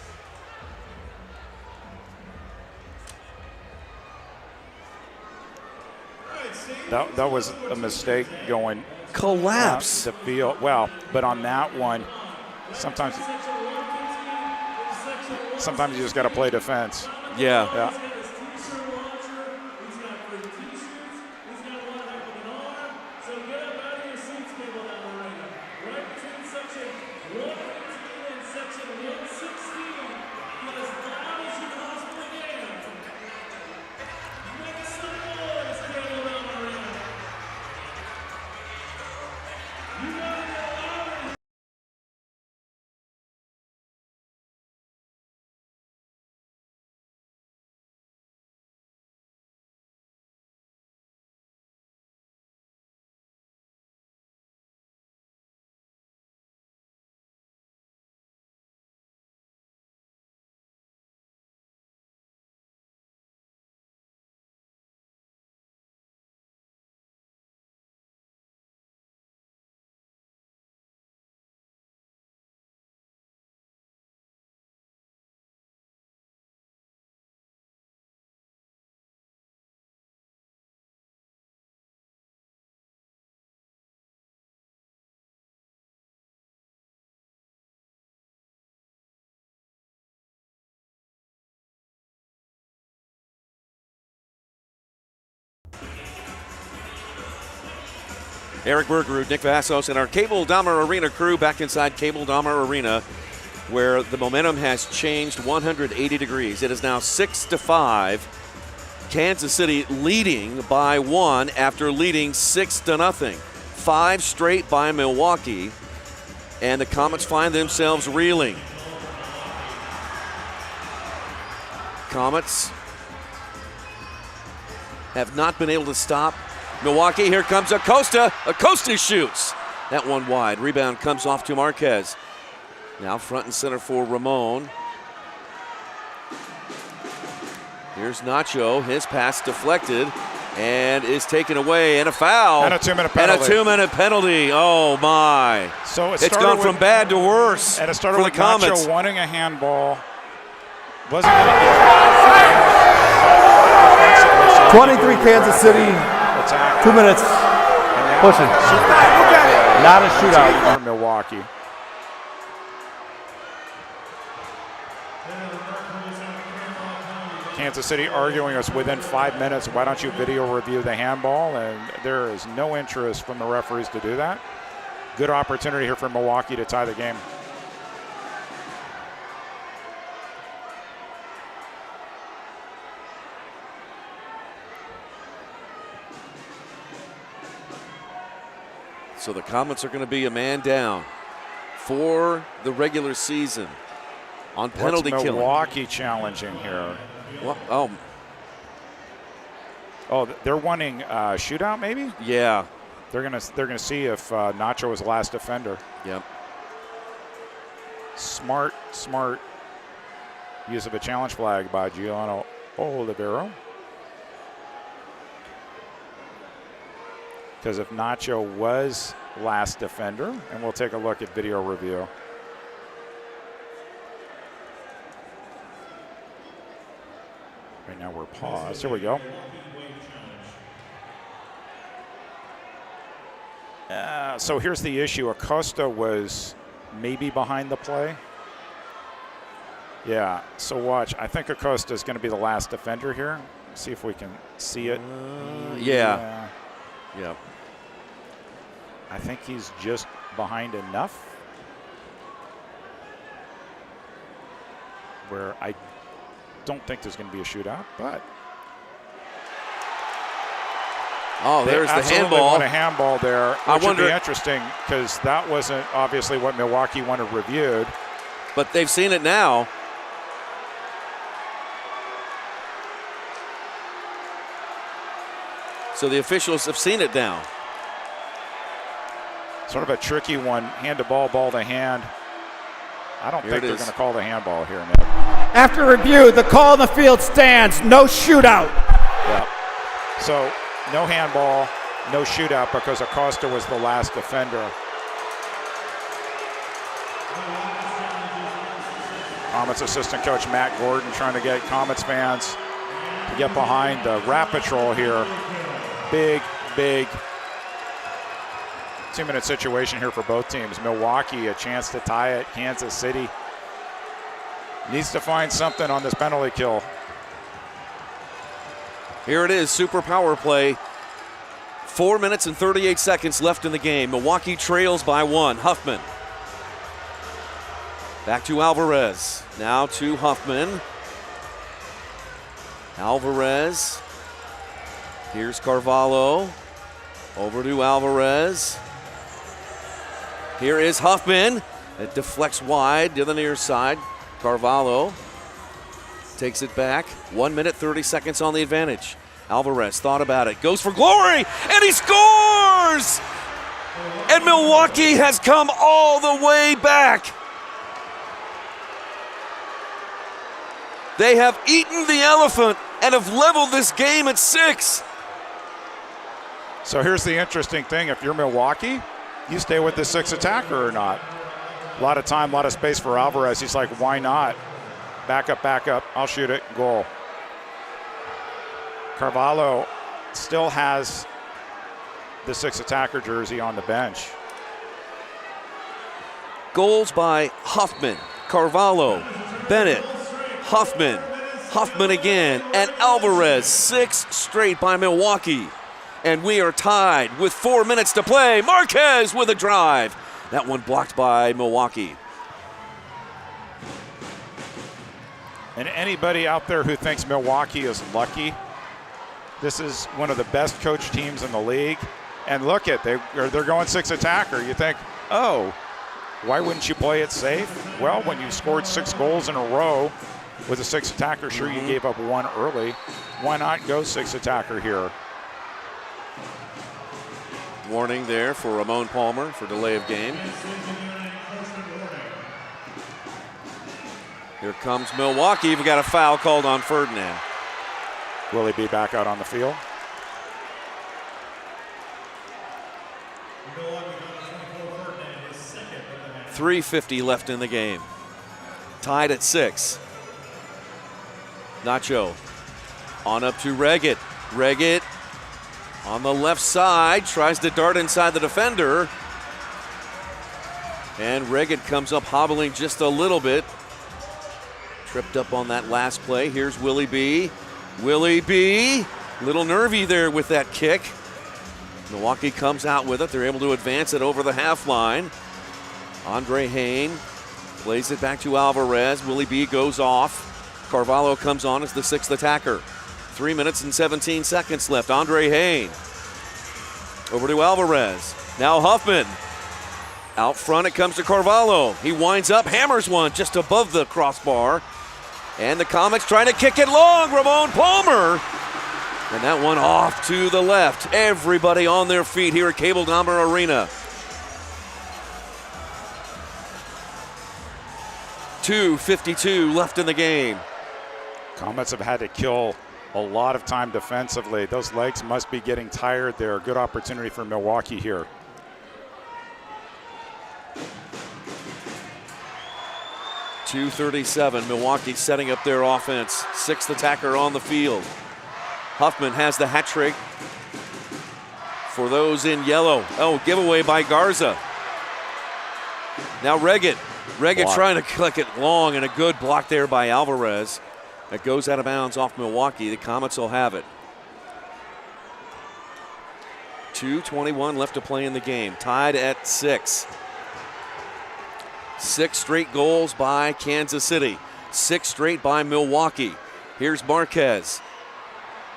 Speaker 2: That was a mistake going
Speaker 1: collapse
Speaker 2: the field. Well, but on that one, sometimes you just got to play defense.
Speaker 1: Yeah. Eric Bergerud, Nick Vassos, and our Cable Dahmer Arena crew back inside Cable Dahmer Arena, where the momentum has changed 180 degrees. It is now 6-5. Kansas City leading by 1 after leading 6-0. 5 straight by Milwaukee, and the Comets find themselves reeling. Comets have not been able to stop Milwaukee. Here comes Acosta. Acosta shoots. That one wide. Rebound comes off to Marquez. Now front and center for Ramon. Here's Nacho. His pass deflected and is taken away, and a foul.
Speaker 2: And a 2-minute penalty.
Speaker 1: And a 2-minute penalty. Oh, my.
Speaker 2: So
Speaker 1: it's gone from bad to worse
Speaker 2: and it started
Speaker 1: for
Speaker 2: with
Speaker 1: the Comets.
Speaker 2: Nacho wanting a handball. Wasn't going to get
Speaker 9: 23 Kansas City. 2 minutes. Pushing. Not a shootout.
Speaker 2: For Milwaukee. Kansas City arguing us within 5 minutes. Why don't you video review the handball? And there is no interest from the referees to do that. Good opportunity here for Milwaukee to tie the game.
Speaker 1: So the Comets are going to be a man down for the regular season on penalty killing.
Speaker 2: Milwaukee challenging here?
Speaker 1: Well,
Speaker 2: they're wanting shootout, maybe?
Speaker 1: Yeah.
Speaker 2: They're gonna see if Nacho is the last defender.
Speaker 1: Yep.
Speaker 2: Smart use of a challenge flag by Giuliano Olivero. Because if Nacho was last defender, and we'll take a look at video review. Right now we're paused. Here we go. So here's the issue. Acosta was maybe behind the play. Yeah, so watch. I think Acosta is going to be the last defender here. See if we can see it.
Speaker 1: Yeah.
Speaker 2: I think he's just behind enough where I don't think there's going to be a shootout, but
Speaker 1: there's the handball.
Speaker 2: Want a handball there, which would be interesting because that wasn't obviously what Milwaukee wanted reviewed.
Speaker 1: But they've seen it now. So the officials have seen it now.
Speaker 2: Sort of a tricky one, hand to ball, ball to hand. I don't think they're going to call the handball here, Nick.
Speaker 3: After review, the call on the field stands. No shootout.
Speaker 2: Yeah. So no handball, no shootout because Acosta was the last defender. Comets assistant coach Matt Gordon trying to get Comets fans to get behind the Rat Patrol here. Big 2-minute situation here for both teams. Milwaukee, a chance to tie it. Kansas City needs to find something on this penalty kill.
Speaker 1: Here it is, super power play. 4 minutes and 38 seconds left in the game. Milwaukee trails by 1. Huffman. Back to Alvarez. Now to Huffman. Alvarez. Here's Carvalho. Over to Alvarez. Here is Huffman. It deflects wide to the near side. Carvalho takes it back. 1 minute, 30 seconds on the advantage. Alvarez thought about it. Goes for glory, and he scores! And Milwaukee has come all the way back. They have eaten the elephant and have leveled this game at 6.
Speaker 2: So here's the interesting thing. If you're Milwaukee, you stay with the 6 attacker or not. A lot of time, a lot of space for Alvarez. He's like, why not? Back up. I'll shoot it. Goal. Carvalho still has the 6 attacker jersey on the bench.
Speaker 1: Goals by Huffman, Carvalho, Bennett, Huffman again, and Alvarez. 6 straight by Milwaukee. And we are tied with 4 minutes to play. Marquez with a drive. That one blocked by Milwaukee.
Speaker 2: And anybody out there who thinks Milwaukee is lucky, this is one of the best coached teams in the league. And look at, they're going 6 attacker. You think, oh, why wouldn't you play it safe? Well, when you scored 6 goals in a row with a 6 attacker, sure, you gave up 1 early. Why not go 6 attacker here?
Speaker 1: Warning there for Ramon Palmer for delay of game. Here comes Milwaukee. We've got a foul called on Ferdinand.
Speaker 2: Will he be back out on the field?
Speaker 1: .350 left in the game. Tied at 6. Nacho on up to Reggett. Reggett on the left side, tries to dart inside the defender. And Reggett comes up hobbling just a little bit. Tripped up on that last play. Here's Willie B. Willie B. Little nervy there with that kick. Milwaukee comes out with it. They're able to advance it over the half line. Andre Hain plays it back to Alvarez. Willie B goes off. Carvalho comes on as the 6th attacker. 3 minutes and 17 seconds left. Andre Hain. Over to Alvarez. Now Huffman. Out front it comes to Carvalho. He winds up, hammers one just above the crossbar. And the Comets trying to kick it long. Ramon Palmer. And that one off to the left. Everybody on their feet here at Cable Dahmer Arena. 2:52 left in the game.
Speaker 2: Comets have had to kill a lot of time defensively. Those legs must be getting tired there. Good opportunity for Milwaukee here.
Speaker 1: .237, Milwaukee setting up their offense. 6th attacker on the field. Huffman has the hat trick for those in yellow. Oh, giveaway by Garza. Now Reggett. Reggett
Speaker 2: Block.
Speaker 1: trying to click it long, and a good block there by Alvarez. That goes out of bounds off Milwaukee. The Comets will have it. 2:21 left to play in the game. Tied at 6. 6 straight goals by Kansas City. 6 straight by Milwaukee. Here's Marquez.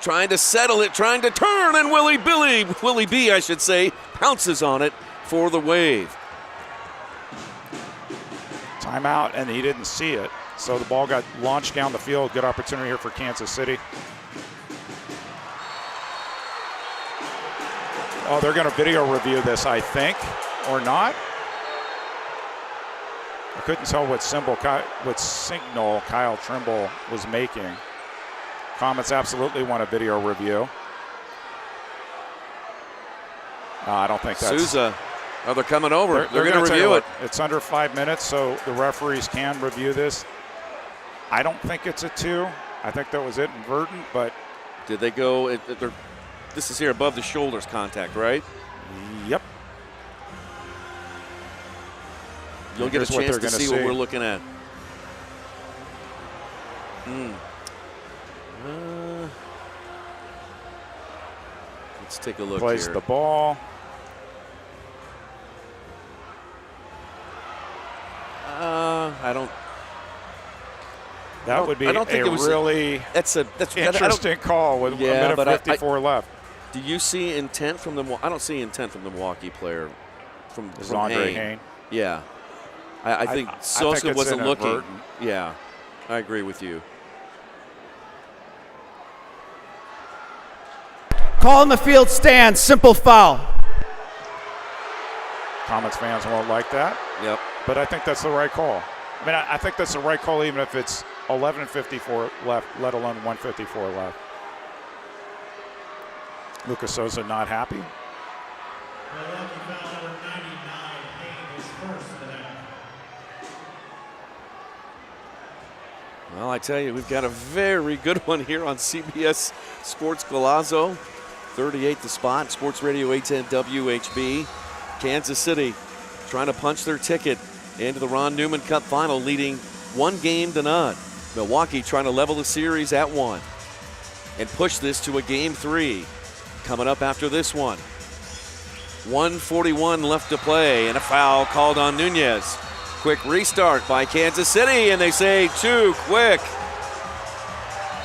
Speaker 1: Trying to settle it, trying to turn, and Willie B, I should say, pounces on it for the Wave.
Speaker 2: Timeout, and he didn't see it. So the ball got launched down the field. Good opportunity here for Kansas City. Oh, they're going to video review this, I think, or not. I couldn't tell what signal Kyle Trimble was making. Comets absolutely want a video review. I don't think that's...
Speaker 1: Souza, oh, they're coming over. They're going to review it.
Speaker 2: It's under 5 minutes, so the referees can review this. I don't think it's a 2. I think that was inadvertent, but...
Speaker 1: Did they go... This is here above the shoulders contact, right?
Speaker 2: Yep.
Speaker 1: You'll get a chance to see what we're looking at. Let's take a look here.
Speaker 2: Plays the ball.
Speaker 1: I don't.
Speaker 2: That would be
Speaker 1: a really. That's
Speaker 2: interesting call with a minute 54 left.
Speaker 1: Do you see intent from the? I don't see intent from the Milwaukee player. From
Speaker 2: Andre Hayne.
Speaker 1: Yeah, I think Sosa wasn't looking. Yeah, I agree with you.
Speaker 3: Call in the field stand, simple foul.
Speaker 2: Comets fans won't like that.
Speaker 1: Yep.
Speaker 2: But I think that's the right call. I mean, I think that's the right call even if it's 11:54 left, let alone 1:54 left. Lucas Sosa not happy.
Speaker 1: Well, I tell you, we've got a very good one here on CBS Sports Golazo. 38 the spot, Sports Radio 810 WHB. Kansas City trying to punch their ticket into the Ron Newman Cup final, leading 1-0. Milwaukee trying to level the series at 1 and push this to a Game 3. Coming up after this one. 1:41 left to play, and a foul called on Nunez. Quick restart by Kansas City, and they say too quick.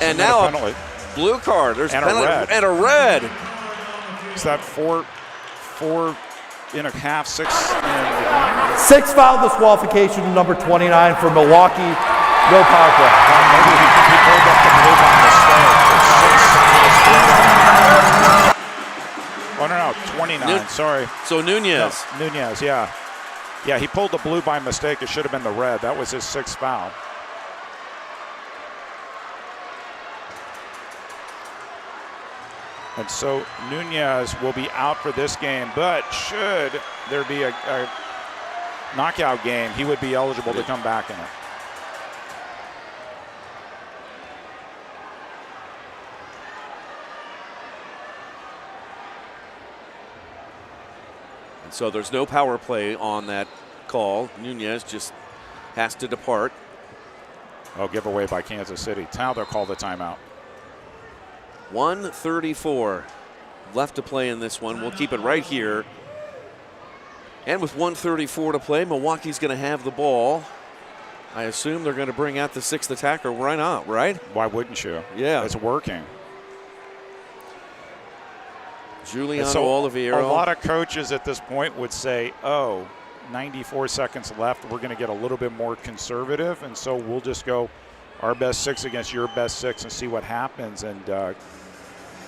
Speaker 1: And now a blue card. There's
Speaker 2: and
Speaker 1: a penalty and a red.
Speaker 2: Is that 4.5, 6?
Speaker 9: 6 foul disqualification, number 29 for Milwaukee. No power play.
Speaker 2: Maybe he pulled up the blue by mistake. Oh, no, 29, sorry.
Speaker 1: So Nunez.
Speaker 2: No, Nunez, yeah. Yeah, he pulled the blue by mistake. It should have been the red. That was his 6th foul. And so Nunez will be out for this game, but should there be a knockout game, he would be eligible to come back in it.
Speaker 1: And so there's no power play on that call. Nunez just has to depart.
Speaker 2: Oh, giveaway by Kansas City. Now they'll call the timeout.
Speaker 1: 1:34 left to play in this one. We'll keep it right here. And with 1:34 to play, Milwaukee's going to have the ball. I assume they're going to bring out the 6th attacker. Why not, right?
Speaker 2: Why wouldn't you?
Speaker 1: Yeah.
Speaker 2: It's working.
Speaker 1: Giuliano
Speaker 2: so
Speaker 1: Oliveira.
Speaker 2: A lot of coaches at this point would say, 94 seconds left. We're going to get a little bit more conservative, and so we'll just go our best 6 against your best 6 and see what happens. And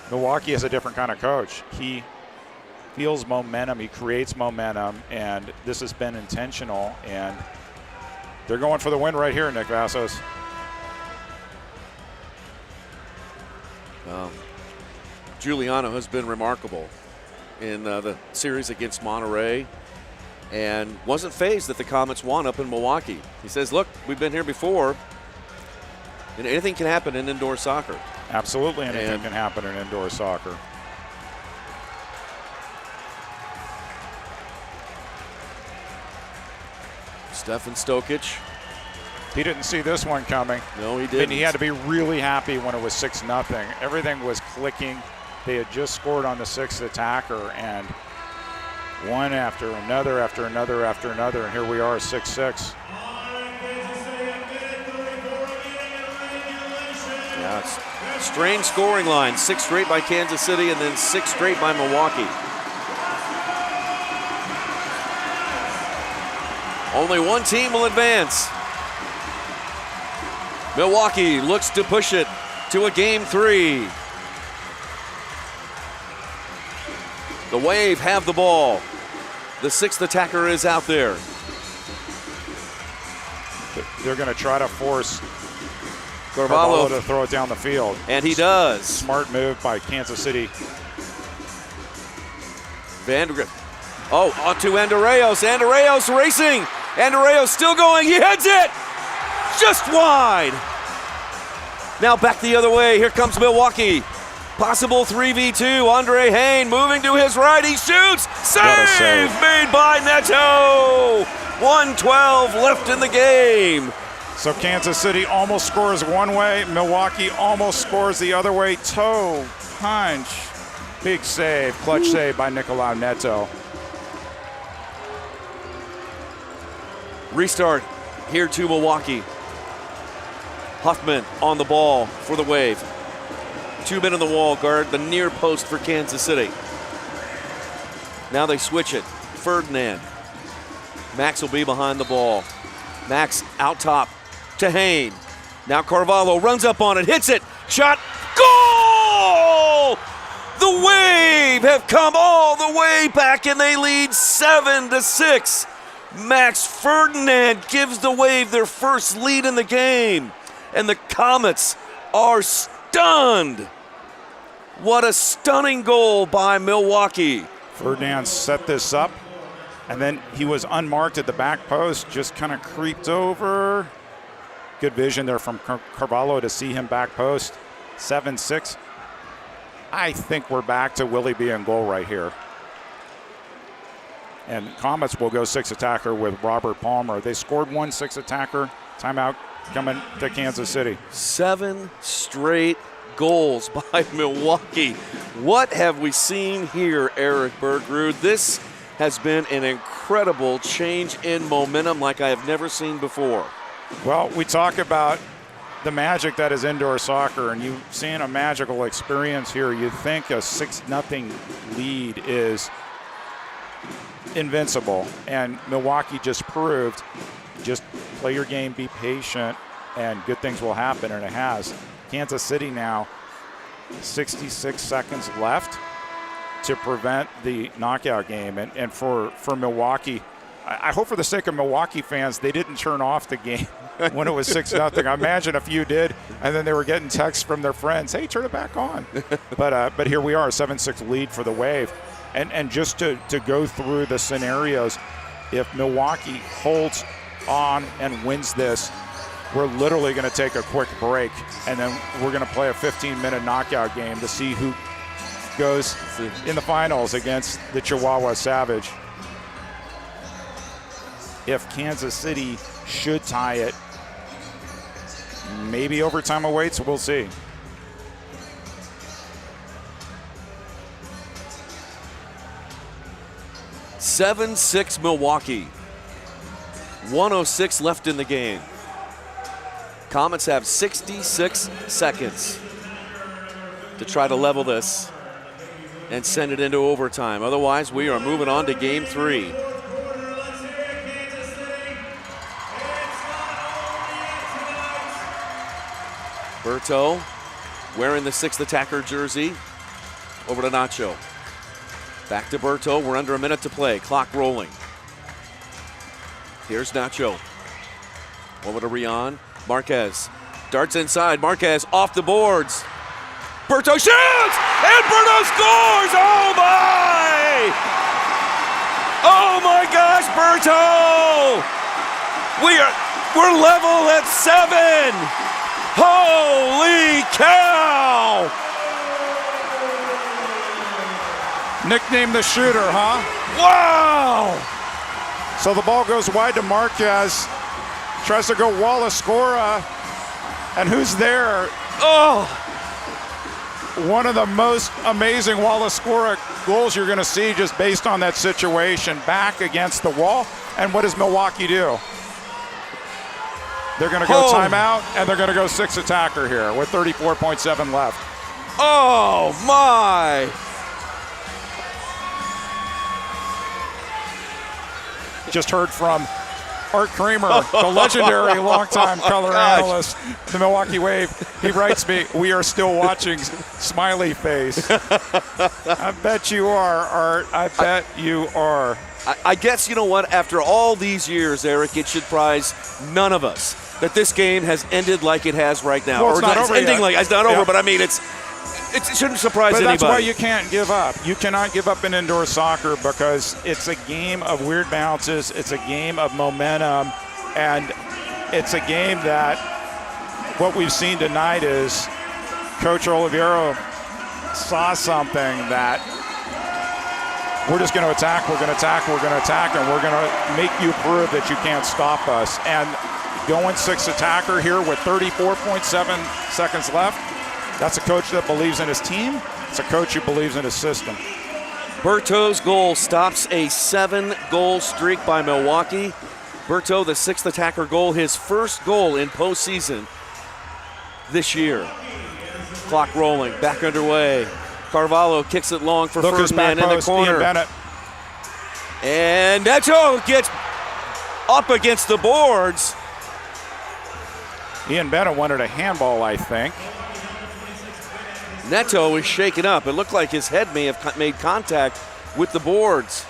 Speaker 2: Milwaukee is a different kind of coach. He feels momentum. He creates momentum, and this has been intentional. And they're going for the win right here, Nick Vassos.
Speaker 1: Giuliano has been remarkable in the series against Monterey and wasn't fazed that the Comets won up in Milwaukee. He says, look, we've been here before, and anything can happen in indoor soccer.
Speaker 2: Absolutely anything can happen in indoor soccer.
Speaker 1: Stefan Stokic.
Speaker 2: He didn't see this one coming.
Speaker 1: No, he didn't.
Speaker 2: And he had to be really happy when it was 6-0. Everything was clicking. They had just scored on the 6th attacker, and one after another, after another, after another, and here we are, 6-6.
Speaker 1: Yeah, it's a strange scoring line. 6 straight by Kansas City and then 6 straight by Milwaukee. Only one team will advance. Milwaukee looks to push it to a Game 3. The Wave have the ball. The 6th attacker is out there.
Speaker 2: they're going to try to force
Speaker 1: Carvalho
Speaker 2: to throw it down the field.
Speaker 1: And he does.
Speaker 2: Smart move by Kansas City.
Speaker 1: Vandergrift. Oh, onto Andreos. Andreos racing. Andreos still going. He heads it. Just wide. Now back the other way. Here comes Milwaukee. Possible 3v2. Andre Hain moving to his right. He shoots. Save made by Neto. 1:12 left in the game.
Speaker 2: So Kansas City almost scores one way. Milwaukee almost scores the other way. Toe, punch. Big save. Clutch save by Nicolau Neto.
Speaker 1: Restart here to Milwaukee. Huffman on the ball for the Wave. 2 men on the wall guard the near post for Kansas City. Now they switch it. Ferdinand. Max will be behind the ball. Max out top to Hain. Now Carvalho runs up on it, hits it, shot, goal! The Wave have come all the way back and they lead 7-6. Max Ferdinand gives the Wave their first lead in the game. And the Comets are stunned. What a stunning goal by Milwaukee.
Speaker 2: Ferdinand set this up, and then he was unmarked at the back post, just kind of creeped over. Good vision there from Carvalho to see him back post. 7-6. I think we're back to Willie B in goal right here. And Comets will go 6 attacker with Robert Palmer. They scored 1 6 attacker. Timeout coming to Kansas City.
Speaker 1: 7 straight goals by Milwaukee. What have we seen here, Eric Bergrud? This has been an incredible change in momentum like I have never seen before.
Speaker 2: Well, we talk about the magic that is indoor soccer, and you've seen a magical experience here. You think a 6-0 lead is invincible, and Milwaukee just proved, just play your game, be patient, and good things will happen, and it has. Kansas City now, 66 seconds left to prevent the knockout game, and for Milwaukee, I hope for the sake of Milwaukee fans, they didn't turn off the game when it was 6-0. I imagine a few did, and then they were getting texts from their friends, hey, turn it back on. But here we are, a 7-6 lead for the Wave. And just to go through the scenarios, if Milwaukee holds on and wins this, we're literally going to take a quick break, and then we're going to play a 15-minute knockout game to see who goes in the finals against the Chihuahua Savage. If Kansas City should tie it, maybe overtime awaits, we'll see.
Speaker 1: (7-6) Milwaukee. 1:06 left in the game. Comets have 66 seconds to try to level this and send it into overtime. Otherwise, we are moving on to game 3. Berto wearing the 6th attacker jersey. Over to Nacho. Back to Berto. We're under a minute to play. Clock rolling. Here's Nacho. Over to Rion. Marquez darts inside. Marquez off the boards. Berto shoots! And Berto scores! Oh my! Oh my gosh, Berto! We're level at 7! Holy cow!
Speaker 2: Nicknamed the shooter, huh?
Speaker 1: Wow!
Speaker 2: So the ball goes wide to Marquez. Tries to go Wallace-Scora. And who's there?
Speaker 1: Oh!
Speaker 2: One of the most amazing Wallace-Scora goals you're going to see just based on that situation. Back against the wall. And what does Milwaukee do? They're going to go timeout, and they're going to go 6 attacker here with 34.7 left.
Speaker 1: Oh, my!
Speaker 2: Just heard from Art Kramer, the legendary longtime color analyst, the Milwaukee Wave. He writes me, we are still watching, smiley face. I bet you are, Art. I bet you are.
Speaker 1: I guess, you know what, after all these years, Eric, it should surprise none of us that this game has ended like it has right now.
Speaker 2: Well, it's not over
Speaker 1: ending
Speaker 2: yet.
Speaker 1: like it's not over,
Speaker 2: Yep.
Speaker 1: but I mean it shouldn't surprise
Speaker 2: But
Speaker 1: anybody.
Speaker 2: that's why you can't give up. You cannot give up in indoor soccer because it's a game of weird bounces. It's a game of momentum, and it's a game that what we've seen tonight is Coach Oliveira saw something that we're just going to attack, we're going to attack, we're going to attack, and we're going to make you prove that you can't stop us. And going 6 attacker here with 34.7 seconds left, that's a coach that believes in his team. It's a coach who believes in his system.
Speaker 1: Berto's goal stops a 7-goal streak by Milwaukee. Berto, the 6th attacker goal, his first goal in postseason this year. Clock rolling, back underway. Carvalho kicks it long for Ferdinand in the corner.
Speaker 2: Ian Bennett.
Speaker 1: And Neto gets up against the boards.
Speaker 2: Ian Bennett wanted a handball, I think.
Speaker 1: Neto is shaken up. It looked like his head may have made contact with the boards.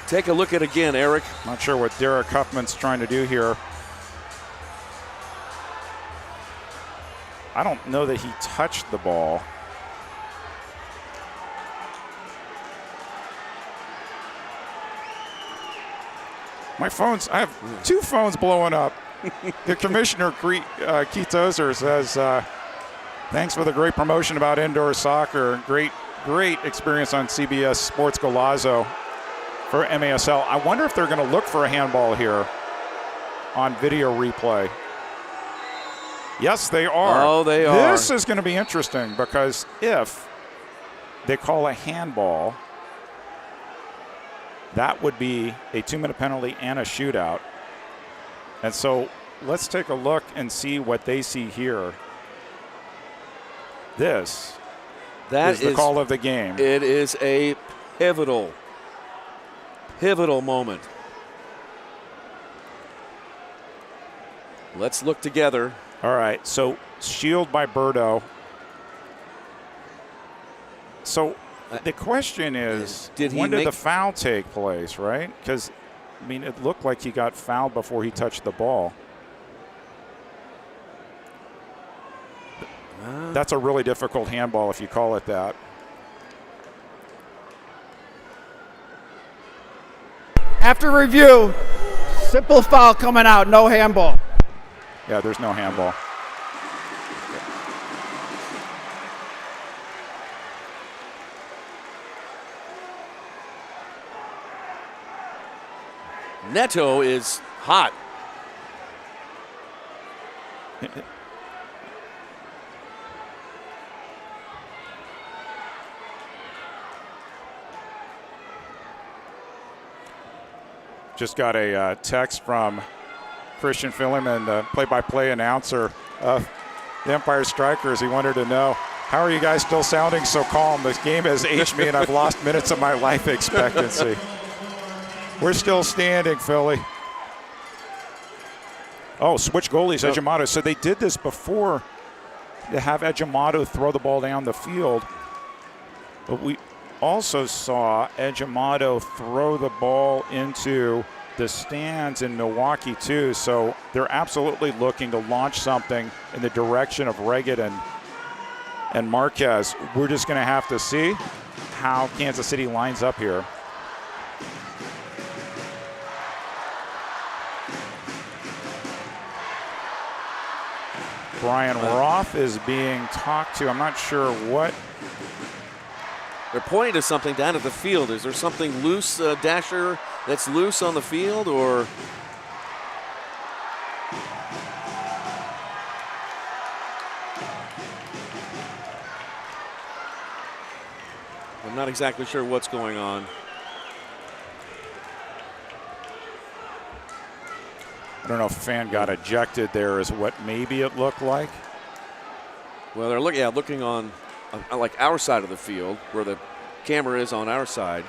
Speaker 1: Take a look at it again, Eric.
Speaker 2: Not sure what Derek Huffman's trying to do here. I don't know that he touched the ball. My phones, I have 2 phones blowing up. The commissioner, Keith Ozer, says, thanks for the great promotion about indoor soccer. Great experience on CBS Sports Golazo for MASL. I wonder if they're going to look for a handball here on video replay. Yes, they are.
Speaker 1: Oh, they are.
Speaker 2: This is going to be interesting because if they call a handball, that would be a 2-minute penalty and a shootout. And so let's take a look and see what they see here. This is the call of the game.
Speaker 1: It is a pivotal moment. Let's look together.
Speaker 2: All right, so shield by Berto. So the question is, when did the foul take place, right? Because, I mean, it looked like he got fouled before he touched the ball. That's a really difficult handball if you call it that.
Speaker 3: After review, simple foul coming out, no handball.
Speaker 2: Yeah, there's no handball.
Speaker 1: Neto is hot.
Speaker 2: Just got a text from Christian Filliman, the play-by-play announcer of the Empire Strikers. He wanted to know, how are you guys still sounding so calm? This game has aged me and I've lost minutes of my life expectancy. We're still standing, Philly. Oh, switch goalies, Ejimado. So they did this before to have Ejimado throw the ball down the field. But we also saw Ejimado throw the ball into the stands in Milwaukee too. So they're absolutely looking to launch something in the direction of Reggett and Marquez. We're just going to have to see how Kansas City lines up here. Brian Roth is being talked to. I'm not sure what.
Speaker 1: They're pointing to something down at the field. Is there something loose, Dasher, that's loose on the field, or? I'm not exactly sure what's going on.
Speaker 2: I don't know if a fan got ejected there is what maybe it looked like.
Speaker 1: Well, they're looking on like our side of the field where the camera is on our side.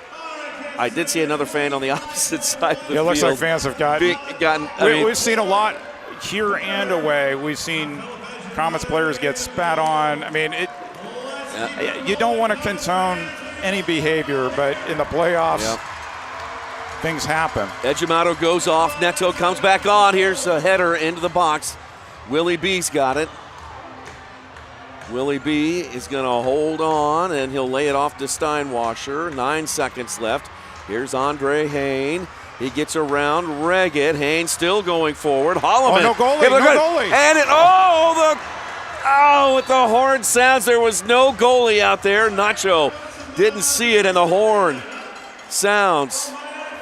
Speaker 1: I did see another fan on the opposite side of the field.
Speaker 2: It looks like fans have gotten we've seen a lot here and away. We've seen Comets players get spat on. I mean, you don't want to condone any behavior, but in the playoffs, things happen.
Speaker 1: Ejimado goes off. Neto comes back on. Here's a header into the box. Willie B's got it. Willie B is going to hold on, and he'll lay it off to Steinwasser. 9 seconds left. Here's Andre Hain. He gets around Reggett. Hain still going forward. Holloman.
Speaker 2: Oh, no goalie, no goalie.
Speaker 1: And with the horn sounds, there was no goalie out there. Nacho didn't see it, and the horn sounds.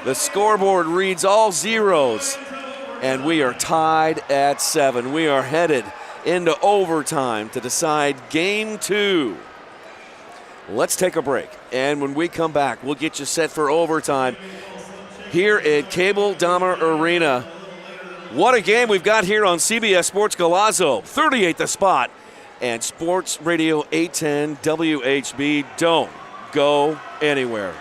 Speaker 1: The scoreboard reads all zeros, and we are tied at 7. We are headed into overtime to decide Game 2. Let's take a break, and when we come back, we'll get you set for overtime here at Cable Dahmer Arena. What a game we've got here on CBS Sports Golazo. 38 the spot, and Sports Radio 810 WHB. Don't go anywhere.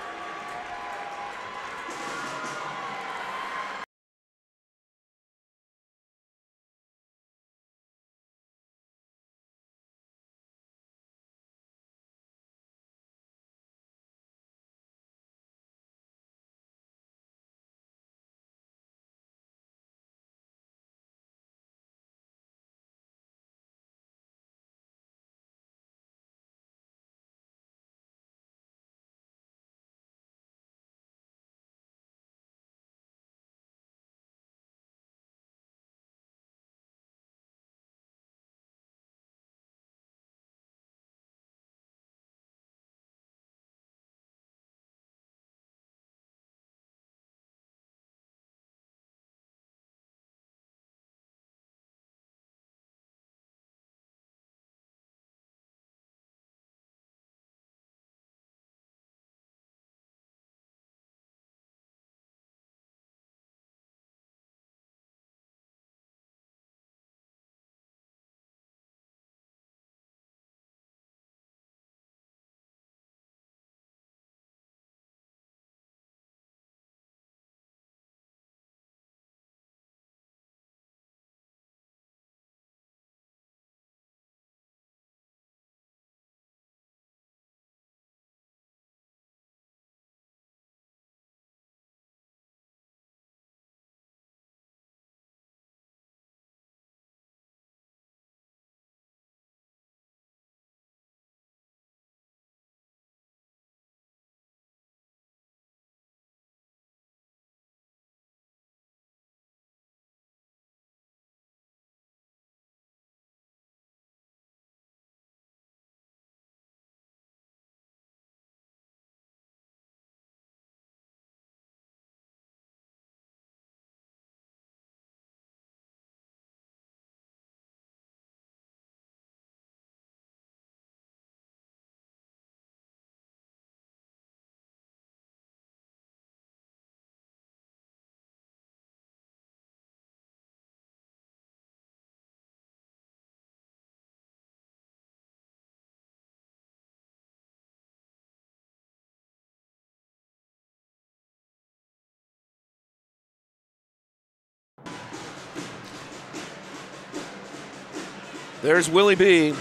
Speaker 1: There's Willie B,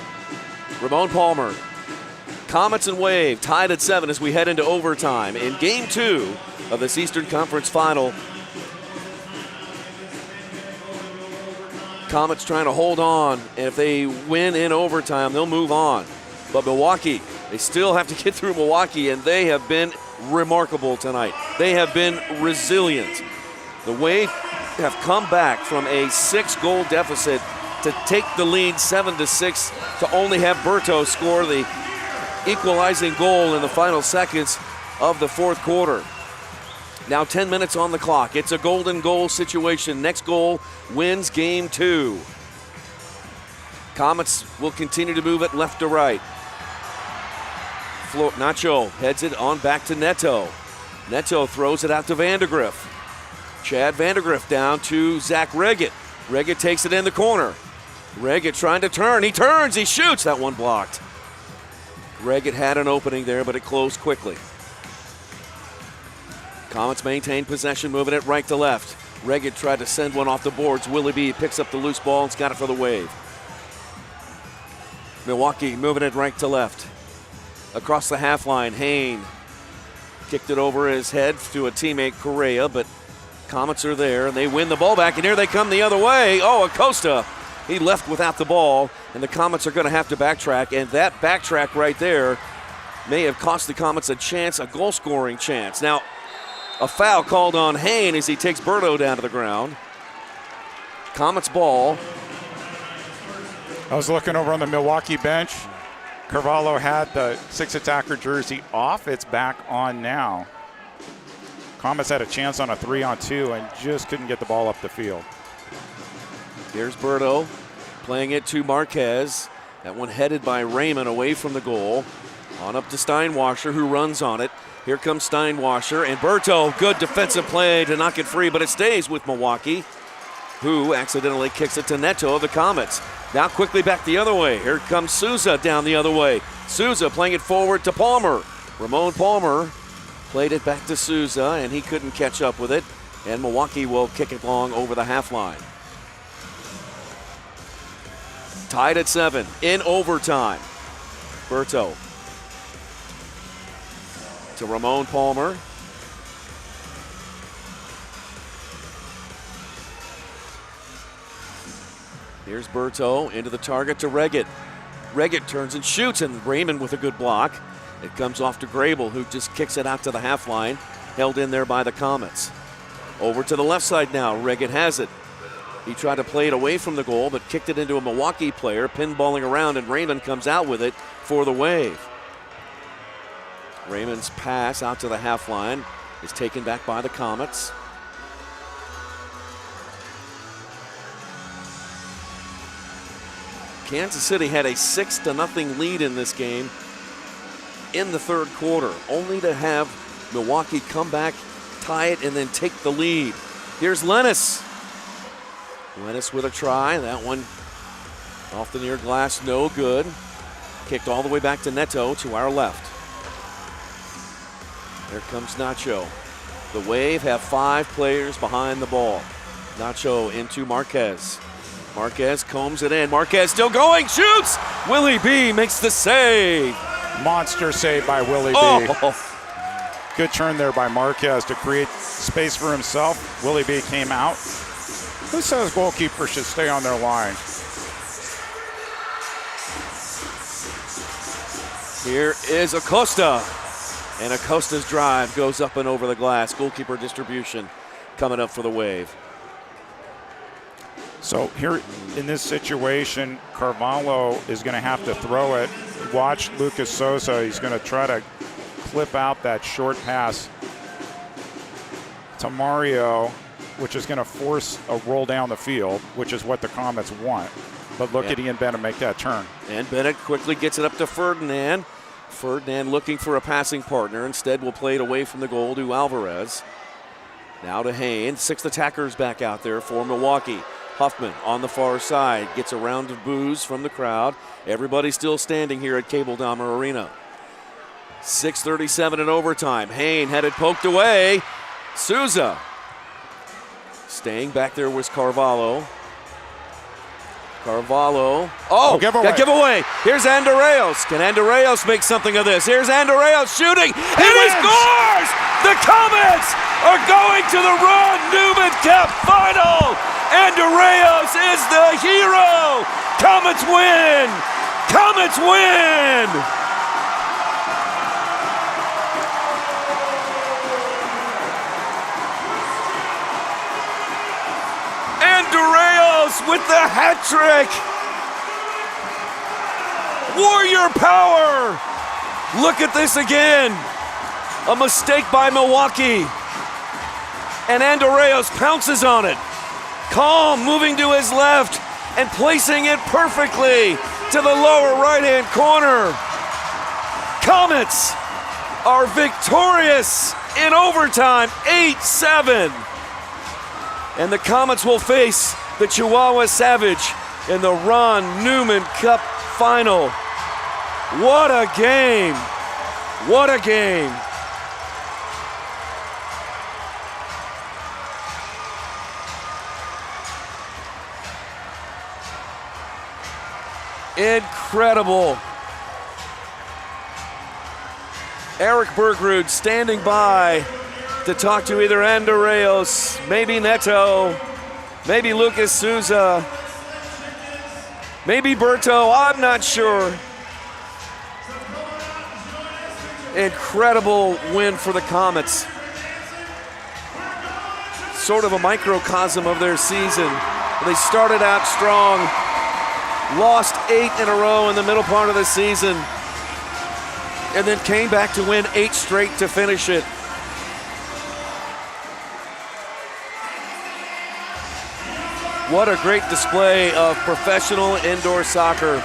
Speaker 1: Ramon Palmer. Comets and Wave tied at 7 as we head into overtime in Game 2 of this Eastern Conference Final. Comets trying to hold on, and if they win in overtime, they'll move on. But Milwaukee, they still have to get through Milwaukee, and they have been remarkable tonight. They have been resilient. The Wave have come back from a 6-goal deficit to take the lead 7-6, to only have Berto score the equalizing goal in the final seconds of the fourth quarter. Now 10 minutes on the clock. It's a golden goal situation. Next goal wins Game 2. Comets will continue to move it left to right. Nacho heads it on back to Neto. Neto throws it out to Vandegrift. Chad Vandegrift down to Zach Reggett. Reggett takes it in the corner. Reggett trying to turn. He turns. He shoots. That one blocked. Reggett had an opening there, but it closed quickly. Comets maintain possession, moving it right to left. Reggett tried to send one off the boards. Willie B picks up the loose ball and's got it for the Wave. Milwaukee moving it right to left. Across the half line, Hain Kicked it over his head to a teammate, Correa, but Comets are there, and they win the ball back, and here they come the other way. Oh, Acosta, he left without the ball, and the Comets are going to have to backtrack, and that backtrack right there may have cost the Comets a chance, a goal-scoring chance. Now, a foul called on Hain as he takes Berto down to the ground. Comets ball.
Speaker 2: I was looking over on the Milwaukee bench. Carvalho had the 6 attacker jersey off. It's back on now. Comets had a chance on a 3-on-2 and just couldn't get the ball up the field.
Speaker 1: Here's Berto playing it to Marquez. That one headed by Raymond away from the goal. On up to Steinwasser, who runs on it. Here comes Steinwasser, and Berto, good defensive play to knock it free, but it stays with Milwaukee, who accidentally kicks it to Neto of the Comets. Now quickly back the other way. Here comes Souza down the other way. Souza playing it forward to Palmer. Ramon Palmer played it back to Souza, and he couldn't catch up with it, and Milwaukee will kick it long over the half line. Tied at 7 in overtime. Berto to Ramon Palmer. Here's Berto into the target to Reggett. Reggett turns and shoots, and Raymond with a good block. It comes off to Grable, who just kicks it out to the half line, held in there by the Comets. Over to the left side now. Reggett has it. He tried to play it away from the goal, but kicked it into a Milwaukee player, pinballing around, and Raymond comes out with it for the Wave. Raymond's pass out to the half line is taken back by the Comets. Kansas City had a 6-0 lead in this game in the third quarter, only to have Milwaukee come back, tie it, and then take the lead. Here's Lennis. Lennis with a try. That one off the near glass, no good. Kicked all the way back to Neto to our left. There comes Nacho. The Wave have 5 players behind the ball. Nacho into Marquez. Marquez combs it in. Marquez still going, shoots! Willie B makes the save.
Speaker 2: Monster save by Willie B.
Speaker 1: Oh.
Speaker 2: Good turn there by Marquez to create space for himself. Willie B came out. Who says goalkeepers should stay on their line?
Speaker 1: Here is Acosta. And Acosta's drive goes up and over the glass. Goalkeeper distribution coming up for the Wave.
Speaker 2: So here in this situation, Carvalho is going to have to throw it. Watch Lucas Sosa. He's going to try to clip out that short pass to Mario, which is going to force a roll down the field, which is what the Comets want. But look at Ian Bennett make that turn.
Speaker 1: And Bennett quickly gets it up to Ferdinand. Ferdinand looking for a passing partner. Instead will play it away from the goal to Alvarez. Now to Hain. 6th attackers back out there for Milwaukee. Huffman on the far side gets a round of boos from the crowd. Everybody still standing here at Cable Dahmer Arena. 6:37 in overtime. Hain had it poked away. Souza. Staying back there was Carvalho. Carvalho. Oh, giveaway. Here's Andreas. Can Andreas make something of this? Here's Andreas shooting, and he scores! The Comets are going to the Ron Newman Cup final. Andreas is the hero. Comets win. Comets win. Andreas with the hat trick. Warrior power. Look at this again. A mistake by Milwaukee. And Andreas pounces on it. Calm, moving to his left and placing it perfectly to the lower right-hand corner. Comets are victorious in overtime, 8-7. And the Comets will face the Chihuahua Savage in the Ron Newman Cup final. What a game! What a game! Incredible. Eric Bergrud standing by to talk to either Andreos, maybe Neto, maybe Lucas Souza, maybe Berto, I'm not sure. Incredible win for the Comets. Sort of a microcosm of their season. They started out strong, lost 8 in a row in the middle part of the season, and then came back to win 8 straight to finish it. What a great display of professional indoor soccer.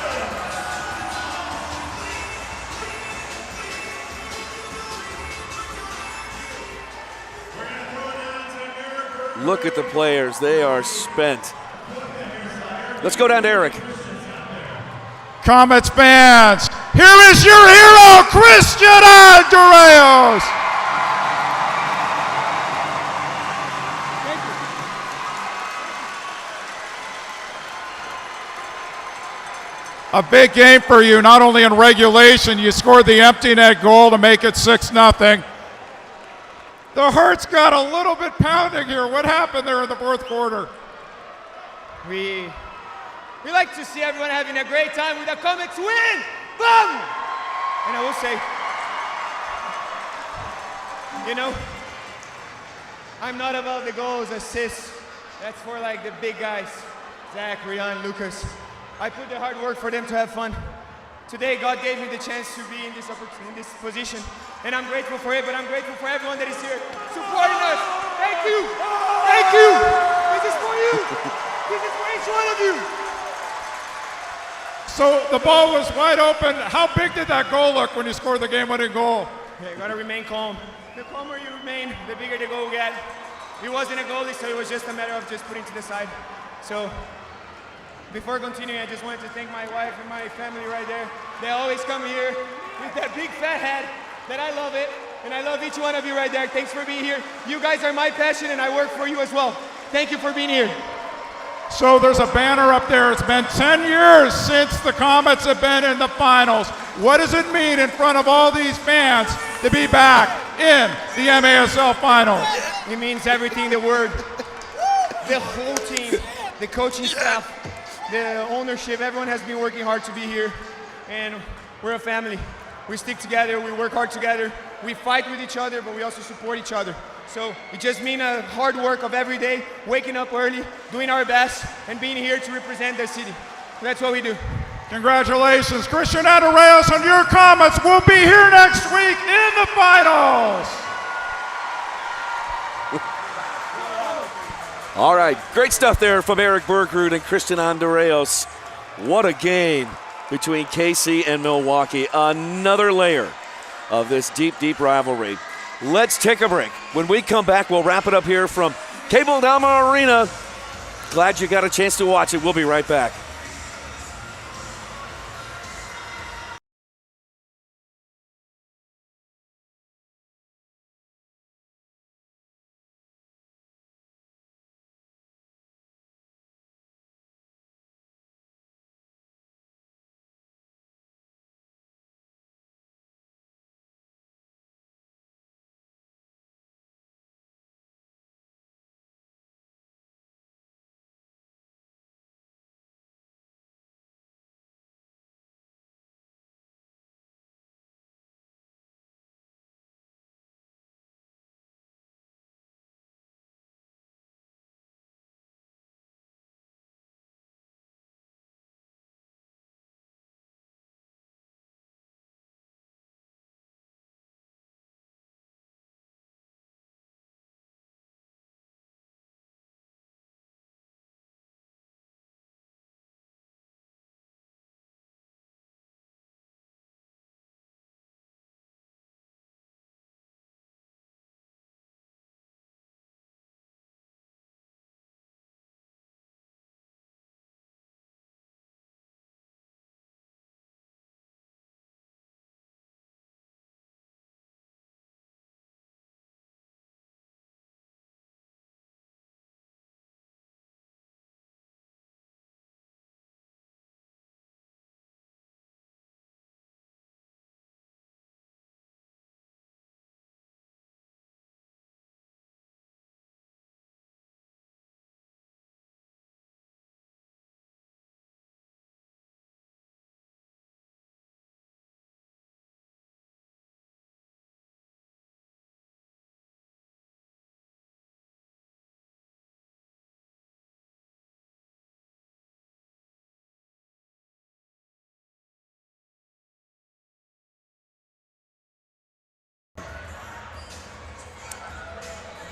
Speaker 1: Look at the players, they are spent. Let's go down to Eric.
Speaker 2: Comets fans, here is your hero, Christian Andreos. A big game for you, not only in regulation, you scored the empty net goal to make it 6-0. The heart's got a little bit pounding here. What happened there in the fourth quarter?
Speaker 3: We like to see everyone having a great time with the Comets win. Boom! And I will say, I'm not about the goals, assists. That's for like the big guys, Zach, Rian, Lucas. I put the hard work for them to have fun. Today, God gave me the chance to be in this position, and I'm grateful for it, but I'm grateful for everyone that is here supporting us. Thank you. Thank you. This is for you. This is for each one of you.
Speaker 2: So the ball was wide open. How big did that goal look when you scored the game-winning goal?
Speaker 3: Yeah, you gotta remain calm. The calmer you remain, the bigger the goal get. It wasn't a goalie, so it was just a matter of just putting to the side. So before continuing, I just wanted to thank my wife and my family right there. They always come here with that big fat head that I love it. And I love each one of you right there. Thanks for being here. You guys are my passion and I work for you as well. Thank you for being here.
Speaker 2: So there's a banner up there. It's been 10 years since the Comets have been in the finals. What does it mean in front of all these fans to be back in the MASL finals?
Speaker 3: It means everything, the word, the whole team, the coaching staff, the ownership, everyone has been working hard to be here, and we're a family. We stick together, we work hard together, we fight with each other, but we also support each other. So it just means a hard work of every day, waking up early, doing our best, and being here to represent the city. That's what we do.
Speaker 2: Congratulations, Christian Andreos and your Comets will be here next week in the finals.
Speaker 1: All right, great stuff there from Eric Bergrud and Christian Andreos. What a game between KC and Milwaukee. Another layer of this deep, deep rivalry. Let's take a break. When we come back, we'll wrap it up here from Cable Dama Arena. Glad you got a chance to watch it. We'll be right back.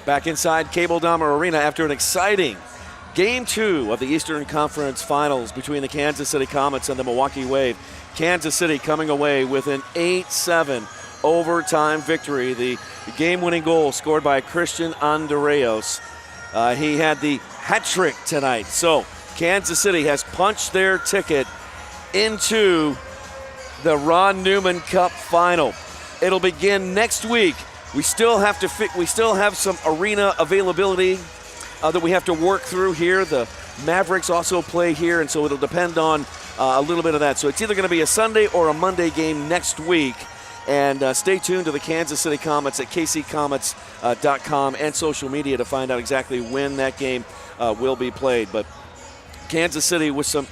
Speaker 1: Back inside Cable Dahmer Arena after an exciting Game 2 of the Eastern Conference Finals between the Kansas City Comets and the Milwaukee Wave. Kansas City coming away with an 8-7 overtime victory. The game-winning goal scored by Christian Andreos. He had the hat trick tonight. So Kansas City has punched their ticket into the Ron Newman Cup final. It'll begin next week. We still have some arena availability that we have to work through here. The Mavericks also play here, and so it'll depend on a little bit of that. So it's either going to be a Sunday or a Monday game next week. And stay tuned to the Kansas City Comets at kccomets.com and social media to find out exactly when that game will be played. But Kansas City with some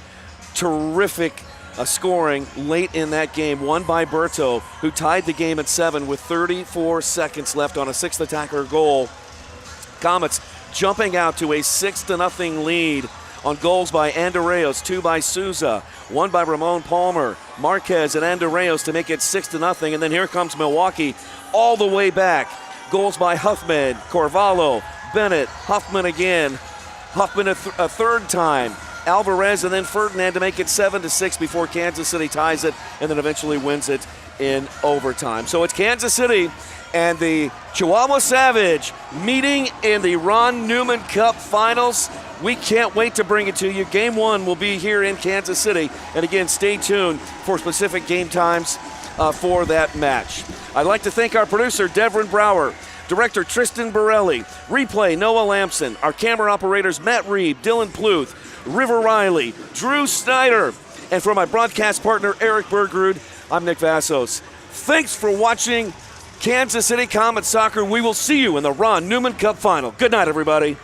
Speaker 1: terrific scoring late in that game, won by Berto, who tied the game at 7 with 34 seconds left on a 6th attacker goal. Comets jumping out to a 6-0 lead on goals by Andreos, 2 by Souza, 1 by Ramon Palmer, Marquez, and Andreos to make it 6-0. And then here comes Milwaukee all the way back. Goals by Huffman, Corvallo, Bennett, Huffman again, Huffman a third time, Alvarez, and then Ferdinand to make it 7-6 before Kansas City ties it and then eventually wins it in overtime. So it's Kansas City and the Chihuahua Savage meeting in the Ron Newman Cup Finals. We can't wait to bring it to you. Game 1 will be here in Kansas City. And again, stay tuned for specific game times for that match. I'd like to thank our producer, Devin Brower, director Tristan Borelli, replay Noah Lamson, our camera operators Matt Reed, Dylan Pluth, River Riley, Drew Snyder, and for my broadcast partner Eric Bergrud, I'm Nick Vassos. Thanks for watching Kansas City Comets Soccer. We will see you in the Ron Newman Cup Final. Good night, everybody.